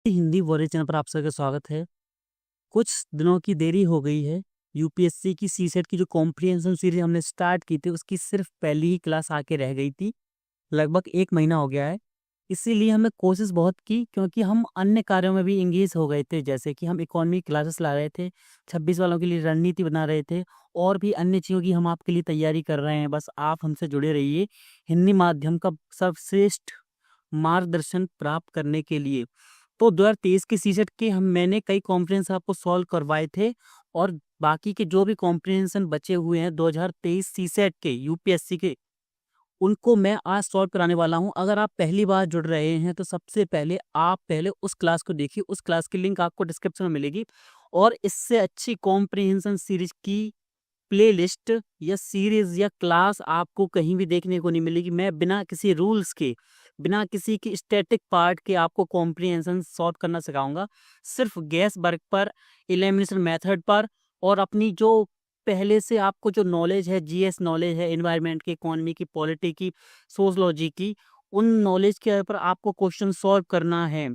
Hindi warrior channel पर आप सबका स्वागत है। कुछ दिनों की देरी हो गई है। यूपीएससी की सीसेट की जो कॉम्प्रिहेंशन सीरीज हमने स्टार्ट की थी उसकी सिर्फ पहली ही क्लास आके रह गई थी। लगभग 1 महीना हो गया है। इसीलिए हमने कोशिश बहुत की क्योंकि हम अन्य कार्यों में भी इंगेज हो गए थे, जैसे कि हम इकोनॉमी क्लासेस ला रहे थे, 26 वालों के लिए रणनीति बना रहे थे और भी अन्य चीज़ों की हम आपके लिए तैयारी कर रहे हैं। बस आप हमसे जुड़े रहिए हिंदी माध्यम का सर्वश्रेष्ठ मार्गदर्शन प्राप्त करने के लिए। तो 2023 की सीसेट के मैंने कई कॉम्प्रिहेंशन आपको सॉल्व करवाए थे और बाकी के जो भी कॉम्प्रिहेंशन बचे हुए हैं 2023 सीसेट के यूपीएससी के, उनको मैं आज सॉल्व कराने वाला हूं। अगर आप पहली बार जुड़ रहे हैं तो सबसे पहले आप पहले उस क्लास को देखिए। उस क्लास की लिंक आपको डिस्क्रिप्शन में मिलेगी और इससे अच्छी कॉम्प्रिहेंशन सीरीज की प्लेलिस्ट या सीरीज या क्लास आपको कहीं भी देखने को नहीं मिलेगी। मैं बिना किसी रूल्स के, बिना किसी की स्टैटिक पार्ट के आपको कॉम्प्रिहेंशन सॉल्व करना सिखाऊंगा, सिर्फ गैस वर्क पर, एलिमिनेशन मेथड पर और अपनी जो पहले से आपको जो नॉलेज है, जीएस नॉलेज है, एनवायरनमेंट की, इकोनॉमी की, पॉलिटी की, सोशलॉजी की, उन नॉलेज के ऊपर आपको क्वेश्चन सॉल्व करना है।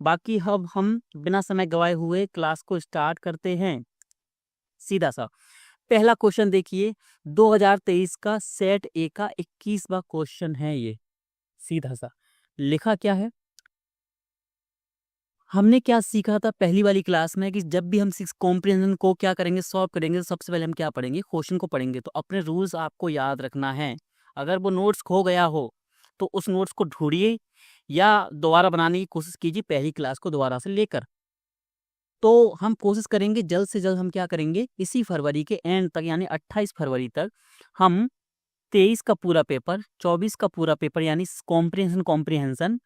बाकी अब हम बिना समय गवाए हुए क्लास को स्टार्ट करते हैं। सीधा सा पहला क्वेश्चन देखिए, 2023 का सेट ए का 21वां क्वेश्चन है ये। सीधा सा लिखा क्या है, हमने क्या सीखा था पहली वाली क्लास में कि जब भी हम सिक्स कॉम्प्रिहेंशन को क्या करेंगे, सॉल्व करेंगे, तो सबसे पहले हम क्या पढ़ेंगे, क्वेश्चन को पढ़ेंगे। तो अपने रूल्स आपको याद रखना है। अगर वो नोट्स खो गया हो तो उस नोट्स को ढूंढिए या दोबारा बनाने की कोशिश कीजिए पहली क्लास को दोबारा से लेकर। तो हम कोशिश करेंगे जल्द से जल्द हम क्या करेंगे, इसी फरवरी के एंड तक यानी 28 फरवरी तक हम 23 का पूरा पेपर, 24 का पूरा पेपर यानी कॉम्प्रिहेंशन,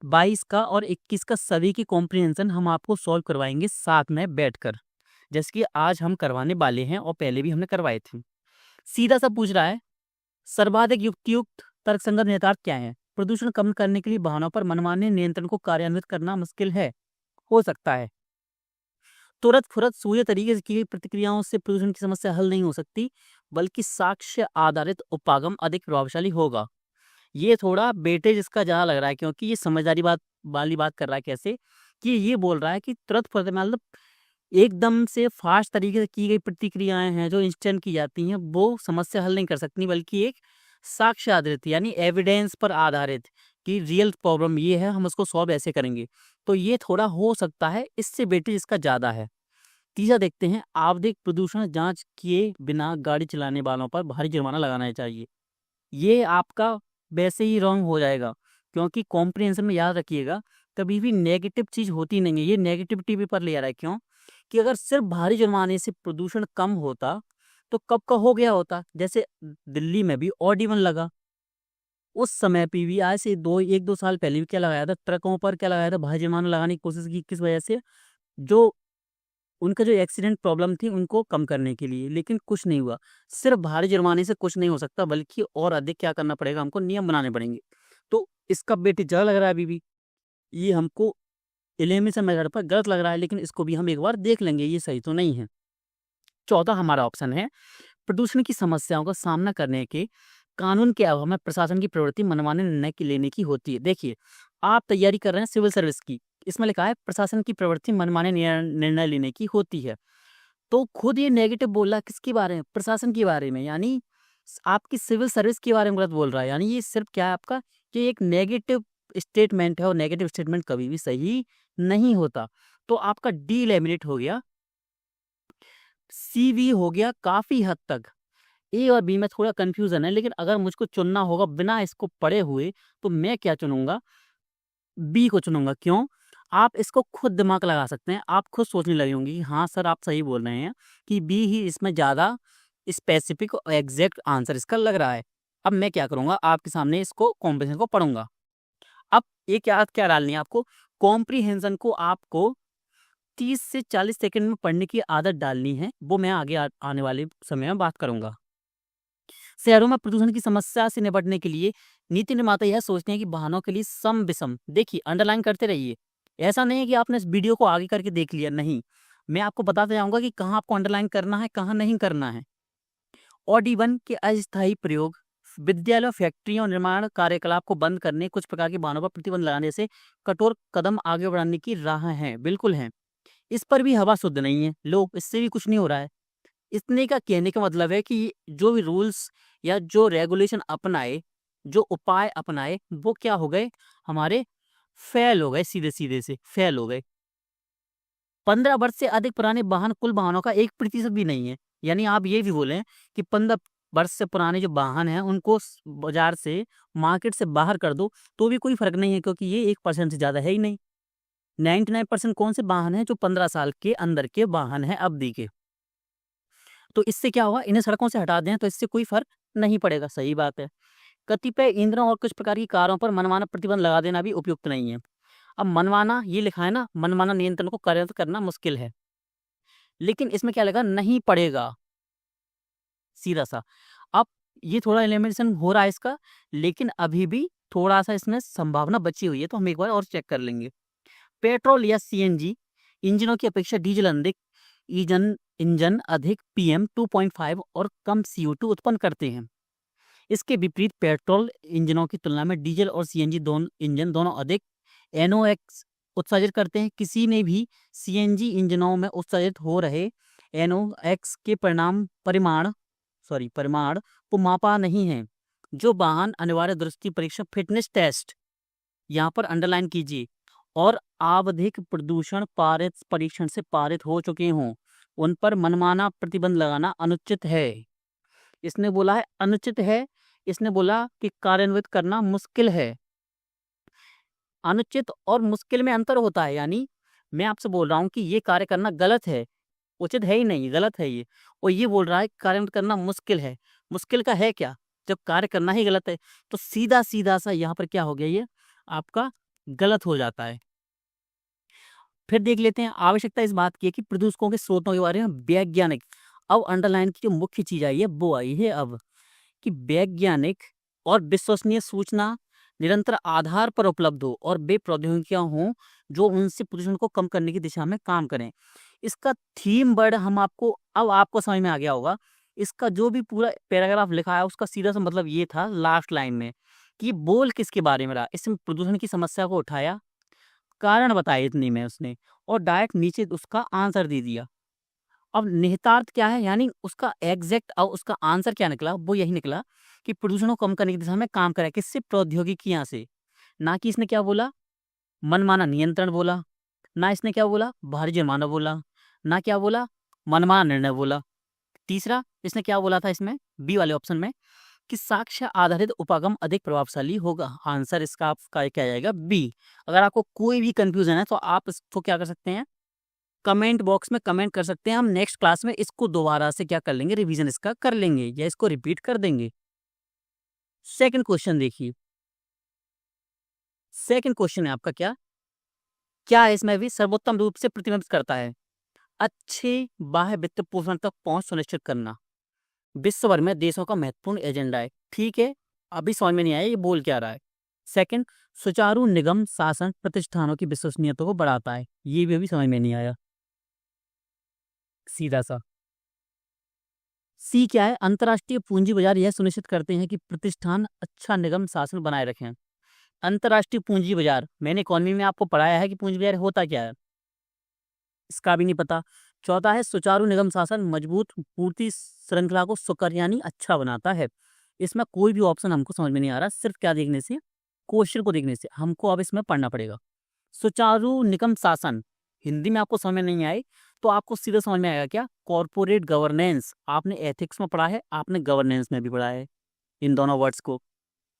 22 का और 21 का सभी की कॉम्प्रिहेंशन हम आपको सॉल्व करवाएंगे साथ में बैठकर, जैसे कि आज हम करवाने वाले हैं और पहले भी हमने करवाए थे। सीधा सा पूछ रहा है, सर्वाधिक युक्तियुक्त तर्कसंगत निहितार्थ क्या है? प्रदूषण कम करने के लिए वाहनों पर मनमाने नियंत्रण को कार्यान्वित करना मुश्किल है, हो सकता है। तुरंत फुरत सूर्य तरीके से की गई प्रतिक्रियाओं से प्रदूषण की समस्या हल नहीं हो सकती, बल्कि साक्ष्य आधारित उपागम अधिक प्रभावशाली होगा। ये थोड़ा बेटे जिसका ज्यादा लग रहा है, क्योंकि ये समझदारी बात वाली बात कर रहा है। कैसे कि ये बोल रहा है कि तुरंत फुरत मतलब एकदम से फास्ट तरीके से की गई प्रतिक्रियाएं हैं जो इंस्टेंट की जाती हैं, वो समस्या हल नहीं कर सकती, बल्कि एक साक्ष्य आधारित यानी एविडेंस पर आधारित कि रियल प्रॉब्लम ये है, हम उसको सॉल्व ऐसे करेंगे। तो ये थोड़ा हो सकता है, इससे वेटेज इसका ज्यादा है। तीसरा देखते हैं, आवधिक प्रदूषण जांच किए बिना गाड़ी चलाने वालों पर भारी जुर्माना लगाना चाहिए। ये आपका वैसे ही रॉन्ग हो जाएगा, क्योंकि कॉम्प्रिहेंशन में याद रखिएगा कभी भी नेगेटिव चीज होती नहीं है। ये नेगेटिविटी भी पर ले आ रहा है। क्यों कि अगर सिर्फ भारी जुर्माने से प्रदूषण कम होता तो कब का हो गया होता। जैसे दिल्ली में भी ऑड-इवन लगा, उस समय पे भी आज से 1-2 साल पहले भी क्या लगाया था, ट्रकों पर क्या लगाया था, भारी जुर्माना लगाने की कोशिश की। किस वजह से? जो उनका जो एक्सीडेंट प्रॉब्लम थी उनको कम करने के लिए, लेकिन कुछ नहीं हुआ। सिर्फ भारी जुर्माने से कुछ नहीं हो सकता, बल्कि और अधिक क्या करना पड़ेगा, हमको नियम बनाने पड़ेंगे। तो इसका वेटेज ज़्यादा लग रहा है अभी भी। ये हमको एलिमिनेशन मेथड पर गलत लग रहा है, लेकिन इसको भी हम एक बार देख लेंगे, ये सही तो नहीं है। चौथा हमारा ऑप्शन है, प्रदूषण की समस्याओं का सामना करने के कानून के अभाव में प्रशासन की प्रवृत्ति मनमाने निर्णय की लेने की होती है। देखिए, आप तैयारी कर रहे हैं सिविल सर्विस की, इसमें लिखा है प्रशासन की प्रवृत्ति मनमाने निर्णय लेने की होती है। तो खुद ये नेगेटिव बोल रहा है, किसके बारे में? प्रशासन के बारे में, यानी आपकी सिविल सर्विस के बारे में गलत बोल रहा है। यानी ये सिर्फ क्या है आपका, ये एक नेगेटिव स्टेटमेंट है और नेगेटिव स्टेटमेंट कभी भी सही नहीं होता। तो आपका डी लैमिनेट हो गया, सी भी हो गया काफी हद तक। ए और बी में थोड़ा कंफ्यूजन है, लेकिन अगर मुझको चुनना होगा बिना इसको पढ़े हुए तो मैं क्या चुनूंगा, बी को चुनूंगा। क्यों? आप इसको खुद दिमाग लगा सकते हैं, आप खुद सोचने लगे होंगे कि हाँ सर आप सही बोल रहे हैं कि बी ही इसमें ज़्यादा स्पेसिफिक और एग्जैक्ट आंसर इसका लग रहा है। अब मैं क्या करूँगा, आपके सामने इसको कॉम्प्रिहेंशन को पढ़ूंगा। अब ये क्या क्या डालनी है आपको, कॉम्प्रिहेंशन को आपको 30 से 40 सेकंड में पढ़ने की आदत डालनी है। वो मैं आगे आने वाले समय में बात करूंगा। शहरों में प्रदूषण की समस्या से निपटने के लिए नीति निर्माता यह सोचते हैं कि वाहनों के लिए सम विषम, देखिए अंडरलाइन करते रहिए। ऐसा नहीं है कि आपने इस वीडियो को आगे करके देख लिया, नहीं, मैं आपको बताते जाऊंगा कि कहाँ आपको अंडरलाइन करना है, कहाँ नहीं करना है। ऑड इवन के अस्थायी प्रयोग, विद्यालयों, फैक्ट्रियों और निर्माण कार्यकलाप को बंद करने, कुछ प्रकार के वाहनों पर प्रतिबंध लगाने से कठोर कदम आगे बढ़ाने की राह है। बिल्कुल है। इस पर भी हवा शुद्ध नहीं है, लो इससे भी कुछ नहीं हो रहा है। इतने का कहने का मतलब है कि जो भी रूल्स या जो रेगुलेशन अपनाए, जो उपाय अपनाए, वो क्या हो गए, हमारे फेल हो गए, सीधे सीधे से फेल हो गए। 15 वर्ष से अधिक पुराने वाहन कुल वाहनों का 1% भी नहीं है। यानी आप ये भी बोलें कि 15 वर्ष से पुराने जो वाहन हैं उनको बाजार से, मार्केट से बाहर कर दो तो भी कोई फर्क नहीं है, क्योंकि ये 1% से ज्यादा है ही नहीं। 99% कौन से वाहन हैं जो 15 साल के अंदर के वाहन हैं अवधि के। तो इससे क्या होगा, इन्हें सड़कों से हटा दें तो इससे कोई फर्क नहीं पड़ेगा। सही बात है। कतिपय ईंधनों और कुछ प्रकार की कारों पर मनमाना प्रतिबंध लगा देना भी उपयुक्त नहीं है। अब मनमाना ये लिखा है ना, मनमाना नियंत्रण को कार्यरत करना मुश्किल है, लेकिन इसमें क्या लगा, नहीं पड़ेगा, सीधा सा। अब ये थोड़ा एलिमिनेशन हो रहा है इसका, लेकिन अभी भी थोड़ा सा इसमें संभावना बची हुई है, तो हम एक बार और चेक कर लेंगे। पेट्रोल या सीएनजी इंजनों की अपेक्षा डीजल अधिक इंजन अधिक पीएम 2.5 और कम CO2 उत्पन्न करते हैं। इसके विपरीत पेट्रोल इंजनों की तुलना में डीजल और सीएनजी इंजन दोनों अधिक NOx उत्सर्जित करते हैं। किसी ने भी सीएनजी इंजनों में उत्सर्जित हो रहे NOx के परिमाण को मापा नहीं है। जो वाहन अनिवार्य दृष्टि परीक्षण फिटनेस टेस्ट यहाँ पर अंडरलाइन कीजिए और आवधिक प्रदूषण पारित परीक्षण से पारित हो चुके हों, उन पर मनमाना प्रतिबंध लगाना अनुचित है। इसने बोला है अनुचित है, इसने बोला कि कार्यान्वित करना मुश्किल है। अनुचित और मुश्किल में अंतर होता है, यानी मैं आपसे बोल रहा हूं कि ये कार्य करना गलत है, उचित है ही नहीं, गलत है ये, और ये बोल रहा है कार्यान्वित करना मुश्किल है। मुश्किल का है क्या, जब कार्य करना ही गलत है तो सीधा सीधा सा यहाँ पर क्या हो गया, ये आपका गलत हो जाता है। फिर देख लेते हैं, आवश्यकता इस बात की है कि प्रदूषकों के स्रोतों के बारे में वैज्ञानिक, अब अंडरलाइन की जो मुख्य चीज आई है वो आई है अब, कि वैज्ञानिक और विश्वसनीय सूचना निरंतर आधार पर उपलब्ध हो और वे प्रौद्योगिकियां हों जो उनसे प्रदूषण को कम करने की दिशा में काम करें। इसका थीम वर्ड हम आपको, अब आपको समझ में आ गया होगा। इसका जो भी पूरा पैराग्राफ लिखा है उसका सीधा सा मतलब ये था लास्ट लाइन में, कि ये बोल किसके बारे में रहा। इसमें प्रदूषण की समस्या को उठाया, कारण बताए इतनी में उसने, और डायरेक्ट नीचे उसका आंसर दे दिया। अब निहितार्थ क्या है, यानी उसका एग्जैक्ट और उसका आंसर क्या निकला, वो यही निकला कि प्रदूषण को कम करने की दिशा में काम करें, किससे, प्रौद्योगिकियां से। ना कि इसने क्या बोला, मनमाना नियंत्रण बोला, ना इसने क्या बोला, भारी जुर्माना बोला, ना क्या बोला, मनमाना निर्णय बोला। तीसरा इसने क्या बोला था इसमें, बी वाले ऑप्शन में, कि साक्ष्य आधारित उपागम अधिक प्रभावशाली होगा। आंसर इसका आपका क्या जाएगा, बी। अगर आपको कोई भी कंफ्यूजन है तो आप इसको क्या कर सकते हैं, कमेंट बॉक्स में कमेंट कर सकते हैं। हम नेक्स्ट क्लास में इसको दोबारा से क्या कर लेंगे, रिवीजन इसका कर लेंगे या इसको रिपीट कर देंगे। सेकंड क्वेश्चन देखिए, सेकंड क्वेश्चन है आपका क्या क्या है इसमें भी सर्वोत्तम रूप से प्रतिबिंबित करता है। अच्छे बाह्य वित्त पोषण तक पहुंच सुनिश्चित करना विश्व भर में देशों का महत्वपूर्ण एजेंडा है। ठीक है, अभी समझ में नहीं आया ये बोल क्या रहा है। सेकंड, सुचारू निगम शासन प्रतिष्ठानों की विश्वसनीयता को बढ़ाता है, ये भी अभी समझ में नहीं आया, सीधा सा। सी क्या है, अंतर्राष्ट्रीय पूंजी बाजार यह सुनिश्चित करते हैं कि प्रतिष्ठान अच्छा निगम शासन बनाए रखें। अंतर्राष्ट्रीय पूंजी बाजार, मैंने इकोनॉमी में आपको पढ़ाया है कि पूंजी बाजार होता क्या है, इसका भी नहीं पता। चौथा है सुचारू निगम शासन मजबूत पूर्ति श्रृंखला को सुकर यानी अच्छा बनाता है। इसमें कोई भी ऑप्शन हमको समझ में नहीं आ रहा, सिर्फ क्या देखने से, क्वेश्चन को देखने से हमको अब इसमें पढ़ना पड़ेगा। सुचारू निगम शासन हिंदी में आपको समझ में नहीं आए तो आपको सीधे समझ में आएगा क्या, कॉर्पोरेट गवर्नेंस। आपने एथिक्स में पढ़ा है, आपने गवर्नेंस में भी पढ़ा है इन दोनों वर्ड्स को।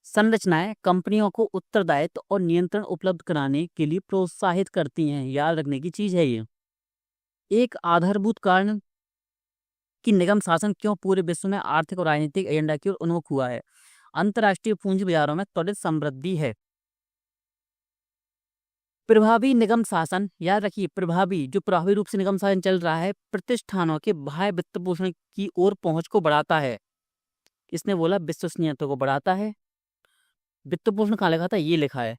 संरचनाएं कंपनियों को उत्तरदायित्व और नियंत्रण उपलब्ध कराने के लिए प्रोत्साहित करती हैं, याद रखने की चीज है ये। एक आधारभूत कारण कि निगम शासन क्यों पूरे विश्व में आर्थिक और राजनीतिक एजेंडा की ओर उन्मुख हुआ है, अंतर्राष्ट्रीय पूंजी बाजारों में त्वरित समृद्धि है। प्रभावी निगम शासन, याद रखिए प्रभावी, जो प्रभावी रूप से निगम शासन चल रहा है प्रतिष्ठानों के बाह्य वित्त पोषण की ओर पहुंच को बढ़ाता है। इसने बोला विश्वसनीयता को बढ़ाता है। वित्त पोषण कहाँ लिखा था, ये लिखा है।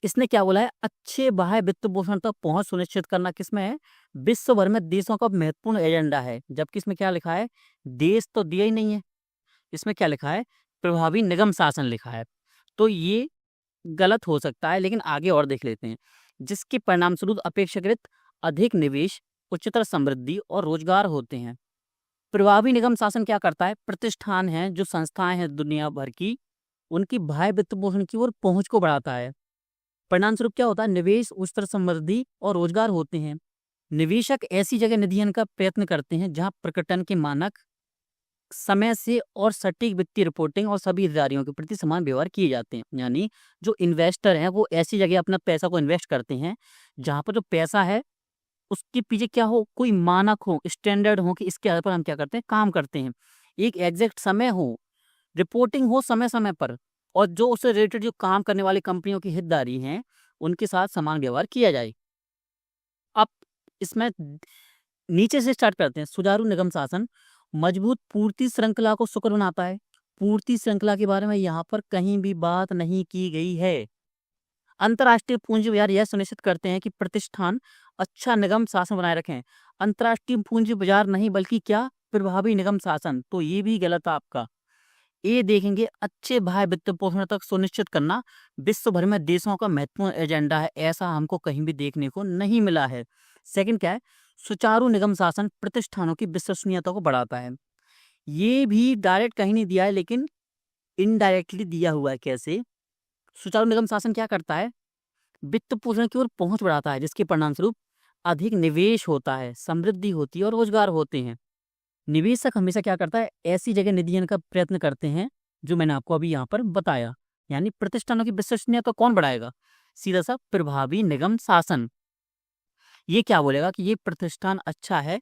इसने क्या बोला है, अच्छे बाह्य वित्त पोषण तक पहुंच सुनिश्चित करना किसमें है, विश्व भर में देशों का महत्वपूर्ण एजेंडा है। जबकि इसमें क्या लिखा है, देश तो दिया ही नहीं है, इसमें क्या लिखा है, प्रभावी निगम शासन लिखा है, तो ये गलत हो सकता है, लेकिन आगे और देख लेते हैं। जिसके परिणाम स्वरूप अपेक्षाकृत अधिक निवेश, उच्चतर समृद्धि और रोजगार होते हैं। प्रभावी निगम शासन क्या करता है, प्रतिष्ठान है, जो संस्थाएं हैं दुनिया भर की, उनकी बाह्य वित्त पोषण की ओर पहुंच को बढ़ाता है। परिणाम स्वरूप क्या होता है, निवेश, उच्चतर समृद्धि और रोजगार होते हैं। निवेशक ऐसी जगह निधियन का प्रयत्न करते हैं जहां प्रकटन के मानक, समय से और सटीक वित्तीय रिपोर्टिंग और सभी हितधारकों के प्रति समान व्यवहार किए जाते हैं। यानी जो इन्वेस्टर हैं वो ऐसी जगह अपना पैसा को इन्वेस्ट करते हैं जहां पर जो पैसा है उसके पीछे क्या हो, कोई मानक हो, स्टैंडर्ड हो, कि इसके आधार पर हम क्या करते हैं, काम करते हैं। एक एग्जैक्ट समय हो, रिपोर्टिंग हो समय समय पर, और जो उससे रिलेटेड जो काम करने वाली कंपनियों की हितधारी हैं उनके साथ समान व्यवहार किया जाए। अब इसमें नीचे से स्टार्ट करते हैं। सुचारू निगम शासन मजबूत पूर्ति श्रृंखला को सुकर बनाता है। पूर्ति श्रृंखला के बारे में यहाँ पर कहीं भी बात नहीं की गई है। अंतर्राष्ट्रीय पूंजी बाजार यह सुनिश्चित करते हैं कि प्रतिष्ठान अच्छा निगम शासन बनाए रखें। अंतर्राष्ट्रीय पूंजी बाजार नहीं, बल्कि क्या, प्रभावी निगम शासन। तो ये भी गलत है आपका। ये देखेंगे, अच्छे बाह्य वित्त पोषण तक सुनिश्चित करना विश्व भर में देशों का महत्वपूर्ण एजेंडा है, ऐसा हमको कहीं भी देखने को नहीं मिला है। सेकंड क्या है, सुचारू निगम शासन प्रतिष्ठानों की विश्वसनीयता को बढ़ाता है। ये भी डायरेक्ट कहीं नहीं दिया है, लेकिन इनडायरेक्टली दिया हुआ है। कैसे? सुचारू निगम शासन क्या करता है, वित्त पोषण की ओर पहुंच बढ़ाता है, जिसके परिणाम स्वरूप अधिक निवेश होता है, समृद्धि होती है और रोजगार होते हैं। निवेशक हमेशा क्या करता है, ऐसी जगह निधियन का प्रयत्न करते हैं जो मैंने आपको अभी यहाँ पर बताया। यानी प्रतिष्ठानों की विश्वसनीयता कौन बढ़ाएगा, सीधा सा प्रभावी निगम शासन। ये क्या बोलेगा कि ये प्रतिष्ठान अच्छा है,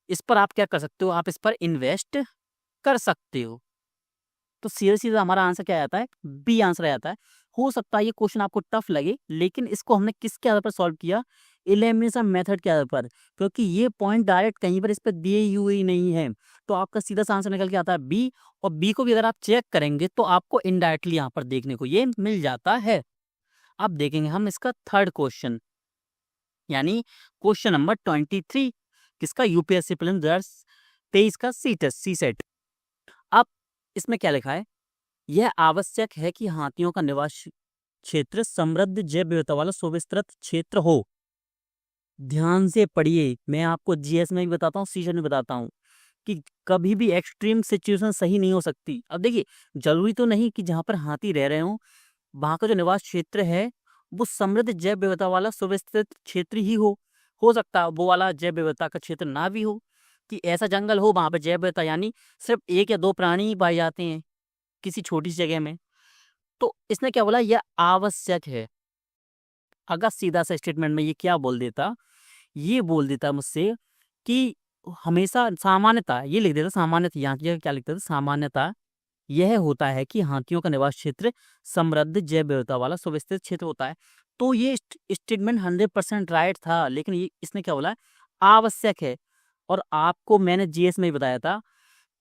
इस पर आप क्या कर सकते हो, आप इस पर इन्वेस्ट कर सकते हो। तो सीधा सीधा हमारा आंसर क्या आता है, बी आंसर आ जाता है। हो सकता है ये क्वेश्चन आपको टफ लगे, लेकिन इसको हमने किसके आधार पर सॉल्व किया, एलिमिनेशन मेथड के आधार पर, क्योंकि ये पॉइंट डायरेक्ट कहीं पर इस पर दिए हुए ही नहीं है। तो आपका सीधा सा आंसर निकल के आता है बी। और बी को भी अगर आप चेक करेंगे तो आपको इनडायरेक्टली यहाँ पर देखने को ये मिल जाता है। अब देखेंगे हम इसका थर्ड क्वेश्चन, यानी क्वेश्चन नंबर 23 किसका, यूपीएससी प्रीलिम्स 2023 का सी सेट। अब इसमें क्या लिखा है, यह आवश्यक है कि हाथियों का निवास क्षेत्र समृद्ध जैव विविधता वाला सुविस्तृत क्षेत्र हो। ध्यान से पढ़िए, मैं आपको जीएस में भी बताता हूँ, सीजन में बताता हूँ कि कभी भी एक्सट्रीम सिचुएशन सही नहीं हो सकती। अब देखिए, जरूरी तो नहीं कि जहाँ पर हाथी रह रहे हो वहाँ का जो निवास क्षेत्र है वो समृद्ध जैव विविधता वाला सुविस्तृत क्षेत्र ही हो सकता है वो वाला जैव विविधता का क्षेत्र ना भी हो, कि ऐसा जंगल हो वहाँ पर जैव विविधता यानी सिर्फ 1 या 2 प्राणी ही पाए जाते हैं किसी छोटी सी जगह में। तो इसने क्या बोला, यह आवश्यक है। अगर सीधा सा स्टेटमेंट में ये क्या बोल देता, ये बोल देता मुझसे कि हमेशा सामान्यता, ये लिख देता सामान्यता, यहाँ की जगह क्या लिखता था, सामान्यता यह होता है कि हाथियों का निवास क्षेत्र समृद्ध जैव विविधता वाला सुविस्तृत क्षेत्र होता है। तो ये स्टेटमेंट 100% राइट था, लेकिन ये इसने क्या बोला, आवश्यक है। और आपको मैंने जीएस में ही बताया था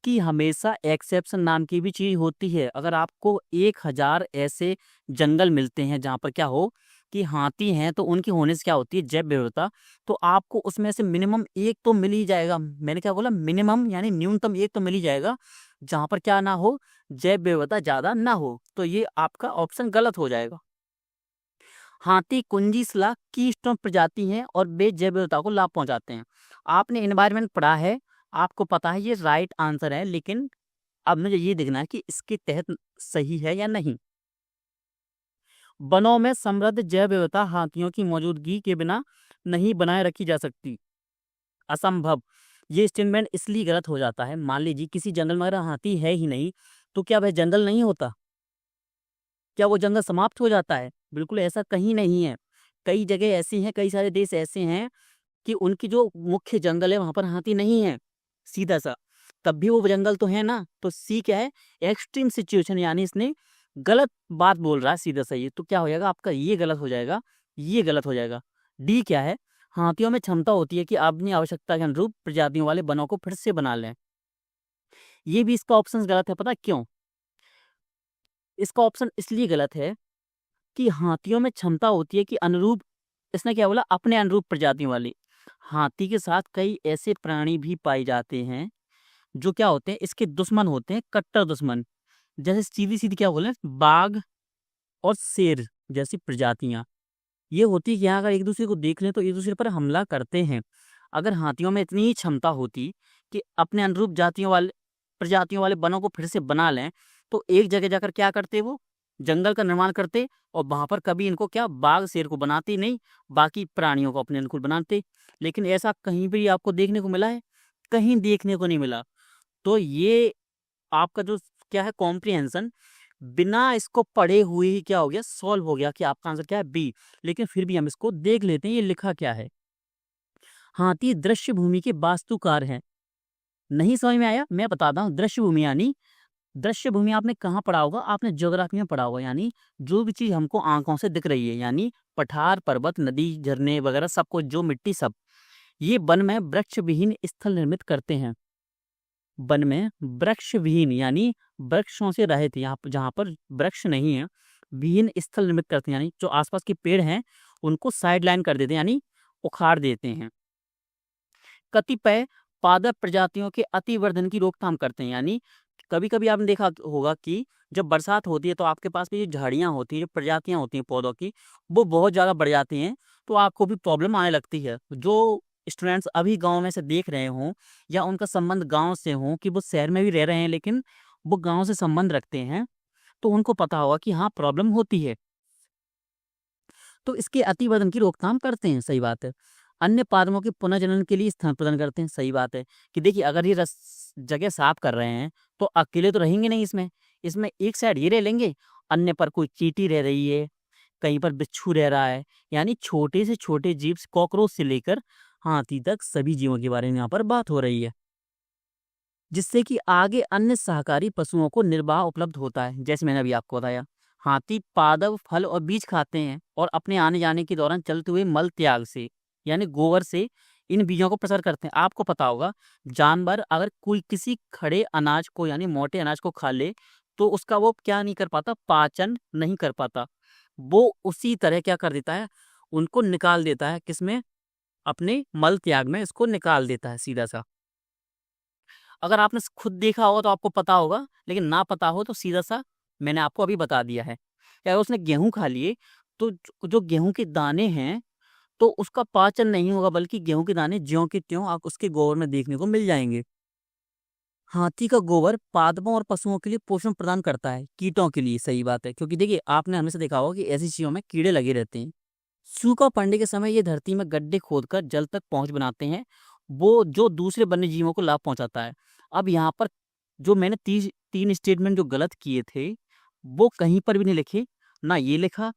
कि हमेशा एक्सेप्शन नाम की भी चीज होती है। अगर आपको 1000 ऐसे जंगल मिलते हैं जहाँ पर क्या हो कि हाथी हैं, तो उनकी होने से क्या होती है, जैव विविधता, तो आपको उसमें से मिनिमम 1 तो मिल ही जाएगा। मैंने क्या बोला, मिनिमम यानी न्यूनतम 1 तो मिल ही जाएगा जहाँ पर क्या ना हो, जैव विविधता ज्यादा ना हो। तो ये आपका ऑप्शन गलत हो जाएगा। हाथी कुंजी सलाह कीस्टोन प्रजाति हैं और वे जैव विविधता को लाभ पहुंचाते हैं। आपने एनवायरमेंट पढ़ा है, आपको पता है ये राइट आंसर है, लेकिन अब मुझे ये देखना है कि इसके तहत सही है या नहीं। वनों में समृद्ध जैव विविधता हाथियों की मौजूदगी के बिना नहीं बनाए रखी जा सकती, असंभव। ये स्टेटमेंट इसलिए गलत हो जाता है, मान लीजिए किसी जंगल में अगर हाथी है ही नहीं तो क्या वह जंगल नहीं होता, क्या वो जंगल समाप्त हो जाता है? बिल्कुल ऐसा कहीं नहीं है। कई जगह ऐसी हैं, कई सारे देश ऐसे हैं कि उनकी जो मुख्य जंगल है वहां पर हाथी नहीं है, सीधा सा, तब भी वो जंगल तो है ना। तो सी क्या है, एक्सट्रीम सिचुएशन, यानी इसने गलत बात बोल रहा है सीधा सा। ये तो क्या हो जाएगा आपका, ये गलत हो जाएगा, ये गलत हो जाएगा। डी क्या है, हाथियों में क्षमता होती है कि अपनी आवश्यकता के अनुरूप प्रजातियों वाले वनों को फिर से बना लें। ये भी इसका ऑप्शन गलत है, पता क्यों? इसका ऑप्शन इसलिए गलत है कि हाथियों में क्षमता होती है कि अनुरूप, इसने क्या बोला, अपने अनुरूप प्रजातियों वाली। हाथी के साथ कई ऐसे प्राणी भी पाए जाते हैं जो क्या होते हैं, इसके दुश्मन होते हैं, कट्टर दुश्मन। जैसे सीधी सीधी क्या बोले, बाघ और शेर जैसी प्रजातियां, ये होती है कि यहाँ अगर एक दूसरे को देख लें तो एक दूसरे पर हमला करते हैं। अगर हाथियों में इतनी ही क्षमता होती कि अपने अनुरूप जातियों वाले प्रजातियों वाले वनों को फिर से बना लें, तो एक जगह जाकर क्या करते, वो जंगल का निर्माण करते और वहां पर कभी इनको क्या, बाघ शेर को बनाते ही नहीं, बाकी प्राणियों को अपने अनुकूल बनाते। लेकिन ऐसा कहीं भी आपको देखने को मिला है? कहीं देखने को नहीं मिला। तो ये आपका जो क्या है, कॉम्प्रिहेंशन बिना इसको पढ़े हुए ही क्या हो गया, सॉल्व हो गया कि आपका आंसर क्या है, बी। लेकिन फिर भी हम इसको देख लेते हैं, ये लिखा क्या है। हाथी दृश्य भूमि के वास्तुकार हैं। नहीं समझ में आया? मैं बताता हूँ। दृश्य भूमि यानी, दृश्य भूमि आपने कहाँ पढ़ा होगा? आपने ज्योग्राफी में पढ़ा होगा। यानी जो भी चीज हमको आंखों से दिख रही है, यानी पठार, पर्वत, नदी, झरने वगैरह सब कुछ, जो मिट्टी सब, ये वन में वृक्ष विहीन स्थल निर्मित करते हैं। वन में वृक्ष विहीन यानी वृक्षों से रहित, यहाँ जहाँ पर वृक्ष नहीं है, विहीन स्थल निर्मित करते हैं, यानी जो आसपास के पेड़ हैं उनको साइड लाइन कर देते हैं, यानी उखाड़ देते हैं। कतिपय पादप प्रजातियों के अतिवर्धन की रोकथाम करते हैं। यानी कभी कभी आपने देखा होगा कि जब बरसात होती है तो आपके पास में जो झाड़ियाँ होती हैं, जो प्रजातियाँ होती हैं पौधों की, वो बहुत ज़्यादा बढ़ जाती हैं, तो आपको भी प्रॉब्लम आने लगती है। जो स्टूडेंट्स अभी गांव में से देख रहे हों या उनका संबंध गांव से हो, कि वो शहर में भी रह रहे हैं लेकिन वो गांव से संबंध रखते हैं, तो उनको पता होगा कि हाँ प्रॉब्लम होती है, तो इसके अतिवर्धन की रोकथाम करते हैं। सही बात है। अन्य पादपों के पुनर्जनन के लिए स्थान प्रदान करते हैं। सही बात है कि देखिए, अगर ये जगह साफ कर रहे हैं तो अकेले तो रहेंगे नहीं इसमें, इसमें एक साइड ये रह लेंगे, अन्य पर कोई चींटी रह रही है, कहीं पर बिच्छू रह रहा है, यानी छोटे से छोटे जीव, कॉकरोच से लेकर हाथी तक सभी जीवों के बारे में यहाँ पर बात हो रही है, जिससे कि आगे अन्य शाकाहारी पशुओं को निर्वाह उपलब्ध होता है। जैसे मैंने अभी आपको बताया, हाथी पादप, फल और बीज खाते हैं और अपने आने जाने के दौरान चलते हुए मल त्याग से, यानी गोबर से, इन बीजों को प्रसार करते हैं। आपको पता होगा, जानवर अगर कोई किसी खड़े अनाज को, यानी मोटे अनाज को खा ले, तो उसका वो क्या नहीं कर पाता, पाचन नहीं कर पाता। वो उसी तरह क्या कर देता है, उनको निकाल देता है, किसमें, अपने मल त्याग में इसको निकाल देता है सीधा सा। अगर आपने खुद देखा होगा तो आपको पता होगा, लेकिन ना पता हो तो सीधा सा मैंने आपको अभी बता दिया है कि अगर उसने गेहूं खा लिए, तो जो गेहूं के दाने हैं, तो उसका पाचन नहीं होगा, बल्कि गेहूं के दाने ज्यों के त्यों आप उसके गोबर में देखने को मिल जाएंगे। हाथी का गोबर पादपों और पशुओं के लिए पोषण प्रदान करता है, कीटों के लिए। सही बात है, क्योंकि देखिए आपने हमेशा देखा होगा कि ऐसी चीजों में कीड़े लगे रहते हैं। सूखा पड़ने के समय ये धरती में गड्ढे खोदकर जल तक पहुंच बनाते हैं, वो जो दूसरे वन्य जीवों को लाभ पहुंचाता है। अब यहाँ पर जो मैंने तीन स्टेटमेंट जो गलत किए थे, वो कहीं पर भी नहीं लिखे, ना ये लिखा,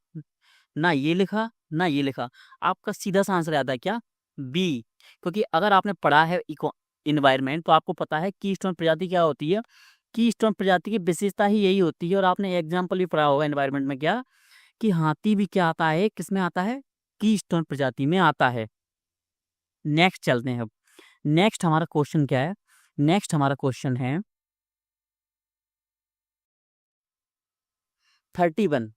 ना ये लिखा, ना ये लिखा। आपका सीधा सा आंसर आता है क्या, बी। क्योंकि अगर आपने पढ़ा है इन्वायरमेंट, तो आपको पता है की स्टोन प्रजाति क्या होती है। की स्टोन प्रजाति की विशेषता ही यही होती है, और आपने एग्जाम्पल भी पढ़ा होगा इन्वायरमेंट में, क्या कि हाथी भी क्या आता है, किस में आता है, की स्टोन प्रजाति में आता है। नेक्स्ट चलते हैं। अब नेक्स्ट हमारा क्वेश्चन क्या है, नेक्स्ट हमारा क्वेश्चन है 31।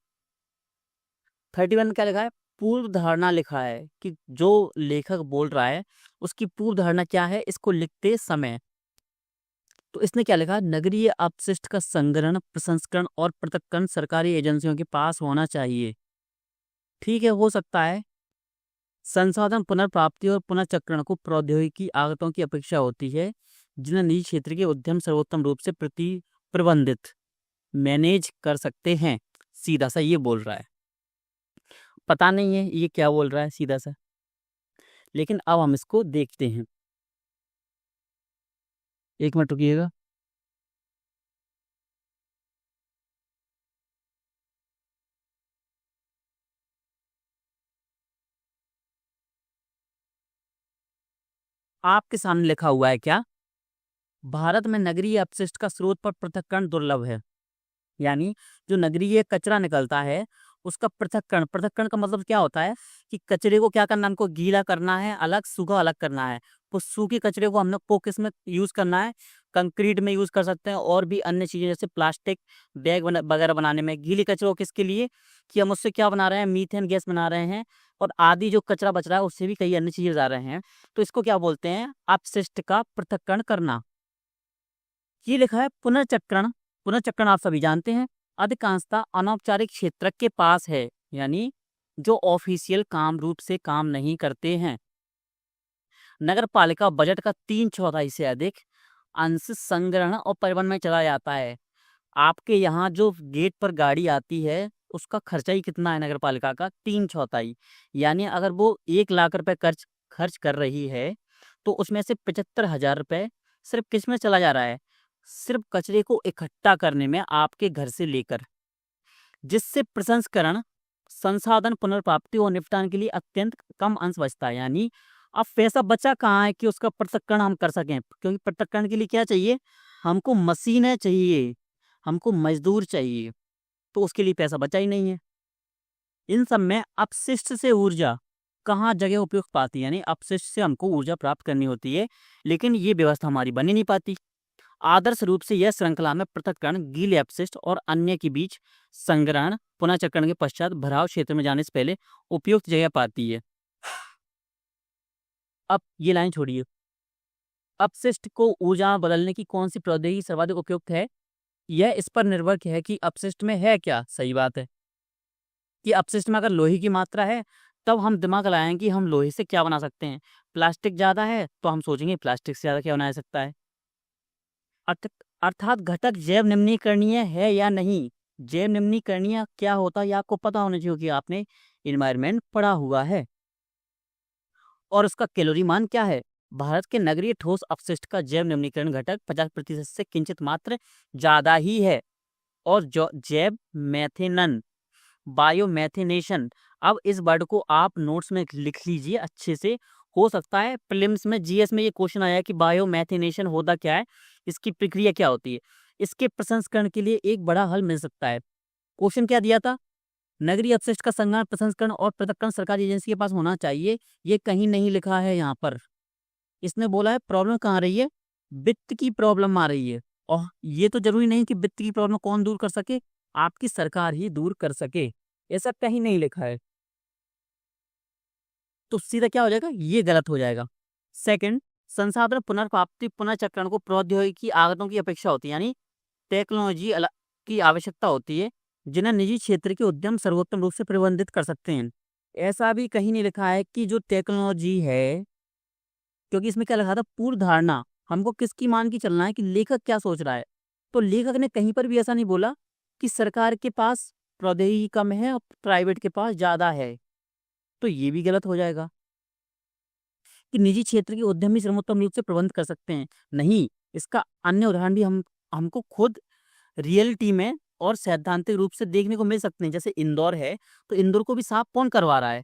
31 क्या लिखा है, पूर्व धारणा लिखा है, कि जो लेखक बोल रहा है उसकी पूर्व धारणा क्या है, इसको लिखते समय। तो इसने क्या लिखा, नगरीय अपशिष्ट का संग्रहण, प्रसंस्करण और पृथक्करण सरकारी एजेंसियों के पास होना चाहिए। ठीक है, हो सकता है। संसाधन पुनर्प्राप्ति और पुनर्चक्रण को प्रौद्योगिकी आगतों की अपेक्षा होती है, जिन्हें निजी क्षेत्र के उद्यम सर्वोत्तम रूप से प्रबंधित, मैनेज कर सकते हैं। सीधा सा ये बोल रहा है, पता नहीं है ये क्या बोल रहा है सीधा सा, लेकिन अब हम इसको देखते हैं। एक मिनट रुकिएगा। आपके सामने लिखा हुआ है क्या, भारत में नगरीय अपशिष्ट का स्रोत पर पृथक्करण दुर्लभ है। यानी जो नगरीय कचरा निकलता है उसका पृथक्करण, पृथक्करण का मतलब क्या होता है कि कचरे को क्या करना है, हमको गीला करना है अलग, सूखा अलग करना है। तो सूखे कचरे को हम लोग को किस में यूज करना है, कंक्रीट में यूज कर सकते हैं, और भी अन्य चीजें जैसे प्लास्टिक बैग वगैरह बनाने में। गीले कचरे को किसके लिए, कि हम उससे क्या बना रहे हैं, मीथेन गैस बना रहे हैं, और आदि जो कचरा बच रहा है उससे भी कई अन्य चीजें जा रहे हैं। तो इसको क्या बोलते हैं, अपशिष्ट का पृथक्करण करना। ये लिखा है पुनर्चक्रण। पुनर्चक्रण आप सभी जानते हैं अधिकांशतः अनौपचारिक क्षेत्र के पास है, यानी जो ऑफिशियल काम रूप से काम नहीं करते हैं। नगर पालिका बजट का 3/4 से अधिक अंश संग्रहण और परिवहन में चला जाता है। आपके यहाँ जो गेट पर गाड़ी आती है उसका खर्चा ही कितना है नगर पालिका का? 3/4। यानी अगर वो 1 लाख रुपए खर्च खर्च कर रही है तो उसमें से 75,000 रुपए सिर्फ किस में चला जा रहा है? सिर्फ कचरे को इकट्ठा करने में, आपके घर से लेकर, जिससे प्रसंस्करण, संसाधन पुनर्प्राप्ति और निपटान के लिए अत्यंत कम अंश बचता है। यानी अब पैसा बचा कहाँ है कि उसका पृथक्करण हम कर सकें, क्योंकि पृथक्करण के लिए क्या चाहिए? हमको मशीनें चाहिए, हमको मजदूर चाहिए, तो उसके लिए पैसा बचा ही नहीं है। इन सब में अपशिष्ट से ऊर्जा कहाँ जगह उपयुक्त पाती है, यानी अपशिष्ट से हमको ऊर्जा प्राप्त करनी होती है, लेकिन ये व्यवस्था हमारी बनी नहीं पाती। आदर्श रूप से यह श्रृंखला में पृथक्करण गीले अपशिष्ट और अन्य के बीच संग्रहण पुनर्चक्रण के पश्चात भराव क्षेत्र में जाने से पहले उपयुक्त जगह पाती है। अब ये लाइन छोड़िए। अपशिष्ट को ऊर्जा में बदलने की कौन सी प्रौद्योगिकी सर्वाधिक उपयुक्त है? यह इस पर निर्भर है कि अपशिष्ट में है क्या। सही बात है कि अपशिष्ट में अगर लोहे की मात्रा है तब हम दिमाग लगाएं कि हम लोहे से क्या बना सकते हैं। प्लास्टिक ज़्यादा है तो हम सोचेंगे प्लास्टिक से ज़्यादा क्या बनाया जा सकता है। अर्थात घटक जैव निम्नीकरणीय है या नहीं। जैव निम्नीकरणीय क्या होता है ये आपको पता होना चाहिए कि आपने इन्वायरमेंट पढ़ा हुआ है। और उसका कैलोरी मान क्या है? भारत के नगरीय ठोस अपशिष्ट का जैव निम्नीकरण घटक 50% से किंचित मात्र ज़्यादा ही है। और जो जैव मैथेनन, बायोमेथेनेशन, अब इस वर्ड को आप नोट्स में लिख लीजिए अच्छे से। हो सकता है प्रीलिम्स में, जीएस में ये क्वेश्चन आया कि बायोमेथेनेशन होता क्या है, इसकी प्रक्रिया क्या होती है। इसके प्रसंस्करण के लिए एक बड़ा हल मिल सकता है। क्वेश्चन क्या दिया था? नगरीय अपशिष्ट का संग्रहण, प्रसंस्करण और पृथक्करण सरकारी एजेंसी के पास होना चाहिए। ये कहीं नहीं लिखा है यहाँ पर। इसने बोला है प्रॉब्लम कहाँ आ रही है? वित्त की प्रॉब्लम आ रही है। और ये तो जरूरी नहीं कि वित्त की प्रॉब्लम कौन दूर कर सके, आपकी सरकार ही दूर कर सके, ऐसा कहीं नहीं लिखा है। तो सीधा क्या हो जाएगा? ये गलत हो जाएगा। सेकंड, संसाधन पुनर्प्राप्ति पुनर्चक्रण को प्रौद्योगिकी आगतों की अपेक्षा होती है, यानी टेक्नोलॉजी की आवश्यकता होती है, जिन्हें निजी क्षेत्र के उद्यम सर्वोत्तम रूप से प्रबंधित कर सकते हैं। ऐसा भी कहीं नहीं लिखा है कि जो टेक्नोलॉजी है, क्योंकि इसमें क्या लिखा था? पूर्व धारणा। हमको किसकी मान की चलना है कि लेखक क्या सोच रहा है। तो लेखक ने कहीं पर भी ऐसा नहीं बोला कि सरकार के पास प्रौद्योगिकी कम है और प्राइवेट के पास ज़्यादा है। तो ये भी गलत हो जाएगा कि निजी क्षेत्र के उद्यमी सर्वोत्तम रूप से प्रबंध कर सकते हैं। नहीं, इसका अन्य उदाहरण भी हमको खुद रियलिटी में और सैद्धांतिक रूप से देखने को मिल सकते हैं। जैसे इंदौर है, तो इंदौर को भी साफ कौन करवा रहा है?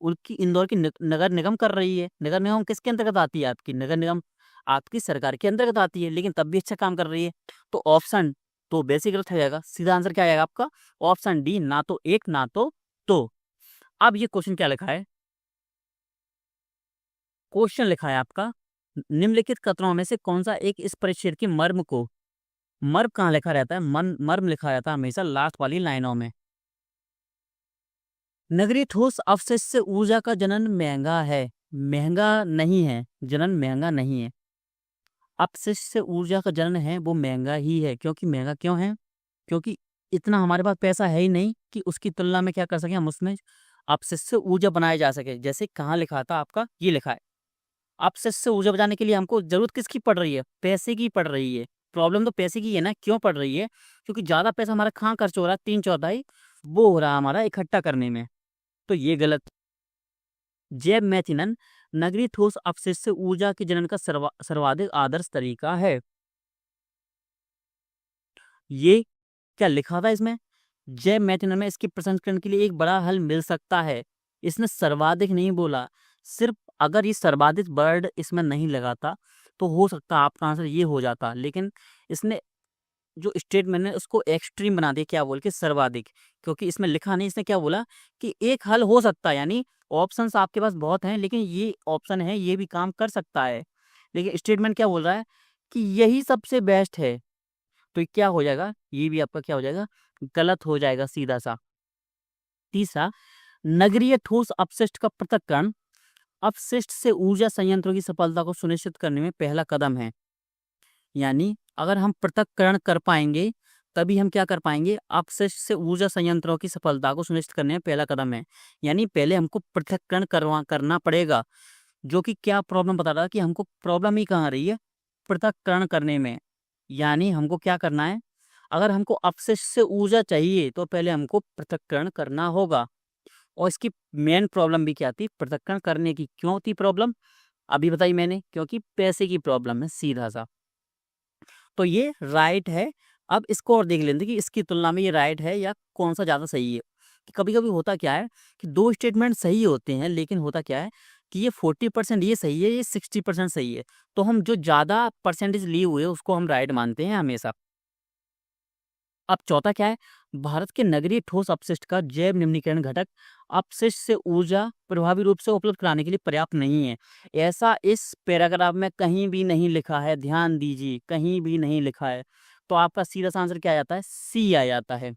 उनकी इंदौर की नगर निगम कर रही है। नगर निगम किसके अंतर्गत आती है? आपकी नगर निगम आपकी सरकार के अंतर्गत आती है, लेकिन तब भी अच्छा काम कर रही है। तो ऑप्शन तो बेसिक गलत हो जाएगा। सीधा आंसर क्या आएगा आपका? ऑप्शन डी, ना तो एक ना तो दो। अब ये क्वेश्चन क्या लिखा है? क्वेश्चन लिखा है आपका, निम्नलिखित कथनों में से कौन सा एक इस परिच्छेद के मर्म को, मर्म कहाँ लिखा रहता है? मर्म लिखा रहता है हमेशा लास्ट वाली लाइनों में। नगरीय ठोस अपशिष्ट से ऊर्जा का जनन महंगा है। महंगा नहीं है, जनन महंगा नहीं है। अपशिष्ट से ऊर्जा का जनन है वो महंगा ही है। क्योंकि महंगा क्यों है? क्योंकि इतना हमारे पास पैसा है ही नहीं कि उसकी तुलना में क्या कर सके, हम उसमें अपशिष्ट से ऊर्जा बनाया जा सके। जैसे कहाँ लिखा था आपका? ये लिखा है अपशिष्ट से ऊर्जा बचाने के लिए हमको जरूरत किसकी पड़ रही है? पैसे की पड़ रही है। प्रॉब्लम तो पैसे की है ना। क्यों पड़ रही है? क्योंकि ज्यादा पैसा हमारा कहाँ खर्च हो रहा है? 3/4 वो हो रहा है हमारा इकट्ठा करने में। तो ये गलत। जैव मैथिनन नगरीय ठोस अपशिष्ट से ऊर्जा के जनन का सर्वाधिक आदर्श तरीका है। ये क्या लिखा था इसमें? जैव मैथिनन में इसके प्रसंस्करण के लिए एक बड़ा हल मिल सकता है। इसने सर्वाधिक नहीं बोला। सिर्फ अगर ये सर्वाधिक वर्ड इसमें नहीं लगाता तो हो सकता आपका आंसर ये हो जाता, लेकिन इसने जो स्टेटमेंट है उसको एक्सट्रीम बना दिया। क्या बोल के? सर्वाधिक। क्योंकि इसमें लिखा नहीं, इसने क्या बोला कि एक हल हो सकता है, यानी ऑप्शंस आपके पास बहुत हैं लेकिन ये ऑप्शन है ये भी काम कर सकता है। लेकिन स्टेटमेंट क्या बोल रहा है कि यही सबसे बेस्ट है। तो ये क्या हो जाएगा? ये भी आपका क्या हो जाएगा? गलत हो जाएगा सीधा सा। तीसरा, नगरीय ठोस अपशिष्ट का पृथक्करण अपशिष्ट से ऊर्जा संयंत्रों की सफलता को सुनिश्चित करने में पहला कदम है। यानी अगर हम पृथक्करण कर पाएंगे तभी हम क्या कर पाएंगे, अपशिष्ट से ऊर्जा संयंत्रों की सफलता को सुनिश्चित करने में पहला कदम है। यानी पहले हमको पृथक्करण करना पड़ेगा, जो कि क्या प्रॉब्लम बता रहा है कि हमको प्रॉब्लम ही कहाँ आ रही है, पृथक्करण करने में। यानी हमको क्या करना है, अगर हमको अपशिष्ट से ऊर्जा चाहिए तो पहले हमको पृथक्करण करना होगा। और इसकी मेन प्रॉब्लम भी क्या थी, पृथक्करण करने की क्यों थी प्रॉब्लम, अभी बताई मैंने, क्योंकि पैसे की प्रॉब्लम है, सीधा सा। तो ये राइट है। अब इसको और देख लेते हैं कि इसकी तुलना में ये राइट है या कौन सा ज़्यादा सही है। कि कभी कभी होता क्या है कि दो स्टेटमेंट सही होते हैं, लेकिन होता क्या है कि ये 40% ये सही है, ये 60% सही है। तो हम जो ज़्यादा परसेंटेज लिए हुए हैं उसको हम राइट मानते हैं हमेशा। अब चौथा क्या है, भारत के नगरीय ठोस अपशिष्ट का जैव निम्नीकरण घटक अपशिष्ट से ऊर्जा प्रभावी रूप से उपलब्ध कराने के लिए पर्याप्त नहीं है। ऐसा इस पैराग्राफ में कहीं भी नहीं लिखा है, ध्यान दीजिए, कहीं भी नहीं लिखा है। तो आपका सीधा सा आंसर क्या आ जाता है, सी आ जाता है।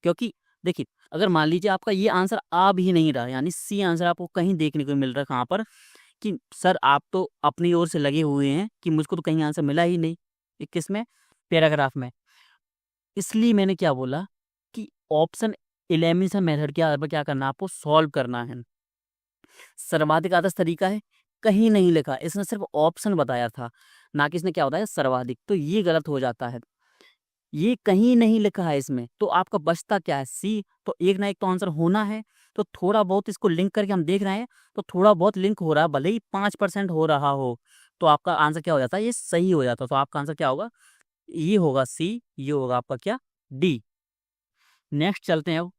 क्योंकि देखिए, अगर मान लीजिए आपका ये आंसर आ भी नहीं रहा, यानी सी आंसर आपको कहीं देखने को मिल रहा है, कहाँ पर, कि सर आप तो अपनी ओर से लगे हुए हैं कि मुझको तो कहीं आंसर मिला ही नहीं, किस में, पैराग्राफ में। इसलिए मैंने क्या बोला कि ऑप्शन एलिमिनेशन मेथड के आधार पर क्या करना है, आपको सॉल्व करना है। सर्वाधिक आदर्श तरीका है, कहीं नहीं लिखा, इसने सिर्फ ऑप्शन बताया था, ना कि इसने क्या बताया सर्वाधिक। तो ये गलत हो जाता है, ये कहीं नहीं लिखा है इसमें। तो आपका बचता क्या है, सी। तो एक ना एक तो आंसर होना है। तो थोड़ा बहुत इसको लिंक करके हम देख रहे हैं, तो थोड़ा बहुत लिंक हो रहा है, भले ही 5% हो रहा हो, तो आपका आंसर क्या हो जाता है, ये सही हो जाता है। तो आपका आंसर क्या होगा, ये होगा सी, ये होगा आपका क्या, डी। नेक्स्ट चलते हैं। अब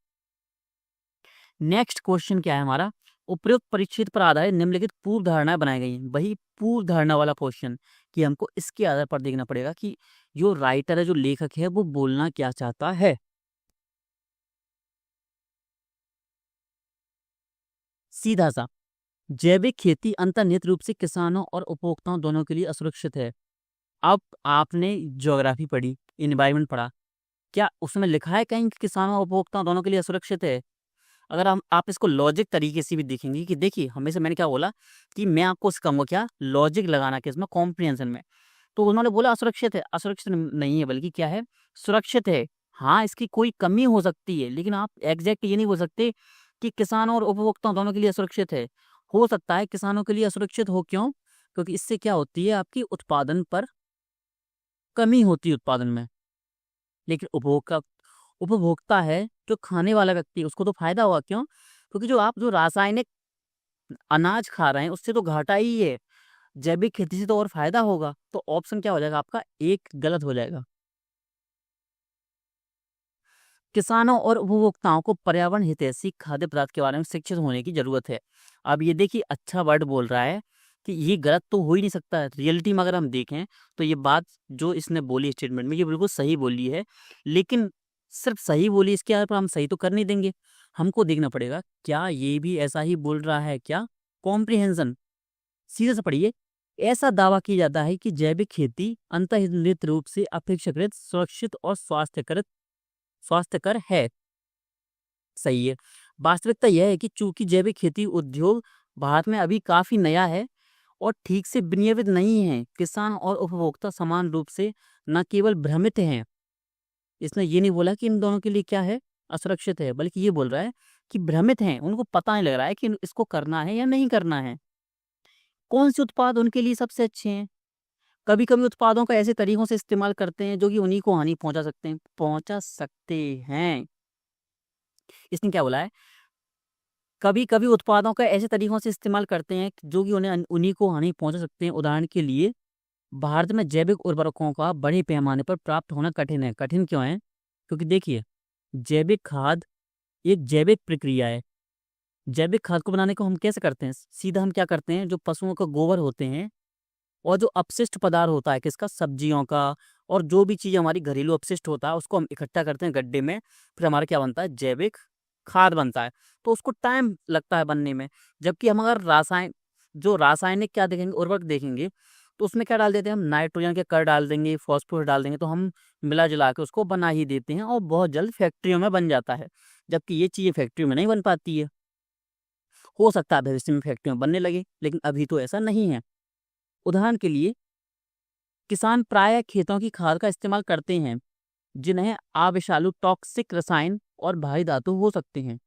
नेक्स्ट क्वेश्चन क्या है हमारा, उपयुक्त परिचित पर आधारित निम्नलिखित पूर्व धारणाएं बनाई गई हैं। वही पूर्व धारणा वाला क्वेश्चन, कि हमको इसके आधार पर देखना पड़ेगा कि जो राइटर है, जो लेखक है, वो बोलना क्या चाहता है। सीधा सा, जैविक खेती अंतर्निहित रूप से किसानों और उपभोक्ताओं दोनों के लिए असुरक्षित है। अब आपने ज्योग्राफी पढ़ी, इन्वायरमेंट पढ़ा, क्या उसमें लिखा है कहीं कि किसानों और उपभोक्ताओं दोनों के लिए असुरक्षित है। अगर हम आप इसको लॉजिक तरीके से भी देखेंगे, कि देखिए हमेशा मैंने क्या बोला कि मैं आपको सिखाऊंगा क्या, लॉजिक लगाना किसमें, कॉम्प्रिहेंशन में। तो उन्होंने बोला असुरक्षित है, असुरक्षित नहीं है, बल्कि क्या है, सुरक्षित है। हाँ, इसकी कोई कमी हो सकती है, लेकिन आप एग्जैक्ट ये नहीं बोल सकते कि किसानों और उपभोक्ताओं दोनों के लिए असुरक्षित है। हो सकता है किसानों के लिए असुरक्षित हो, क्यों, क्योंकि इससे क्या होती है, आपकी उत्पादन पर कमी होती है उत्पादन में। लेकिन उपभोक्ता उपभोक्ता है, जो खाने वाला व्यक्ति है, उसको तो फायदा हुआ, क्यों, क्योंकि जो आप जो रासायनिक अनाज खा रहे हैं उससे तो घाटा ही है, जैविक खेती से तो और फायदा होगा। तो ऑप्शन क्या हो जाएगा आपका, एक गलत हो जाएगा। किसानों और उपभोक्ताओं को पर्यावरण हितैषी खाद्य पदार्थ के बारे में शिक्षित होने की जरूरत है। अब ये देखिए, अच्छा वर्ड बोल रहा है कि ये गलत तो हो ही नहीं सकता है। रियलिटी में अगर हम देखें तो ये बात जो इसने बोली स्टेटमेंट में, ये बिल्कुल सही बोली है। लेकिन सिर्फ सही बोली, इसके आधार पर हम सही तो कर नहीं देंगे। हमको देखना पड़ेगा क्या ये भी ऐसा ही बोल रहा है क्या, कॉम्प्रिहेंशन। सीधे से पढ़िए, ऐसा दावा किया जाता है कि जैविक खेती अंतर्निहित रूप से अपेक्षाकृत सुरक्षित और स्वास्थ्यकर है। सही है। वास्तविकता यह है कि चूंकि जैविक खेती उद्योग भारत में अभी काफी नया है और ठीक से विनियमित नहीं है, किसान और उपभोक्ता समान रूप से न केवल भ्रमित हैं। इसने ये नहीं बोला कि इन दोनों के लिए क्या है, असुरक्षित है, बल्कि ये बोल रहा है कि भ्रमित हैं, उनको पता नहीं लग रहा है कि इसको करना है या नहीं करना है। कौन से उत्पाद उनके लिए सबसे अच्छे हैं। कभी कभी उत्पादों का ऐसे तरीकों से इस्तेमाल करते हैं जो कि उन्हीं को हानि पहुंचा सकते हैं। इसने क्या बोला है, कभी कभी उत्पादों का ऐसे तरीकों से इस्तेमाल करते हैं जो कि उन्हें उन्हीं को हानि पहुंचा सकते हैं। उदाहरण के लिए, भारत में जैविक उर्वरकों का बड़े पैमाने पर प्राप्त होना कठिन है। कठिन क्यों है, क्योंकि देखिए, जैविक खाद एक जैविक प्रक्रिया है। जैविक खाद को बनाने को हम कैसे करते हैं, सीधा हम क्या करते हैं, जो पशुओं का गोबर होते हैं और जो अपशिष्ट पदार्थ होता है किसका, सब्जियों का, और जो भी चीज़ हमारी घरेलू अपशिष्ट होता है उसको हम इकट्ठा करते हैं गड्ढे में, फिर हमारा क्या बनता है, जैविक खाद बनता है। तो उसको टाइम लगता है बनने में। जबकि हम अगर रासायनिक क्या देखेंगे, उर्वरक देखेंगे, तो उसमें क्या डाल देते हैं हम, नाइट्रोजन के कण डाल देंगे, फॉस्फोरस डाल देंगे, तो हम मिला जुला के उसको बना ही देते हैं और बहुत जल्द फैक्ट्रियों में बन जाता है। जबकि ये चीज़ें फैक्ट्रियों में नहीं बन पाती है। हो सकता है भविष्य में फैक्ट्रियों में बनने लगे, लेकिन अभी तो ऐसा नहीं है। उदाहरण के लिए, किसान प्रायः खेतों की खाद का इस्तेमाल करते हैं जिन्हें अविषालु टॉक्सिक रसायन और भारी धातु हो सकते हैं।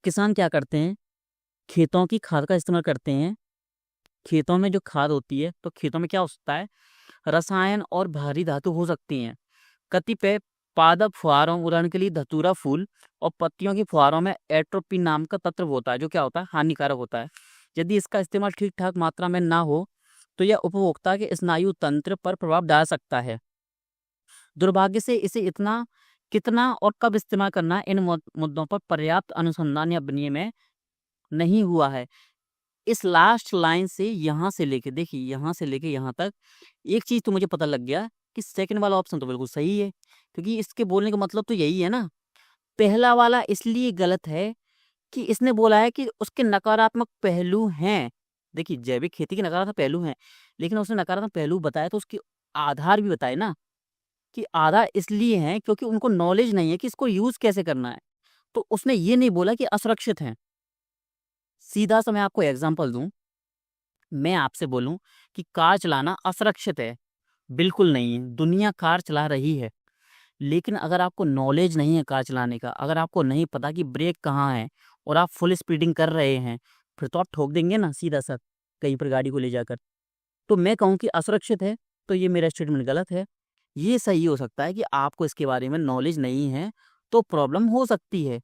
किसान क्या करते हैं, खेतों की खाद का इस्तेमाल करते हैं। खेतों में जो खाद होती है तो खेतों में क्या हो सकता है, रसायन और भारी धातु हो सकती हैं। कतिपय पादप फुहारों, उदाहरण के लिए धतूरा फूल और पत्तियों की फुहारों में एट्रोपिन नाम का तत्व होता है जो क्या होता है, हानिकारक होता है। यदि इसका इस्तेमाल ठीक ठाक मात्रा में ना हो तो यह उपभोक्ता के स्नायु तंत्र पर प्रभाव डाल सकता है। दुर्भाग्य से इसे इतना कितना और कब इस्तेमाल करना, इन मुद्दों पर पर्याप्त अनुसंधान या विनिमय नहीं हुआ है। इस लास्ट लाइन से यहाँ से लेके, देखिए यहाँ से लेके यहाँ तक एक चीज तो मुझे पता लग गया कि सेकंड वाला ऑप्शन तो बिल्कुल सही है, क्योंकि इसके बोलने का मतलब तो यही है ना। पहला वाला इसलिए गलत है कि इसने बोला है कि उसके नकारात्मक पहलू हैं। देखिए जैविक खेती के नकारात्मक पहलू हैं, लेकिन उसने नकारात्मक पहलू बताया तो उसके आधार भी बताए ना, कि आधार इसलिए हैं क्योंकि उनको नॉलेज नहीं है कि इसको यूज कैसे करना है। तो उसने ये नहीं बोला कि असुरक्षित है। सीधा सा मैं आपको एग्जांपल दूं, मैं आपसे बोलूं कि कार चलाना असुरक्षित है, बिल्कुल नहीं है। दुनिया कार चला रही है, लेकिन अगर आपको नॉलेज नहीं है कार चलाने का, अगर आपको नहीं पता कि ब्रेक कहाँ है और आप फुल स्पीडिंग कर रहे हैं, फिर तो आप ठोक देंगे ना सीधा सा कहीं पर गाड़ी को ले जाकर। तो मैं कहूँ कि असुरक्षित है तो ये मेरा स्टेटमेंट गलत है। ये सही हो सकता है कि आपको इसके बारे में नॉलेज नहीं है तो प्रॉब्लम हो सकती है।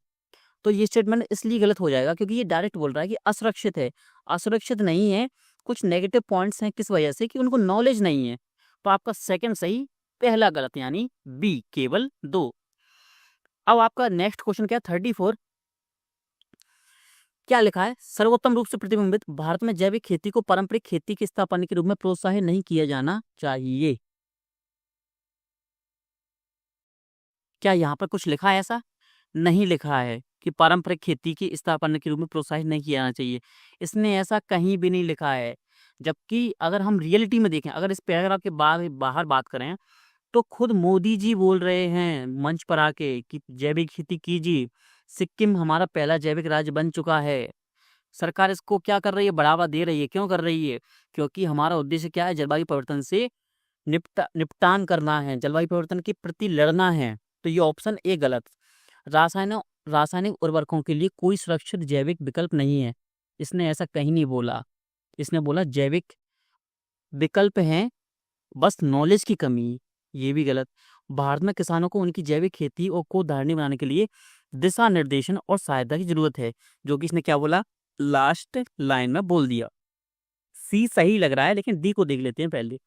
तो ये स्टेटमेंट इसलिए गलत हो जाएगा क्योंकि ये डायरेक्ट बोल रहा है कि असुरक्षित है, असुरक्षित नहीं है। कुछ नेगेटिव पॉइंट्स हैं, किस वजह से, कि उनको नॉलेज नहीं है। तो आपका सेकंड सही, पहला गलत, यानी बी, केवल 2। अब आपका नेक्स्ट क्वेश्चन क्या है, 34। क्या लिखा है, सर्वोत्तम रूप से प्रतिबिंबित भारत में जैविक खेती को पारंपरिक खेती की स्थापना के रूप में प्रोत्साहित नहीं किया जाना चाहिए। क्या यहाँ पर कुछ लिखा है ऐसा? नहीं लिखा है कि पारंपरिक खेती की स्थापना के रूप में प्रोत्साहित नहीं किया जाना चाहिए। इसने ऐसा कहीं भी नहीं लिखा है। जबकि अगर हम रियलिटी में देखें, अगर इस पैराग्राफ के बाहर बात करें, तो खुद मोदी जी बोल रहे हैं मंच पर आके कि जैविक खेती कीजिए, सिक्किम हमारा पहला जैविक राज्य बन चुका है। सरकार इसको क्या कर रही है, बढ़ावा दे रही है। क्यों कर रही है? क्योंकि हमारा उद्देश्य क्या है, जलवायु परिवर्तन से निपटान करना है, जलवायु परिवर्तन के प्रति लड़ना है। तो ये ऑप्शन ए गलत। रासायनिक उर्वरकों के लिए कोई सुरक्षित जैविक विकल्प नहीं है, इसने ऐसा कहीं नहीं बोला। इसने बोला जैविक विकल्प हैं, बस नॉलेज की कमी। ये भी गलत। भारत में किसानों को उनकी जैविक खेती और को धारणी बनाने के लिए दिशा निर्देशन और सहायता की जरूरत है, जो कि इसने क्या बोला, लास्ट लाइन में बोल दिया। सी सही लग रहा है, लेकिन डी को देख लेते हैं पहले।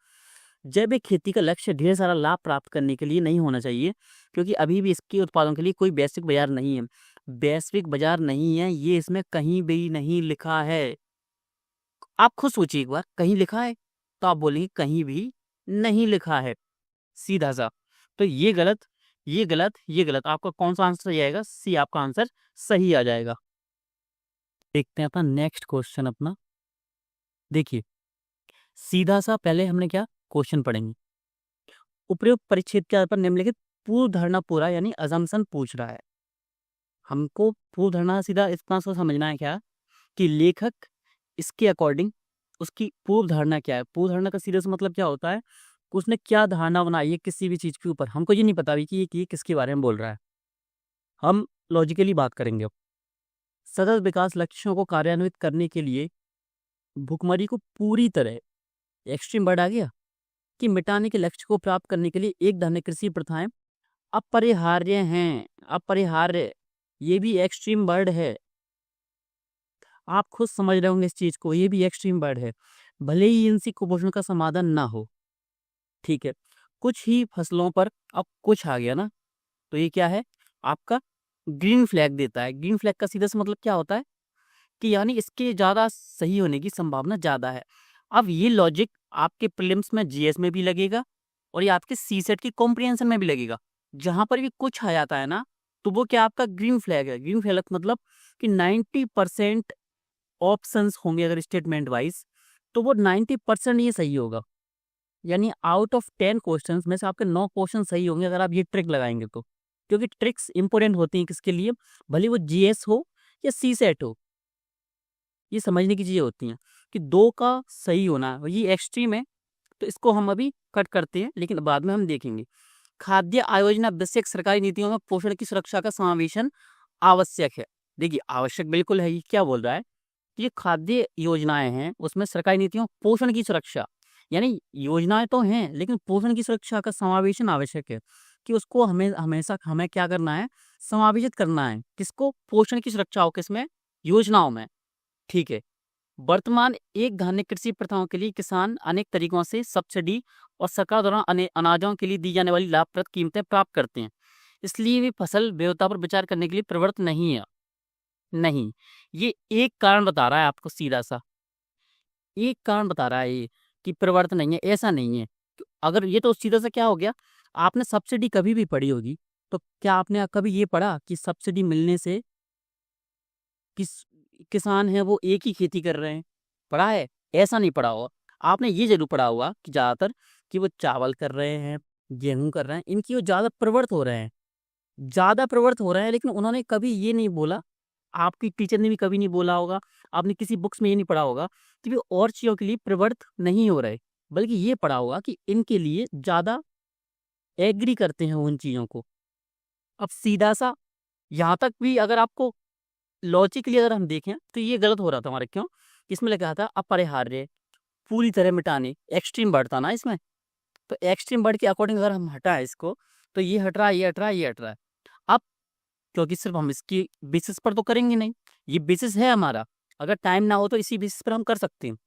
जैविक खेती का लक्ष्य ढेर सारा लाभ प्राप्त करने के लिए नहीं होना चाहिए, क्योंकि अभी भी इसके उत्पादों के लिए कोई वैश्विक बाजार नहीं है। वैश्विक बाजार नहीं है, ये इसमें कहीं भी नहीं लिखा है। आप खुद सोचिए एक बार, कहीं लिखा है? तो आप बोलेंगे कहीं भी नहीं लिखा है, सीधा सा। तो ये गलत, ये गलत, ये गलत। आपका कौन सा आंसर सही आएगा? सी आपका आंसर सही आ जाएगा। देखते हैं अपना नेक्स्ट क्वेश्चन अपना। देखिए सीधा सा पहले हमने क्या क्वेश्चन पढ़ेंगे। उपयुक्त परिच्छेद के आधार पर निम्नलिखित पूर्व धारणा पूरा, यानी अजम्पशन पूछ रहा है। हमको पूर्व धारणा सीधा इतना सा समझना है क्या, कि लेखक इसके अकॉर्डिंग उसकी पूर्व धारणा क्या है। पूर्व धारणा का सीधा सा मतलब क्या होता है, कि उसने क्या धारणा बनाई है किसी भी चीज के ऊपर। हमको ये नहीं पता भी कि ये किसके बारे में बोल रहा है। हम लॉजिकली बात करेंगे अब। सतत विकास लक्ष्यों को कार्यान्वित करने के लिए भुखमरी को पूरी तरह, एक्सट्रीम वर्ड आ गया, कि मिटाने के लक्ष्य को प्राप्त करने के लिए एक धन्य कृषि प्रथाएं अपरिहार्य हैं। अपरिहार्य, ये भी एक्सट्रीम वर्ड है। आप खुद समझ रहे होंगे इस चीज को, ये भी एक्सट्रीम वर्ड है। भले ही इनसे कुपोषण का समाधान ना हो, ठीक है, कुछ ही फसलों पर अब कुछ आ गया ना, तो ये क्या है, आपका ग्रीन फ्लैग देता है। ग्रीन फ्लैग का सीधा सा मतलब क्या होता है, कि यानी इसके ज्यादा सही होने की संभावना ज्यादा है। अब ये लॉजिक आपके प्रीलिम्स में, जीएस में भी लगेगा, और ये आपके सीसेट की कॉम्प्रिहेंशन में भी लगेगा। जहां पर भी कुछ आ जाता है ना, तो वो क्या आपका ग्रीन फ्लैग है। ग्रीन फ्लैग मतलब कि 90% ऑप्शंस होंगे अगर स्टेटमेंट वाइज, तो वो 90% ये सही होगा। यानी आउट ऑफ 10 क्वेश्चंस में से आपके 9 क्वेश्चन सही होंगे अगर आप ये ट्रिक लगाएंगे तो। क्योंकि ट्रिक्स इंपॉर्टेंट होती हैं किसके लिए, भले वो जीएस हो या सीसेट हो, ये समझने की चीजें होती हैं कि 2 का सही होना। ये एक्सट्रीम है, तो इसको हम अभी कट करते हैं, लेकिन बाद में हम देखेंगे। खाद्य आयोजना विषयक सरकारी नीतियों में पोषण की सुरक्षा का समावेशन आवश्यक है। देखिए आवश्यक बिल्कुल है, ये क्या बोल रहा है कि ये खाद्य योजनाएं हैं, उसमें सरकारी नीतियों पोषण की सुरक्षा, यानी योजनाएं तो हैं लेकिन पोषण की सुरक्षा का समावेशन आवश्यक है, कि उसको हमें हमेशा हमें क्या करना है, समावेशित करना है। किसको? पोषण की सुरक्षा हो किसमें? योजनाओं में। ठीक है। वर्तमान एक धान्य कृषि प्रथाओं के लिए किसान अनेक तरीकों से सब्सिडी और सरकार द्वारा अनाजों के लिए दी जाने वाली लाभप्रद कीमतें प्राप्त करते हैं, इसलिए वे फसल विविधता पर विचार करने के लिए प्रवृत्त नहीं है। नहीं, ये एक कारण बता रहा है आपको, सीधा सा एक कारण बता रहा है ये, कि प्रवृत्त नहीं है, ऐसा नहीं है। अगर ये तो सीधा सा क्या हो गया, आपने सब्सिडी कभी भी पढ़ी होगी, तो क्या आपने कभी ये पढ़ा कि सब्सिडी मिलने से किस किसान है वो एक ही खेती कर रहे हैं? पढ़ा है? ऐसा नहीं पढ़ा होगा। आपने ये जरूर पढ़ा होगा कि ज्यादातर कि वो चावल कर रहे हैं, गेहूं कर रहे हैं, इनकी वो ज्यादा प्रवृत्त हो रहे हैं, ज्यादा प्रवृत्त हो रहे हैं, लेकिन उन्होंने कभी ये नहीं बोला, आपकी टीचर ने भी कभी नहीं बोला होगा, आपने किसी बुक्स में ये नहीं पढ़ा होगा कि वे और चीजों के लिए प्रवृत्त नहीं हो रहे, बल्कि ये पढ़ा होगा कि इनके लिए ज्यादा एग्री करते हैं उन चीजों को। अब सीधा सा यहाँ तक भी अगर आपको लॉजिकली अगर हम देखें तो ये गलत हो रहा था हमारे, क्यों? इसमें लिखा था अपरिहार्य, पूरी तरह मिटाने, एक्सट्रीम वर्ड था ना इसमें, तो एक्सट्रीम वर्ड के अकॉर्डिंग अगर हम हटाए इसको, तो ये हट रहा है, ये हट रहा है, ये हट रहा है। अब क्योंकि सिर्फ हम इसकी बेसिस पर तो करेंगे नहीं, ये बेसिस है हमारा, अगर टाइम ना हो तो इसी बेसिस पर हम कर सकते हैं,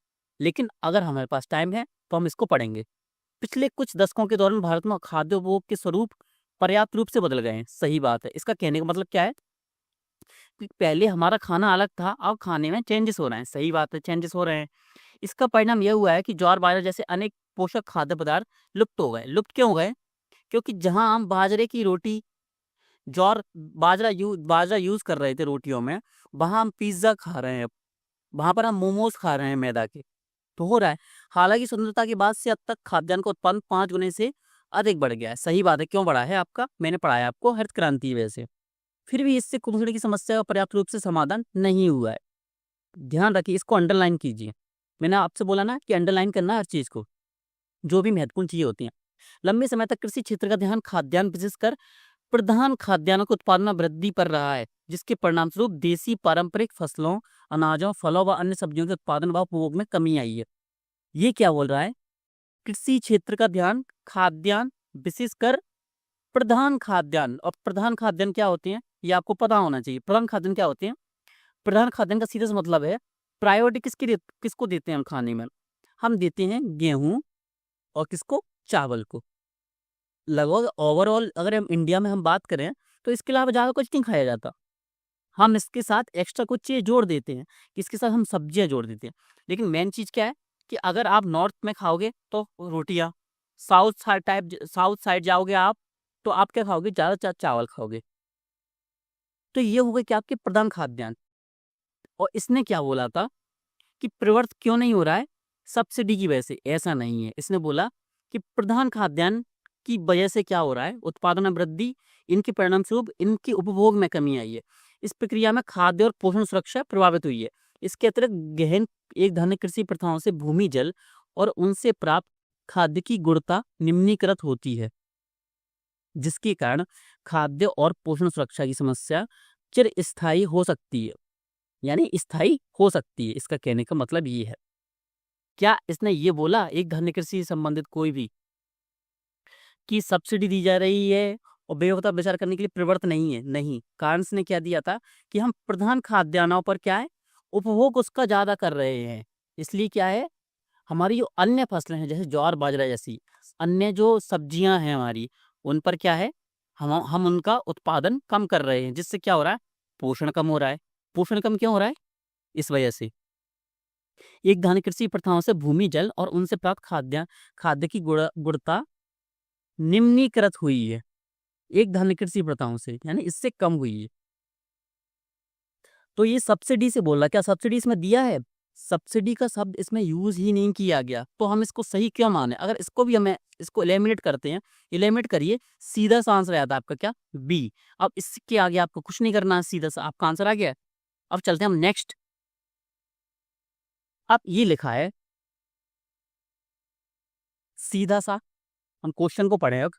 लेकिन अगर हमारे पास टाइम है तो हम इसको पढ़ेंगे। पिछले कुछ दशकों के दौरान भारत में खाद्य उपभोग के स्वरूप पर्याप्त रूप से बदल गए हैं। सही बात है। इसका कहने का मतलब क्या है कि पहले हमारा खाना अलग था, अब खाने में चेंजेस हो रहे हैं। सही बात है, चेंजेस हो रहे हैं। इसका परिणाम यह हुआ है कि ज्वार बाजरा जैसे अनेक पोषक खाद्य पदार्थ लुप्त हो गए। लुप्त क्यों हो गए? क्योंकि जहां हम बाजरे की रोटी, ज्वार, बाजरा यूज कर रहे थे रोटियों में, वहां हम पिज्जा खा रहे हैं, वहां पर हम मोमोज खा रहे हैं मैदा के, तो हो रहा है। हालांकि स्वतंत्रता के बाद से अब तक खाद्यान्न का उत्पादन 5 गुने से अधिक बढ़ गया है। सही बात है। क्यों बढ़ा है? आपका मैंने पढ़ाया आपको, हरित क्रांति की वजह से। फिर भी इससे कुपोषण की समस्या का पर्याप्त रूप से समाधान नहीं हुआ है। ध्यान रखिए, इसको अंडरलाइन कीजिए। मैंने आपसे बोला ना कि अंडरलाइन करना हर चीज को, जो भी महत्वपूर्ण चीजें होती हैं। लंबे समय तक कृषि क्षेत्र का ध्यान खाद्यान्न विशेषकर प्रधान खाद्यान्नों के उत्पादन में वृद्धि पर रहा है, जिसके परिणाम स्वरूप देसी पारंपरिक फसलों, अनाजों, फलों व अन्य सब्जियों के उत्पादन व उपभोग में कमी आई है। ये क्या बोल रहा है? कृषि क्षेत्र का ध्यान खाद्यान्न विशेषकर प्रधान खाद्यान्न, और प्रधान खाद्यान्न क्या होते हैं ये आपको पता होना चाहिए। प्रधान खाद्यान्न क्या होते हैं? प्रधान खाद्यान्न का सीधा सा मतलब है प्रायोरिटी किसको देते हैं हम खाने में? हम देते हैं गेहूं, और किसको? चावल को। लगभग ओवरऑल अगर हम इंडिया में हम बात करें तो इसके अलावा ज़्यादा कुछ नहीं खाया जाता। हम इसके साथ एक्स्ट्रा कुछ चीज़ जोड़ देते हैं, कि इसके साथ हम सब्जियां जोड़ देते हैं। लेकिन मेन चीज़ क्या है कि अगर आप नॉर्थ में खाओगे तो रोटियां, साउथ साइड जाओगे आप तो आप क्या खाओगे? ज़्यादा चावल खाओगे। तो ये हो गए कि आपके प्रधान खाद्यान्न। और इसने क्या बोला था कि प्रवृत्त क्यों नहीं हो रहा है? सब्सिडी की वजह से। ऐसा नहीं है, इसने बोला कि प्रधान खाद्यान्न की वजह से क्या हो रहा है? उत्पादन में वृद्धि, इनके परिणाम स्वरूप इनके उपभोग में कमी आई है। इस प्रक्रिया में खाद्य और पोषण सुरक्षा प्रभावित हुई है। इसके अतिरिक्त गहन एक धान्य कृषि प्रथाओं से भूमि जल और उनसे प्राप्त खाद्य की गुणवत्ता निम्नीकृत होती है, जिसके कारण खाद्य और पोषण सुरक्षा की समस्या चिरस्थायी हो सकती है, यानी स्थायी हो सकती है। इसका कहने का मतलब ये है। क्या इसने ये बोला एक धान्य कृषि से संबंधित कोई भी कि सब्सिडी दी जा रही है और बेवकता विचार करने के लिए प्रवृत्त नहीं है? नहीं। कारण इसने क्या दिया था कि हम प्रधान खाद्यान्नों पर क्या है, उपभोग उसका ज्यादा कर रहे हैं, इसलिए क्या है, हमारी जो अन्य फसलें हैं जैसे ज्वार बाजरा जैसी अन्य जो सब्जियां हैं हमारी, उन पर क्या है, हम उनका उत्पादन कम कर रहे हैं, जिससे क्या हो रहा है? पोषण कम हो रहा है। पोषण कम क्यों हो रहा है? इस वजह से एक धान्य कृषि प्रथाओं से भूमि जल और उनसे प्राप्त खाद्य की गुणवत्ता निम्नीकृत हुई है। एक धान्य कृषि प्रथाओं से यानी इससे कम हुई है। तो ये सब्सिडी से बोल रहा, क्या सब्सिडी इसमें दिया है? सब्सिडी का शब्द इसमें यूज ही नहीं किया गया, तो हम इसको सही क्यों माने? अगर इसको भी हमें इसको एलिमिनेट करते हैं, एलिमिनेट करिए, सीधा सा आंसर आता है आपका क्या? बी। अब इसके आगे आपको कुछ नहीं करना है, सीधा सा आपका आंसर आ गया। अब चलते हैं हम नेक्स्ट। अब ये लिखा है सीधा सा हम क्वेश्चन को पढ़े अब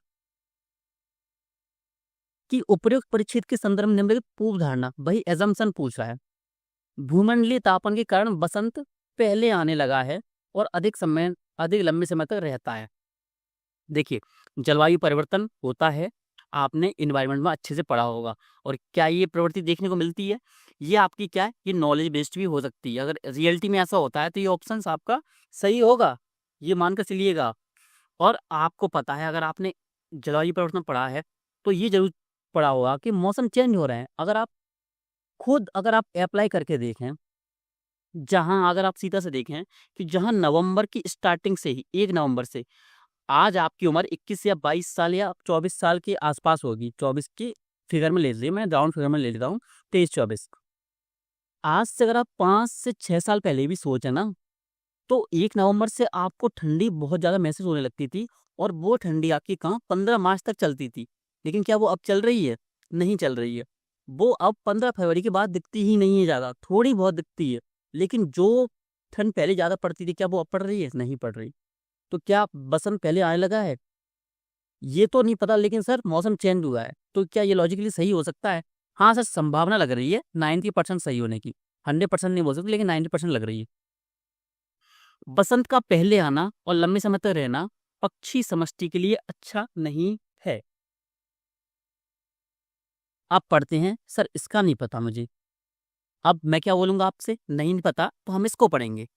कि उपयुक्त परिच्छेद के संदर्भ में निम्नलिखित पूर्व धारणा, वही एजम्पशन पूछ रहा है। भूमंडलीय तापन के कारण बसंत पहले आने लगा है और अधिक लंबे समय तक रहता है। देखिए, जलवायु परिवर्तन होता है, आपने इन्वायरमेंट में अच्छे से पढ़ा होगा। और क्या ये प्रवृत्ति देखने को मिलती है? ये आपकी क्या है, ये नॉलेज बेस्ड भी हो सकती है। अगर रियलिटी में ऐसा होता है तो ये ऑप्शन आपका सही होगा, ये मानकर चलिएगा। और आपको पता है, अगर आपने जलवायु परिवर्तन पढ़ा है तो ये जरूर पढ़ा होगा कि मौसम चेंज हो रहे हैं। अगर आप अप्लाई करके देखें, अगर आप सीधा से देखें कि जहां नवंबर की स्टार्टिंग से ही 1 नवंबर से आज आपकी उम्र 21 या 22 साल या 24 साल के आसपास होगी। 24 की फिगर में ले लीजिए, मैं राउंड फिगर में ले लेता हूँ, 23-24। आज से अगर आप 5 से 6 साल पहले भी सोचें ना, तो 1 नवंबर से आपको ठंडी बहुत ज़्यादा महसूस होने लगती थी। और वो ठंडी आपकी कहाँ 15 मार्च तक चलती थी। लेकिन क्या वो अब चल रही है? नहीं चल रही है। वो अब 15 फरवरी के बाद दिखती ही नहीं है ज़्यादा, थोड़ी बहुत दिखती है। लेकिन जो ठंड पहले ज़्यादा पड़ती थी, क्या वो अब पड़ रही है? नहीं पड़ रही। तो क्या बसंत पहले आने लगा है? ये तो नहीं पता, लेकिन सर मौसम चेंज हुआ है। तो क्या ये लॉजिकली सही हो सकता है? हाँ सर, संभावना लग रही है 90% सही होने की। 100% नहीं बोल सकते, लेकिन 90% लग रही है। बसंत का पहले आना और लंबे समय तक रहना पक्षी समष्टि के लिए अच्छा नहीं है। आप पढ़ते हैं, सर इसका नहीं पता मुझे। अब मैं क्या बोलूंगा आपसे, नहीं पता तो हम इसको पढ़ेंगे।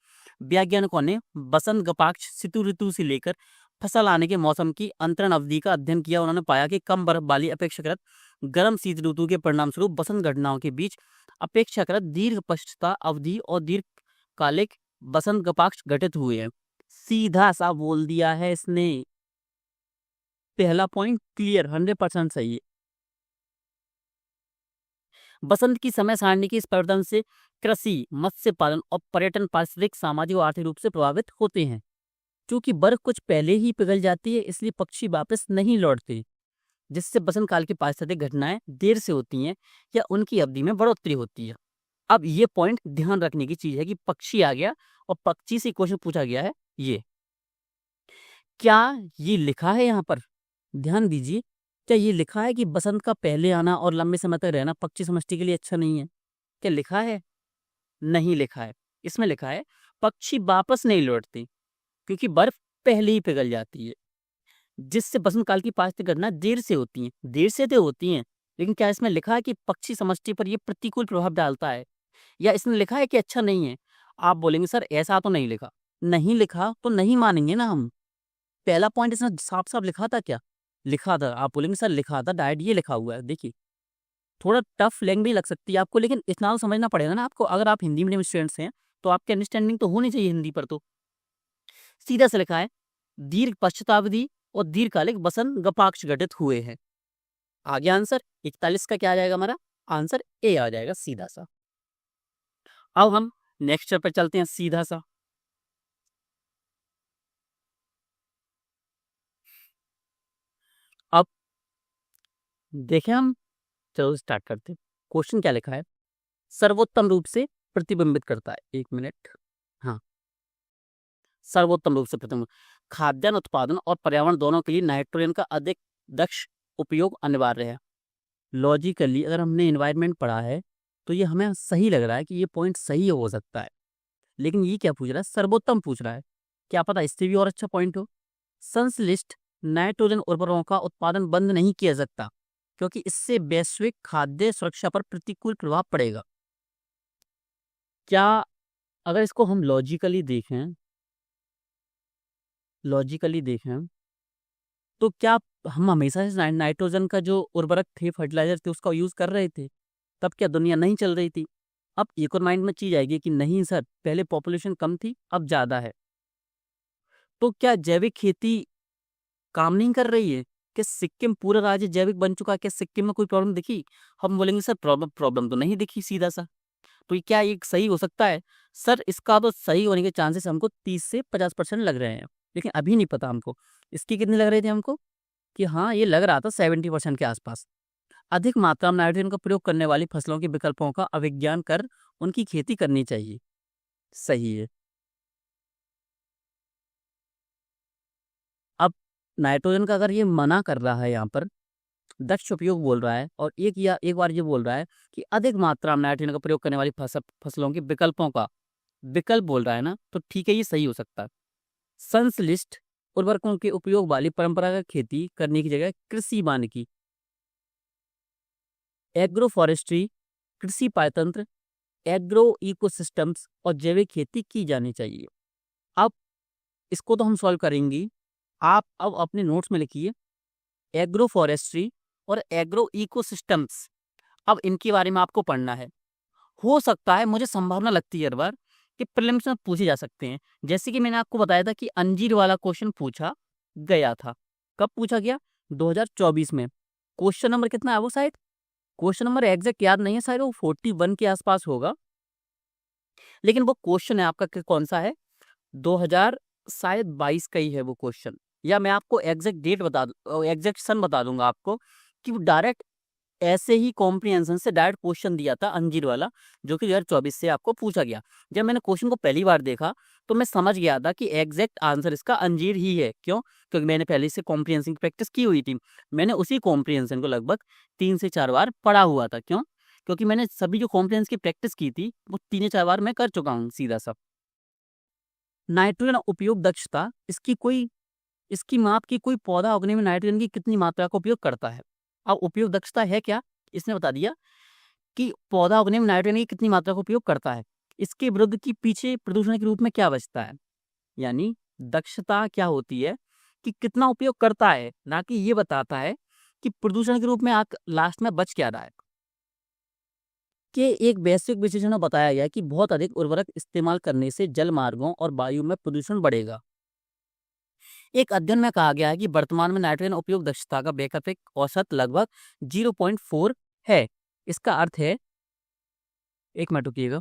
वैज्ञानिकों ने बसंत गपाक्ष शीत ऋतु से लेकर फसल आने के मौसम की अंतरण अवधि का अध्ययन किया। उन्होंने पाया कि कम बर्फ वाली अपेक्षाकृत गर्म शीत ऋतु के परिणाम स्वरूप बसंत घटनाओं के बीच अपेक्षाकृत दीर्घ पश्चता अवधि और दीर्घकालिक बसंत गपाक्ष घटित हुए हैं। सीधा सा बोल दिया है इसने। पहला पॉइंट क्लियर, 100% सही है। बसंत की समय सारणी के इस परिवर्तन से कृषि, मत्स्य पालन और पर्यटन पारिस्थितिक, सामाजिक और आर्थिक रूप से प्रभावित होते हैं। क्योंकि बर्फ कुछ पहले ही पिघल जाती है, इसलिए पक्षी वापस नहीं लौटते, जिससे बसंत काल की पारिस्थितिक घटनाएं देर से होती हैं या उनकी अवधि में बढ़ोतरी होती है। अब ये पॉइंट ध्यान रखने की चीज है कि पक्षी आ गया और पक्षी से क्वेश्चन पूछा गया है। ये क्या ये लिखा है यहाँ पर? ध्यान दीजिए, क्या ये लिखा है कि बसंत का पहले आना और लंबे समय तक रहना पक्षी समष्टि के लिए अच्छा नहीं है? क्या लिखा है? नहीं लिखा है। इसमें लिखा है पक्षी वापस नहीं लौटते क्योंकि बर्फ पहले ही पिघल जाती है, जिससे बसंत काल की पारिस्थितिक घटना देर से होती हैं। देर से तो होती हैं, लेकिन क्या इसमें लिखा है कि पक्षी समष्टि पर ये प्रतिकूल प्रभाव डालता है, या इसमें लिखा है कि अच्छा नहीं है? आप बोलेंगे सर ऐसा तो नहीं लिखा। नहीं लिखा तो नहीं मानेंगे ना हम। पहला पॉइंट इसने साफ साफ लिखा था क्या? लिखा था। आप बोलेंगे सर लिखा था, डायरेक्ट ये लिखा हुआ है। देखिए, थोड़ा टफ लैंग्वेज लग सकती है आपको, लेकिन इतना तो समझना पड़ेगा ना आपको। अगर आप हिंदी मीडियम स्टूडेंट्स हैं तो आपकी अंडरस्टैंडिंग तो होनी चाहिए हिंदी पर। तो सीधा से लिखा है दीर्घ पश्चातावधि और दीर्घकालिक बसंत गपाक्ष घटित हुए हैं। आगे आंसर 41 का क्या आ जाएगा हमारा? आंसर ए आ जाएगा सीधा सा। अब हम नेक्स्ट पर चलते हैं सीधा सा। अब देखें हम, चलो स्टार्ट करते हैं। क्वेश्चन क्या लिखा है? सर्वोत्तम रूप से प्रतिबिंबित करता है। 1 मिनट। हाँ, सर्वोत्तम रूप से प्रतिबिंबित। खाद्यान्न उत्पादन और पर्यावरण दोनों के लिए नाइट्रोजन का अधिक दक्ष उपयोग अनिवार्य है। लॉजिकली अगर हमने एनवायरनमेंट पढ़ा है तो ये हमें सही लग रहा है कि ये पॉइंट सही हो सकता है। लेकिन ये क्या पूछ रहा है? सर्वोत्तम पूछ रहा है। क्या पता इससे भी और अच्छा पॉइंट हो। संश्लिष्ट नाइट्रोजन उर्वरकों का उत्पादन बंद नहीं किया जा सकता क्योंकि इससे वैश्विक खाद्य सुरक्षा पर प्रतिकूल प्रभाव पड़ेगा। क्या अगर इसको हम लॉजिकली देखें तो क्या हम हमेशा से नाइट्रोजन का जो उर्वरक थे, फर्टिलाइजर थे, उसका यूज कर रहे थे? तब क्या दुनिया नहीं चल रही थी? अब एक और माइंड में चीज आएगी कि नहीं सर, पहले पॉपुलेशन कम थी, अब ज्यादा है। तो क्या जैविक खेती काम नहीं कर रही है? क्या सिक्किम पूरा राज्य जैविक बन चुका है? क्या सिक्किम में कोई प्रॉब्लम दिखी? हम बोलेंगे सर प्रॉब्लम तो नहीं दिखी सीधा सा। तो ये क्या ये सही हो सकता है? सर इसका तो सही होने के चांसेस हमको 30 से 50% लग रहे हैं, लेकिन अभी नहीं पता हमको इसकी कितने लग रहे थे हमको, कि हाँ ये लग रहा था 70% के आसपास। अधिक मात्रा में नाइट्रोजन का प्रयोग करने वाली फसलों के विकल्पों का अभिज्ञान कर उनकी खेती करनी चाहिए। सही है। नाइट्रोजन का अगर ये मना कर रहा है, यहाँ पर दक्ष उपयोग बोल रहा है, और एक बार ये बोल रहा है कि अधिक मात्रा में नाइट्रोजन का प्रयोग करने वाली फसलों के विकल्पों का विकल्प बोल रहा है ना, तो ठीक है, ये सही हो सकता है। संश्लिष्ट उर्वरकों के उपयोग वाली परंपरागत खेती करने की जगह कृषि वानिकी, एग्रो फॉरेस्ट्री, कृषि पारतंत्र, एग्रो इकोसिस्टम्स और जैविक खेती की जानी चाहिए। अब इसको तो हम सॉल्व करेंगे, आप अब अपने नोट्स में लिखिए एग्रो फॉरेस्ट्री और एग्रो इकोसिस्टम्स। अब इनके बारे में आपको पढ़ना है। हो सकता है, मुझे संभावना लगती है हर बार कि प्रीलिम्स में पूछे जा सकते हैं। जैसे कि मैंने आपको बताया था कि अंजीर वाला क्वेश्चन पूछा गया था। कब पूछा गया? 2024 में। क्वेश्चन नंबर कितना है वो? शायद क्वेश्चन नंबर एग्जैक्ट याद नहीं है, शायद वो 41 के आसपास होगा, लेकिन वो क्वेश्चन है आपका कौन सा है? 2022 का ही है वो क्वेश्चन। या मैं आपको एग्जैक्ट डेट एग्जैक्ट सन बता दूंगा आपको कि वो डायरेक्ट ऐसे ही कॉम्प्रिहेंशन से डायरेक्ट क्वेश्चन दिया था अंजीर वाला, जो कि 2024 से आपको पूछा गया। जब मैंने क्वेश्चन को पहली बार देखा तो मैं समझ गया था कि एग्जैक्ट आंसर इसका अंजीर ही है। क्यों? क्योंकि मैंने पहले से कॉम्प्रिहेंशन की प्रैक्टिस की हुई थी। मैंने उसी कॉम्प्रिहेंशन को लगभग 3 से 4 बार पढ़ा हुआ था। क्यों? क्योंकि मैंने सभी जो कॉम्प्रिहेंशन की प्रैक्टिस की थी वो 3 या 4 बार मैं कर चुका हूँ सीधा सा। नाइट्रोजन उपयोग दक्षता, इसकी माप की कोई पौधा उगने में नाइट्रोजन की कितनी मात्रा का उपयोग करता है। अब उपयोग दक्षता है क्या, इसने बता दिया कि पौधा उगने में नाइट्रोजन की कितनी मात्रा का उपयोग करता है। इसके विरुद्ध की पीछे प्रदूषण के रूप में क्या बचता है। यानी दक्षता क्या होती है कि कितना उपयोग करता है, ना कि ये बताता है कि प्रदूषण के रूप में लास्ट में बच क्या रहा है। कि एक वैश्विक विश्लेषण में बताया गया कि बहुत अधिक उर्वरक इस्तेमाल करने से जल मार्गों और वायु में प्रदूषण बढ़ेगा। एक अध्ययन में कहा गया है कि वर्तमान में नाइट्रोजन उपयोग दक्षता का वैकल्पिक औसत लगभग 0.4 है। इसका अर्थ है, एक मिनट रुकिएगा,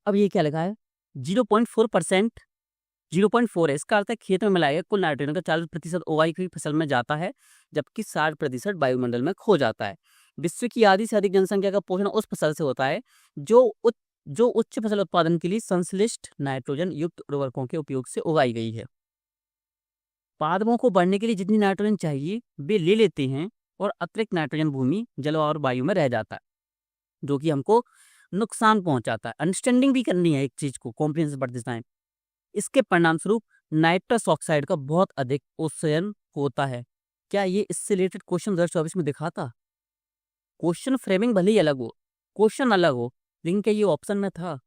अब ये क्या लिखा है? 0.4%, 0.4 है। इसका अर्थ है खेत में मिलाए गए कुल नाइट्रोजन का 40% उगाई हुई फसल में जाता है, जबकि 60% वायुमंडल में खो जाता है। विश्व की आधी से अधिक जनसंख्या का पोषण उस फसल से होता है जो उच्च फसल उत्पादन के लिए संश्लिष्ट नाइट्रोजन युक्त उर्वरकों के उपयोग से उगाई गई है। पादपों को बढ़ने के लिए जितनी नाइट्रोजन चाहिए वे ले लेते हैं, और अतिरिक्त नाइट्रोजन भूमि, जल और वायु में रह जाता है, जो कि हमको नुकसान पहुंचाता है। अंडरस्टैंडिंग भी करनी है एक चीज को कॉम्प्रिहेंसिव पढ़ते टाइम। इसके परिणाम स्वरूप नाइट्रस ऑक्साइड का बहुत अधिक उत्सर्जन होता है। क्या ये इससे रिलेटेड क्वेश्चन 2024 में दिखा था? क्वेश्चन फ्रेमिंग भले ही अलग हो, क्वेश्चन अलग हो, लेकिन क्या ये ऑप्शन में था।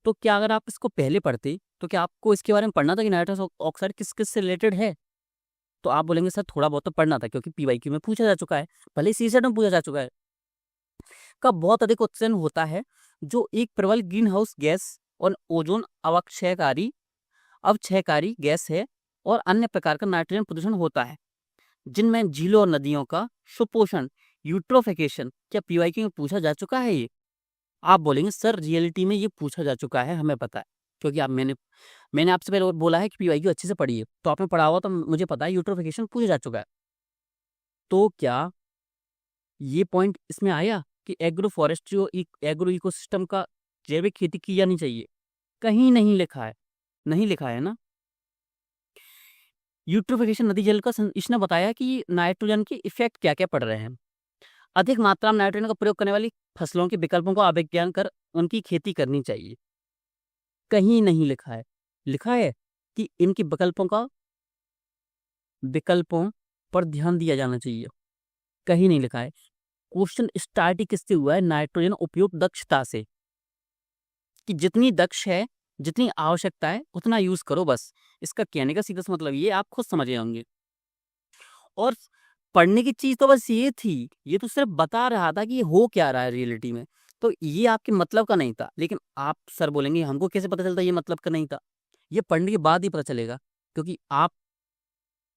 तो क्या अगर आप इसको पहले पढ़ते तो क्या आपको इसके बारे में पढ़ना था कि नाइट्रस ऑक्साइड किस किस से रिलेटेड है? तो आप बोलेंगे सर थोड़ा बहुत तो पढ़ना था, क्योंकि पीवाईक्यू में पूछा जा चुका है, भले ही सीसेट में पूछा जा चुका है। का बहुत अधिक उत्सर्जन होता है, जो एक प्रबल ग्रीन हाउस गैस और ओजोन अवक्षयकारी गैस है, और अन्य प्रकार का नाइट्रोजन प्रदूषण होता है, जिनमें झीलों और नदियों का सुपोषण, यूट्रोफिकेशन। क्या पीवाईक्यू में पूछा जा चुका है ये? आप बोलेंगे सर रियलिटी में ये पूछा जा चुका है, हमें पता है, क्योंकि मैंने आपसे पहले बोला है कि पीवाईक्यू अच्छे से पढ़िए, तो आपने पढ़ा हुआ, तो मुझे पता है यूट्रोफिकेशन पूछा जा चुका है। तो क्या ये पॉइंट इसमें आया कि एग्रो फॉरेस्ट्री और एग्रो इकोसिस्टम का जैविक खेती की जानी चाहिए? कहीं नहीं लिखा है, नहीं लिखा है ना। यूट्रोफिकेशन नदी जल का इसने बताया कि नाइट्रोजन के इफेक्ट क्या क्या पड़ रहे हैं। अधिक मात्रा में नाइट्रोजन का प्रयोग करने वाली फसलों के विकल्पों को अभिज्ञान कर उनकी खेती करनी चाहिए। कहीं नहीं लिखा है। लिखा है कि इनके विकल्पों पर ध्यान दिया जाना चाहिए। कहीं नहीं लिखा है। क्वेश्चन स्टार्ट ही किससे हुआ है? नाइट्रोजन उपयोग दक्षता से, कि जितनी दक्ष है, जितनी आवश्यकता है उतना यूज करो, बस। इसका कहने का सीधा सा मतलब ये आप खुद समझे होंगे। और पढ़ने की चीज तो बस ये थी, ये तो सिर्फ बता रहा था कि ये हो क्या रहा है रियलिटी में, तो ये आपके मतलब का नहीं था। लेकिन आप सर बोलेंगे हमको कैसे पता चलता ये मतलब का नहीं था? ये पढ़ने के बाद ही पता चलेगा, क्योंकि आप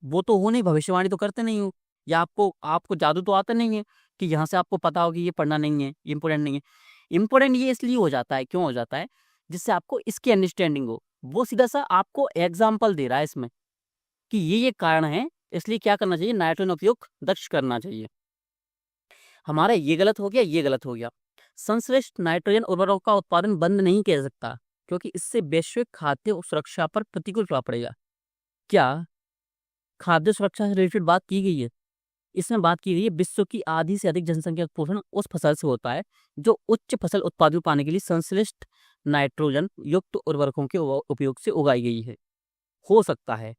वो तो हो नहीं, भविष्यवाणी तो करते नहीं हो, या आपको जादू तो आता नहीं है कि यहाँ से आपको पता हो कि ये पढ़ना नहीं है, इम्पोर्टेंट नहीं है। इम्पोर्टेंट ये इसलिए हो जाता है, क्यों हो जाता है? जिससे आपको इसकी अंडरस्टैंडिंग हो। वो सीधा सा आपको एग्जाम्पल दे रहा है इसमें कि ये कारण है, इसलिए क्या करना चाहिए, नाइट्रोजन उपयोग दक्ष करना चाहिए। हमारा ये गलत हो गया, ये गलत हो गया। संश्लिष्ट नाइट्रोजन उर्वरकों का उत्पादन बंद नहीं किया जा सकता क्योंकि इससे वैश्विक खाद्य सुरक्षा पर प्रतिकूल प्रभाव पड़ेगा। क्या खाद्य सुरक्षा से रिलेटेड बात की गई है? इसमें बात की गई है विश्व की आधी से अधिक जनसंख्या का पोषण उस फसल से होता है जो उच्च फसल उत्पादन पाने के लिए संश्लिष्ट नाइट्रोजन युक्त उर्वरकों के उपयोग से उगाई गई है। हो सकता है